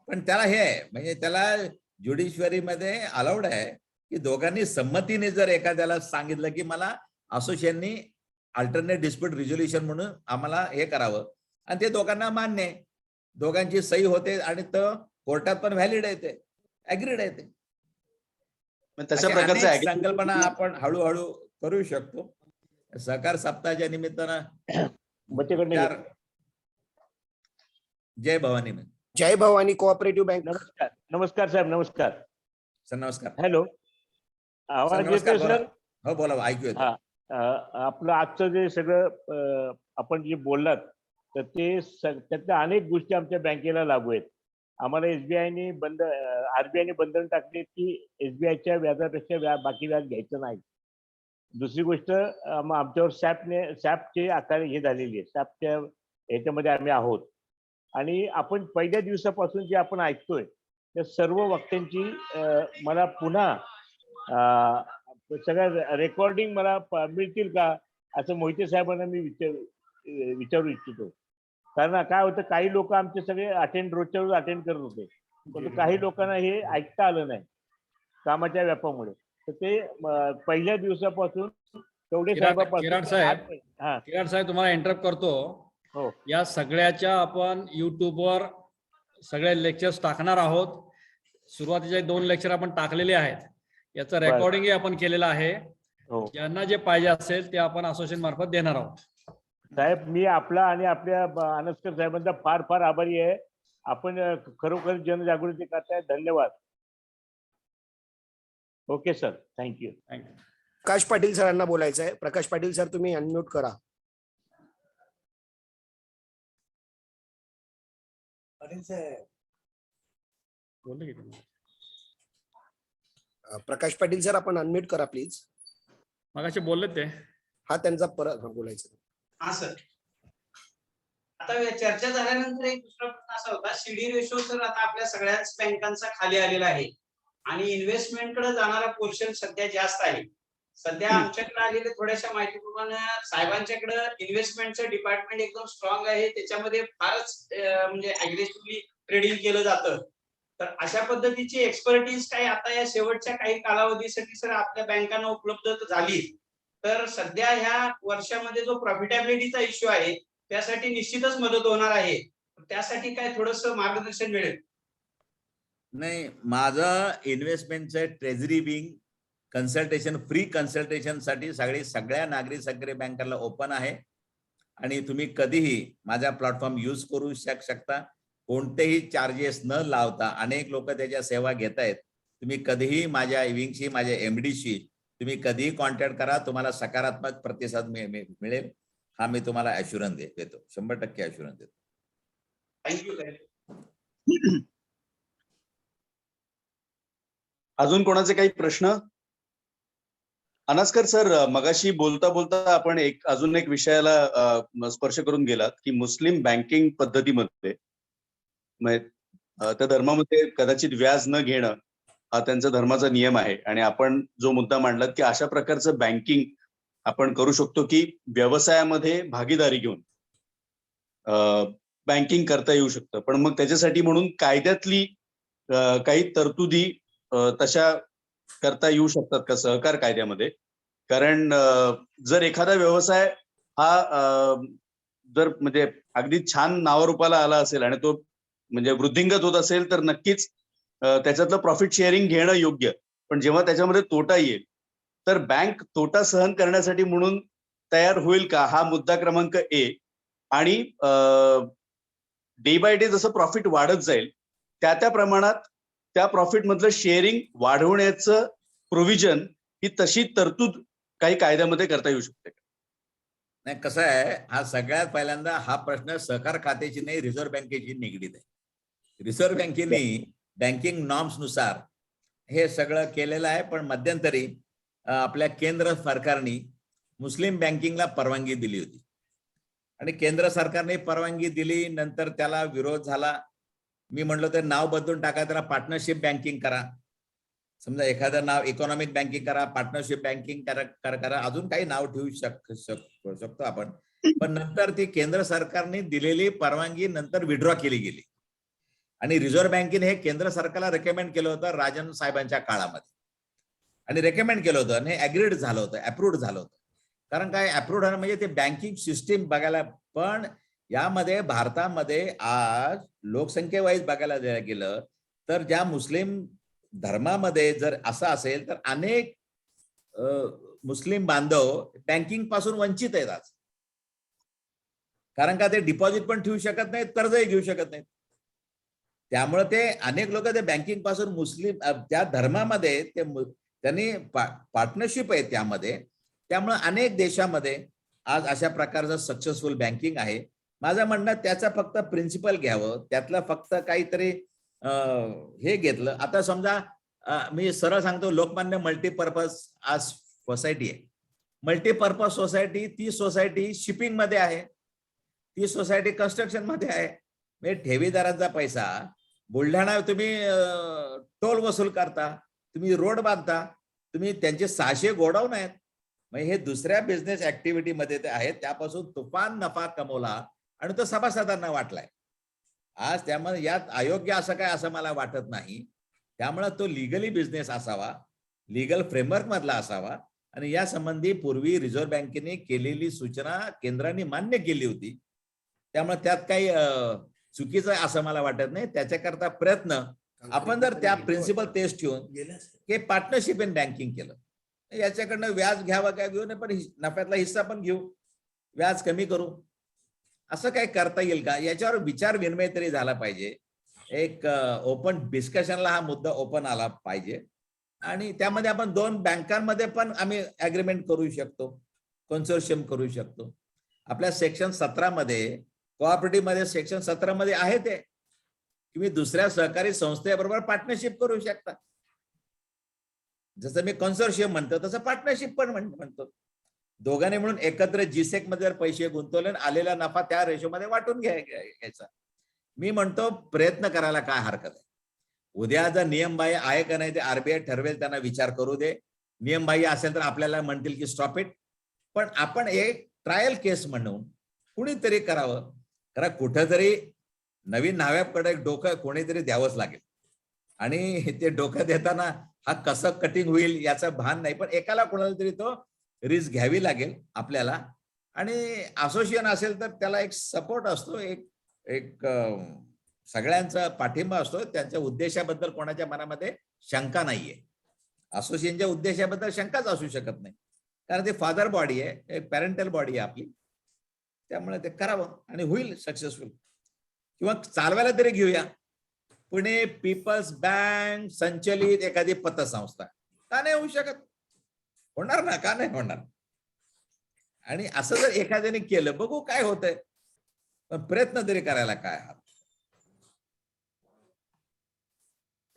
Speaker 4: पण त्याला हे आहे, म्हणजे त्याला ज्युडिशरी मध्ये अलाउड आहे की दोघांनी संमतीने जर एखाद्याला सांगितलं की मला असोसिएशननी अल्टरनेट डिस्प्यूट रिझोल्युशन म्हणून आम्हाला हे करावं आणि ते दोघांना मान्य आहे, दोघांची सही होते आणि तो कोर्टात पण व्हॅलिड आहे, ते ऍग्रीड आहे. ते
Speaker 1: तशा प्रकारचं
Speaker 4: संकल्पना आपण हळूहळू करू शकतो. सहकार सप्ताहाच्या निमित्तानं जय भवानी.
Speaker 2: जय भवानी कोऑपरेटिव्ह बँक.
Speaker 8: नमस्कार. नमस्कार साहेब. नमस्कार
Speaker 4: सर. नमस्कार.
Speaker 8: हॅलो, आवाज येतोय सर?
Speaker 4: हो बोला, ऐकू येतं.
Speaker 8: आपलं आजचं जे सगळं आपण जे बोललात तर ते त्यातल्या अनेक गोष्टी आमच्या बँकेला लागू आहेत. आम्हाला एसबीआयने आरबीआयने बंधन टाकले की एसबीआयच्या व्याजापेक्षा बाकी व्याज घ्यायचं नाही. दुसरी गोष्ट आमच्यावर सॅपचे आकार हे झालेली आहे. सॅपच्या ह्याच्यामध्ये आम्ही आहोत आणि आपण पहिल्या दिवसापासून जे आपण ऐकतोय त्या सर्व वक्त्यांची मला पुन्हा सगळ्या रेकॉर्डिंग मला मिळतील का असं मोहिते साहेबांना मी विचारू इच्छितो. कारण काय होतं, काही लोक आमचे सगळे रोजच्या रोज अटेंड करत होते, पण काही लोकांना हे ऐकता आलं नाही कामाच्या व्यापामुळे. तर ते पहिल्या दिवसापासून तेवढे
Speaker 3: किराड साहेब तुम्हाला इंटरप्ट करतो.
Speaker 8: हो,
Speaker 3: या सगळ्याच्या आपण युट्यूबवर सगळे लेक्चर्स टाकणार आहोत. सुरुवातीचे 2 लेक्चर आपण टाकलेले आहेत, याचं रेकॉर्डिंगही आपण केलेलं आहे. ज्यांना जे पाहिजे असेल ते आपण असोसिएशन मार्फत देणार आहोत.
Speaker 8: साहेब, मी आपला आणि आपल्या अनस्कर साहेबांचा फार फार आभारी आहे. आपण खरोखर जनजागृती करताय. धन्यवाद. Okay sir, thank you.
Speaker 2: Prakash Patil सरांना बोलायचं आहे. प्रकाश पाटील सर, तुम्ही अनम्यूट करा. प्रकाश पाटील सर, आपण अनम्यूट करा प्लीज.
Speaker 3: मगाशी बोलले ते.
Speaker 2: हा त्यांचा परत बोलायचं.
Speaker 7: हा सर, आता चर्चा झाल्यानंतर एक दुसरा प्रश्न असा होता, सीडी रेशो सर आता आपल्या सगळ्याच बँकांचा खाली आलेला आहे आणि इन्व्हेस्टमेंटकडे जाणारा पोर्शन सध्या जास्त आहे. सध्या आमच्याकडे आलेल्या थोड्याशा माहितीप्रमाणे साहेबांच्याकडे इन्व्हेस्टमेंटचं डिपार्टमेंट एकदम स्ट्रॉंग आहे. त्याच्यामध्ये फारच म्हणजे अग्रेसिव्हली ट्रेडिंग केलं जातं. तर अशा पद्धतीची एक्सपर्टीज काही आता या शेवटच्या काही कालावधीसाठी सर आपल्या बँकांना उपलब्ध झाली तर सध्या ह्या वर्षामध्ये जो प्रॉफिटेबिलिटीचा इश्यू आहे त्यासाठी निश्चितच मदत होणार आहे. त्यासाठी काय थोडंसं मार्गदर्शन मिळेल?
Speaker 4: नाही, माझं इन्व्हेस्टमेंटचं treasury wing consultation, free consultation साठी सगळ्या नागरी सहकारी बँकांना ओपन आहे आणि तुम्ही कधीही माझा प्लॅटफॉर्म यूज करू शकता. कोणतेही चार्जेस न लावता अनेक लोक त्याच्या सेवा घेत आहेत. तुम्ही कधीही माझ्या विंगशी, माझ्या एमडीशी तुम्ही कधीही कॉन्टॅक्ट करा, तुम्हाला सकारात्मक प्रतिसाद मिळेल. हा मी तुम्हाला अश्युरन्स देतो, 100% अश्युरन्स देतो.
Speaker 7: थँक्यू.
Speaker 1: अजून कोणाचे काही प्रश्न? अनास्कर सर, मगाशी बोलता बोलता आपण अजून एक विषयाला स्पर्श करून गेलात की मुस्लिम बँकिंग पद्धतीमध्ये त्या धर्मामध्ये कदाचित व्याज न घेणं हा त्यांचा धर्माचा नियम आहे. आणि आपण जो मुद्दा मांडलात की अशा प्रकारचं बँकिंग आपण करू शकतो की व्यवसायामध्ये भागीदारी घेऊन बँकिंग करता येऊ शकतं. पण मग त्याच्यासाठी म्हणून कायद्यातली काही तरतुदी तशा करता येऊ शकतात का सहकार कायद्यामध्ये? कारण जर एखादा व्यवसाय हा जर म्हणजे अगदी छान नावारूपाला आला असेल आणि तो म्हणजे वृद्धिंगत होत असेल तर नक्कीच त्याच्यातलं प्रॉफिट शेअरिंग घेणं योग्य. पण जेव्हा त्याच्यामध्ये तोटा येईल तर बँक तोटा सहन करण्यासाठी म्हणून तयार होईल का? हा मुद्दा क्रमांक 1. आणि डे बाय डे जसं प्रॉफिट वाढत जाईल त्या प्रमाणात त्या प्रॉफिट मधलं शेअरिंग वाढवण्याचं प्रोव्हिजन ही तशी तरतूद काही कायद्यामध्ये करता येऊ शकते का?
Speaker 4: नाही, कसं आहे, हा सगळ्यात पहिल्यांदा हा प्रश्न सहकार खात्याची नाही, रिझर्व्ह बँकेची निगडीत आहे. रिझर्व्ह बँकेने बँकिंग नॉर्म्स नुसार हे सगळं केलेलं आहे. पण मध्यंतरी आपल्या केंद्र सरकारने मुस्लिम बँकिंगला परवानगी दिली होती आणि केंद्र सरकारने परवानगी दिली, नंतर त्याला विरोध झाला. मी म्हणलो ते नाव बदलून टाका, त्याला पार्टनरशिप बँकिंग करा. समजा एखादं नाव इकॉनॉमिक बँकिंग करा, पार्टनरशिप बँकिंग करा, अजून काही नाव ठेवू शकतो आपण. पण नंतर ती केंद्र सरकारने दिलेली परवानगी नंतर विड्रॉ केली गेली आणि रिझर्व्ह बँकेने हे केंद्र सरकारला रेकमेंड केलं होतं राजन साहेबांच्या काळामध्ये आणि रेकमेंड केलं होतं आणि हे अग्रीड झालं होतं, अप्रूव्ड झालं होतं. कारण काय अप्रूव्ड झालं म्हणजे ते बँकिंग सिस्टीम बघायला. पण यामध्ये भारतामध्ये आज लोकसंख्येवाईज बघायला गेलं तर ज्या मुस्लिम धर्मामध्ये जर असं असेल तर अनेक मुस्लिम बांधव बँकिंग पासून वंचित आहेत आज. कारण का ते डिपॉझिट पण ठेवू शकत नाहीत, कर्जही घेऊ शकत नाहीत. त्यामुळे ते अनेक लोक ते बँकिंग पासून मुस्लिम त्या धर्मामध्ये त्यांनी पार्टनरशिप आहे त्यामध्ये. त्यामुळे अनेक देशामध्ये आज अशा प्रकारचं सक्सेसफुल बँकिंग आहे. माझं म्हणणं त्याचा फक्त प्रिन्सिपल घ्यावं, त्यातलं फक्त काहीतरी हे घेतलं. आता समजा मी सरळ सांगतो, लोकमान्य मल्टीपर्पज आज सोसायटी आहे. मल्टीपर्पज सोसायटी, ती सोसायटी शिपिंग मध्ये आहे, ती सोसायटी कन्स्ट्रक्शन मध्ये आहे. म्हणजे ठेवीदारांचा पैसा बुलढाणा तुम्ही टोल वसूल करता, तुम्ही रोड बांधता, तुम्ही त्यांचे 600 गोडाऊन आहेत. म्हणजे हे दुसऱ्या बिझनेस ऍक्टिव्हिटी मध्ये ते आहेत, त्यापासून तुफान नफा कमवला आणि तो सभासदांना वाटलाय आज. त्यामुळे यात अयोग्य असं काय असं मला वाटत नाही. त्यामुळे तो लिगली बिझनेस असावा, लिगल फ्रेमवर्क मधला असावा आणि या संबंधी पूर्वी रिझर्व्ह बँकेने केलेली सूचना केंद्राने मान्य केली होती. त्यामुळे त्यात काही चुकीचं आहे असं मला वाटत नाही. त्याच्याकरता प्रयत्न आपण जर त्या प्रिन्सिपल टेस्ट ठेवून हे पार्टनरशिप इन बँकिंग केलं, याच्याकडनं व्याज घ्यावं काय घेऊ नये, पण नफ्यातला हिस्सा पण घेऊ, व्याज कमी करू, असं काय करता येईल का याच्यावर विचार विनिमय तरी झाला पाहिजे. एक ओपन डिस्कशनला हा मुद्दा ओपन आला पाहिजे आणि त्यामध्ये आपण 2 बँकांमध्ये पण आम्ही अग्रीमेंट करू शकतो, कन्सोर्शियम करू शकतो. आपल्या सेक्शन 17 मध्ये, कोऑपरेटिव्ह मध्ये सेक्शन 17 मध्ये आहे ते, तुम्ही दुसऱ्या सहकारी संस्थेबरोबर पार्टनरशिप करू शकता. जसं मी कन्सोर्शियम म्हणतो तसं पार्टनरशिप पण म्हणतो. दोघांनी म्हणून एकत्र जीसेक मध्ये जर पैसे गुंतवले, आलेला नफा त्या रेशोमध्ये वाटून घ्यायचा. मी म्हणतो प्रयत्न करायला काय हरकत आहे. उद्या जर नियमबाह्य आहे का नाही ते आरबीआय ठरवेल, त्यांना विचार करू दे. नियमबाह्य असेल तर आपल्याला म्हणतील की स्टॉप इट. पण आपण एक ट्रायल केस म्हणून कुणीतरी करावं. कारण कुठंतरी नवीन न्हाव्याकडे डोकं कोणीतरी द्यावंच लागेल. आणि ते डोकं देताना हा कसं कटिंग होईल याचं भान नाही, पण एकाला कोणाला तरी तो रिस्क घ्यावी लागेल आपल्याला. आणि असोसिएशन असेल तर त्याला एक सपोर्ट असतो, एक एक सगळ्यांचा पाठिंबा असतो. त्यांच्या उद्देशाबद्दल कोणाच्या मनामध्ये शंका नाहीये. असोसिएशनच्या उद्देशाबद्दल शंकाच असू शकत नाही, कारण ते फादर बॉडी आहे, एक पॅरेंटल बॉडी आहे आपली. त्यामुळे ते करावं आणि होईल सक्सेसफुल. किंवा चालवायला तरी घेऊया पुणे पीपल्स बँक संचलित एखादी पतसंस्था. का नाही होऊ शकत? होणार ना, का नाही होणार? आणि असं जर एखाद्याने केलं, बघू काय होतंय, पण प्रयत्न तरी करायला काय हात.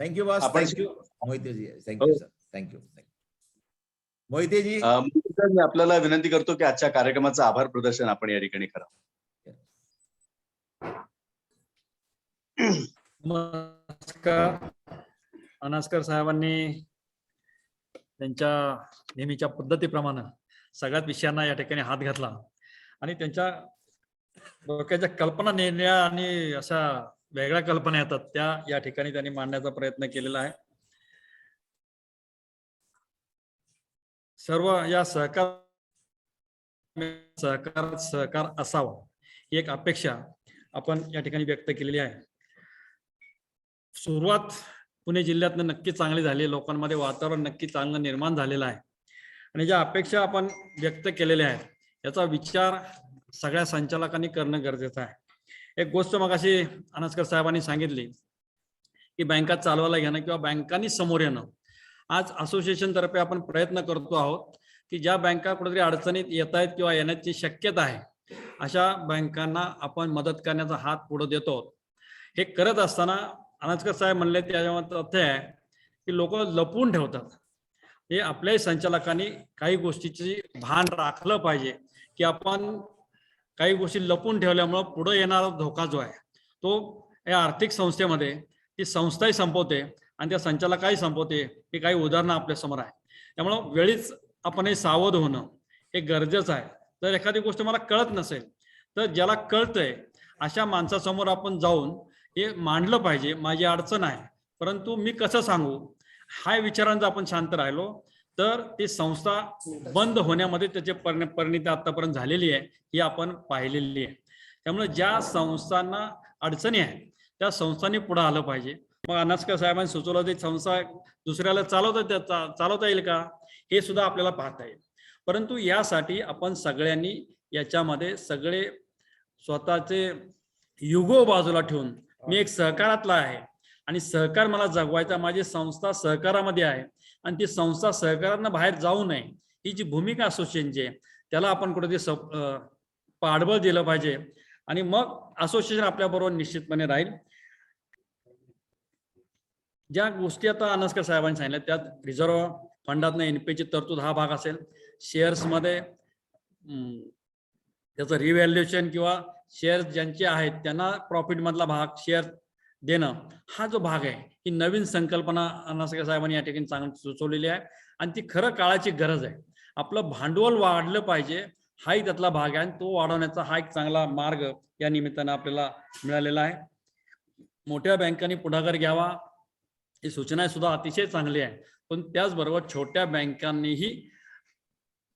Speaker 4: Thank you boss. Thank you Mohiteji. Thank you sir. Thank you. Mohiteji,
Speaker 1: मी आपल्याला विनंती करतो की आजच्या कार्यक्रमाचं आभार प्रदर्शन आपण या ठिकाणी करावं.
Speaker 3: नमस्कार. अनास्कर साहेबांनी त्यांच्या नेहमीच्या पद्धतीप्रमाणे सगळ्याच विषयांना या ठिकाणी हात घातला आणि त्यांच्या डोक्याच्या कल्पना नेल्या आणि अशा वेगळ्या कल्पना येतात त्या या ठिकाणी त्यांनी मांडण्याचा प्रयत्न केलेला आहे. सर्व या सहकार असावा ही एक अपेक्षा आपण या ठिकाणी व्यक्त केलेली आहे. सुरुवात पुणे जिल्ह्यातनं नक्की चांगली झाली, लोकांमध्ये वातावरण नक्की चांगलं निर्माण झालेलं आहे आणि ज्या अपेक्षा आपण व्यक्त केलेल्या आहेत याचा विचार सगळ्या संचालकांनी करणं गरजेचं आहे. एक गोष्ट मगाशी अनास्कर साहेबांनी सांगितली की बँका चालवायला घेणं किंवा बँकांनी समोर येणं. आज असोसिएशन तर्फे आपण प्रयत्न करतो आहोत की ज्या बँका कुठेतरी अडचणीत येत आहेत किंवा येण्याची शक्यता आहे अशा बँकांना आपण मदत करण्याचा हात पुढे देतो. हे करत असताना अनास्कर साहेब म्हणले त्याच्यामध्ये तथ्य आहे की लोक लपवून ठेवतात. हे आपल्याही संचालकांनी काही गोष्टीची भान राखलं पाहिजे की आपण काही गोष्टी लपून ठेवल्यामुळं पुढे येणारा धोका जो आहे तो या आर्थिक संस्थेमध्ये ती संस्थाही संपवते आणि त्या संचालकाही संपवते. हे काही उदाहरणं आपल्या समोर आहे. त्यामुळं वेळीच आपण हे सावध होणं हे गरजेचं आहे. जर एखादी गोष्ट मला कळत नसेल तर ज्याला कळतंय अशा माणसासमोर आपण जाऊन हे मांडलं पाहिजे, माझी अडचण आहे परंतु मी कसं सांगू, हा विचारांचा आपण शांत राहिलो तर ती संस्था बंद होण्यामध्ये त्याची परिणती आतापर्यंत झालेली आहे ही आपण पाहिलेली आहे. त्यामुळे ज्या संस्थांना अडचणी आहेत त्या संस्थांनी पुढे आलं पाहिजे. मग अनास्कर साहेबांनी सुचवलं ते संस्था दुसऱ्याला चालवता येईल का हे सुद्धा आपल्याला पाहता येईल. परंतु यासाठी आपण सगळ्यांनी याच्यामध्ये सगळे स्वतःचे युगो बाजूला ठेवून मी एक सहकारातला आहे आणि सहकार मला जगवायचा, माझी संस्था सहकारामध्ये आहे आणि ती संस्था सहकारांना बाहेर जाऊ नये ही जी भूमिका असोसिएशनची आहे त्याला आपण कुठेतरी पाठबळ दिलं पाहिजे आणि मग असोसिएशन आपल्याबरोबर निश्चितपणे राहील. ज्या गोष्टी आता अनास्कर साहेबांनी सांगितल्या त्यात रिझर्व्ह फंडातनं एनपीची तरतूद हा भाग असेल, शेअर्समध्ये त्याचं रिव्हॅल्युएशन किंवा शेअर्स ज्यांचे आहेत त्यांना प्रॉफिट मधला भाग शेअर देणं हा जो भाग आहे ही नवीन संकल्पना अनास्कर साहेबांनी या ठिकाणी चांगली सुचवलेली आहे आणि ती खरं काळाची गरज आहे. आपलं भांडवल वाढलं पाहिजे हाही त्यातला भाग आहे आणि तो वाढवण्याचा हा एक चांगला मार्ग या निमित्तानं आपल्याला मिळालेला आहे. मोठ्या बँकांनी पुढाकार घ्यावा ही सूचना सुद्धा अतिशय चांगली आहे, पण त्याचबरोबर छोट्या बँकांनीही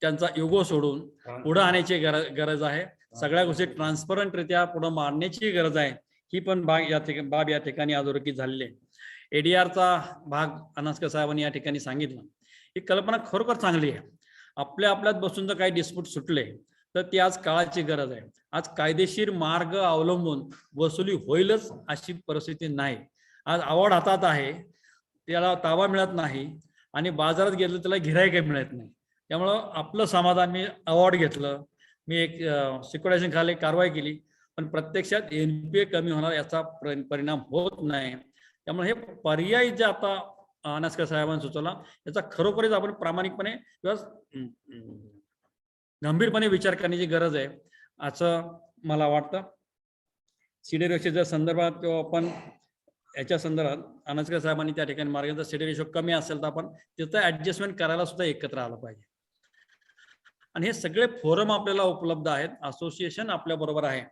Speaker 3: त्यांचा युगो सोडून पुढे आणण्याची गरज आहे. सगळ्या गोष्टी ट्रान्सपरंटरित्या पुढे मांडण्याची गरज आहे. ही पण बाब या ठिकाणी अधोरेखित झालेली आहे. एडीआरचा भाग अनास्कर साहेबांनी या ठिकाणी सांगितलं. ही कल्पना खरोखर चांगली आहे. आपल्यात बसून जर काही डिस्प्यूट सुटले तर ती आज काळाची गरज आहे. आज कायदेशीर मार्ग अवलंबून वसुली होईलच अशी परिस्थिती नाही. आज आवड हातात आहे, त्याला ताबा मिळत नाही आणि बाजारात गेलं त्याला गिऱ्हाईक मिळत नाही. त्यामुळं आपलं समाधान, मी अवॉर्ड घेतलं, मी एक सिक्युरिटायझेशन खाली कारवाई केली, पण प्रत्यक्षात एनपीए कमी होणार याचा परिणाम होत नाही. त्यामुळे हे पर्यायी जे आता अनास्कर साहेबांनी सुचवला याचा खरोखरच आपण प्रामाणिकपणे किंवा गंभीरपणे विचार करण्याची गरज आहे असं मला वाटतं. सीडीआरच्या संदर्भात किंवा आपण याच्या संदर्भात अनस्कर साहेबांनी त्या ठिकाणी मार्गाचा सिटी रेशो कमी असेल तर आपण तिथं ऍडजस्टमेंट करायला सुद्धा एकत्र आलं पाहिजे. आणि हे सगळे फोरम आपल्याला उपलब्ध आहेत. असोसिएशन आपल्या बरोबर आहे.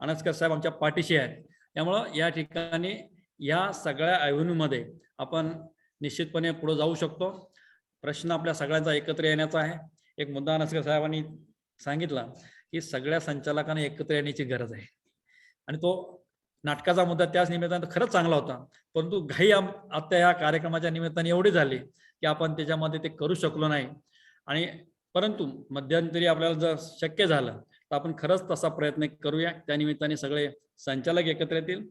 Speaker 3: अनस्कर साहेब आमच्या पाठीशी आहेत. त्यामुळं या ठिकाणी या सगळ्या ॲव्हेन्यूमध्ये आपण निश्चितपणे पुढे जाऊ शकतो. प्रश्न आपल्या सगळ्यांचा एकत्र येण्याचा आहे. एक मुद्दा अनस्कर साहेबांनी सांगितला की सगळ्या संचालकांना एकत्र येण्याची गरज आहे. आणि तो नाटकाचा मुद्दा त्याच निमित्तानं खरंच चांगला होता, परंतु घाई आता या कार्यक्रमाच्या निमित्ताने एवढी झाली की आपण त्याच्यामध्ये ते करू शकलो नाही. आणि परंतु मध्यंतरी आपल्याला जर शक्य झालं तर आपण खरंच तसा प्रयत्न करूया. त्या निमित्ताने सगळे संचालक एकत्र येतील.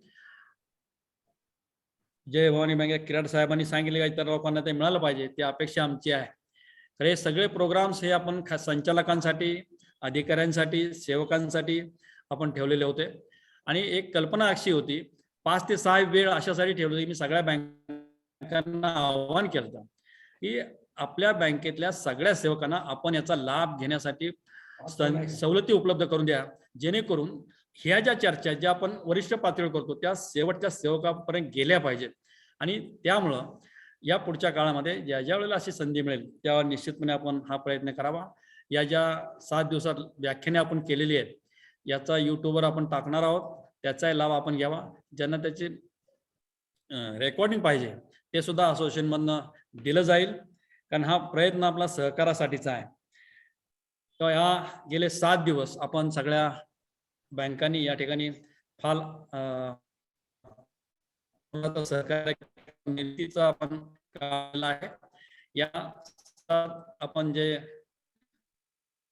Speaker 3: जय भवानी बँक किराड साहेबांनी सांगितले इतर लोकांना ते मिळालं पाहिजे, ती अपेक्षा आमची आहे. तर हे सगळे प्रोग्राम्स हे आपण संचालकांसाठी, अधिकाऱ्यांसाठी, सेवकांसाठी आपण ठेवलेले होते. आणि एक कल्पना अशी होती 5 ते 6 वेळ अशासाठी ठेवली होती. मी सगळ्या बँकांना आवाहन केलं होतं की आपल्या बँकेतल्या सगळ्या सेवकांना आपण याचा लाभ घेण्यासाठी सवलती उपलब्ध करून द्या, जेणेकरून ह्या ज्या चर्चा ज्या आपण वरिष्ठ पातळीवर करतो त्या शेवटच्या सेवकापर्यंत गेल्या पाहिजेत. आणि त्यामुळं या पुढच्या काळामध्ये ज्या ज्या वेळेला अशी संधी मिळेल त्यावर निश्चितपणे आपण हा प्रयत्न करावा. या ज्या 7 दिवसात व्याख्याने आपण केलेली आहेत याचा युट्यूबवर आपण टाकणार आहोत. त्याचाही लाभ आपण घ्यावा. ज्यांना त्याची रेकॉर्डिंग पाहिजे ते सुद्धा असोसिएशनमधनं दिलं जाईल, कारण हा प्रयत्न आपला सहकारासाठीचा आहे. तर या गेले 7 दिवस आपण सगळ्या बँकांनी या ठिकाणी फार सहकार्य नीतीचा आपण काढला आहे. या आपण जे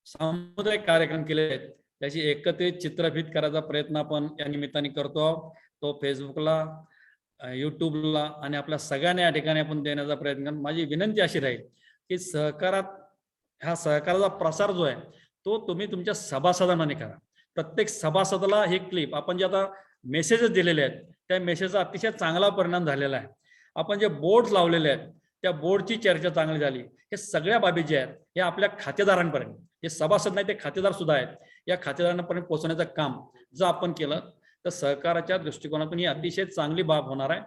Speaker 3: सामुदायिक कार्यक्रम केले आहेत त्याची एकत्रित चित्रफित करायचा प्रयत्न आपण या निमित्ताने करतो. तो फेसबुकला, युट्यूबला आणि आपल्या सगळ्यांना या ठिकाणी आपण देण्याचा प्रयत्न करू. माझी विनंती अशी राहील की सहकाराचा प्रसार जो आहे तो तुम्ही तुमच्या सभासदांना करा. प्रत्येक सभासदाला ही क्लिप आपण जे आता मेसेजेस दिलेले आहेत त्या मेसेजचा अतिशय चांगला परिणाम झालेला आहे. आपण जे बोर्ड लावलेले आहेत त्या बोर्डची चर्चा चांगली झाली. हे सगळ्या बाबी जे आहेत हे आपल्या खातेदारांपर्यंत, हे सभासद नाही ते खातेदार सुद्धा आहेत, या खातेदारांपर्यंत पोहोचण्याचं काम जर आपण केलं तर सहकाराच्या दृष्टिकोनातून ही अतिशय चांगली बाब होणार आहे.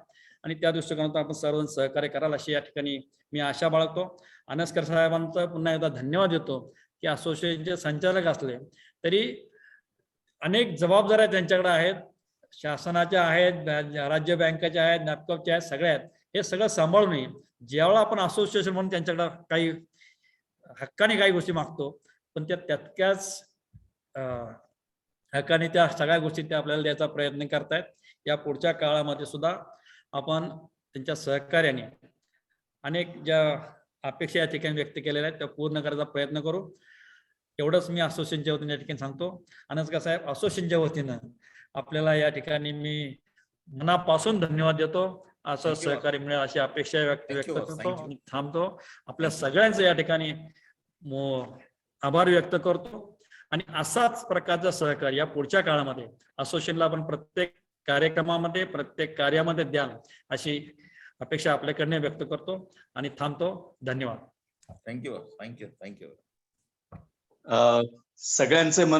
Speaker 3: आणि त्या दृष्टिकोनातून आपण सर्वजण सहकार्य कराल अशी या ठिकाणी मी आशा बाळगतो. अनस्कर साहेबांचं पुन्हा एकदा धन्यवाद देतो की असोसिएशनचे संचालक असले तरी अनेक जबाबदाऱ्या त्यांच्याकडे आहेत. शासनाच्या आहेत, राज्य बँकेच्या आहेत, नॅपकॉपच्या आहेत, सगळ्या आहेत. हे सगळं सांभाळून ज्यावेळेला आपण असोसिएशन म्हणून त्यांच्याकडे काही हक्काने काही गोष्टी मागतो पण त्या तितक्याच हक्काने त्या सगळ्या गोष्टी ते आपल्याला द्यायचा प्रयत्न करतायत. या पुढच्या काळामध्ये सुद्धा आपण त्यांच्या सहकार्याने अनेक ज्या अपेक्षा या ठिकाणी व्यक्त केलेल्या आहेत त्या पूर्ण करायचा प्रयत्न करू. एवढंच मी असोसिएशनच्या वतीने या ठिकाणी सांगतो. अनस्कर साहेब, असोसिएशनच्या वतीनं आपल्याला या ठिकाणी मी मनापासून धन्यवाद देतो. असं सहकार्य मिळेल अशी अपेक्षा व्यक्त करतो आणि थांबतो. आपल्या सगळ्यांचं या ठिकाणी आभार व्यक्त करतो. आणि असाच प्रकारचा सहकार्य या पुढच्या काळामध्ये असोसिएशनला आपण प्रत्येक कार्यक्रमामध्ये, प्रत्येक कार्यामध्ये द्याल अशी अपेक्षा आपल्याकडनं व्यक्त करतो आणि थांबतो. धन्यवाद.
Speaker 4: Thank you thank you thank you.
Speaker 1: सगळ्यांचे मन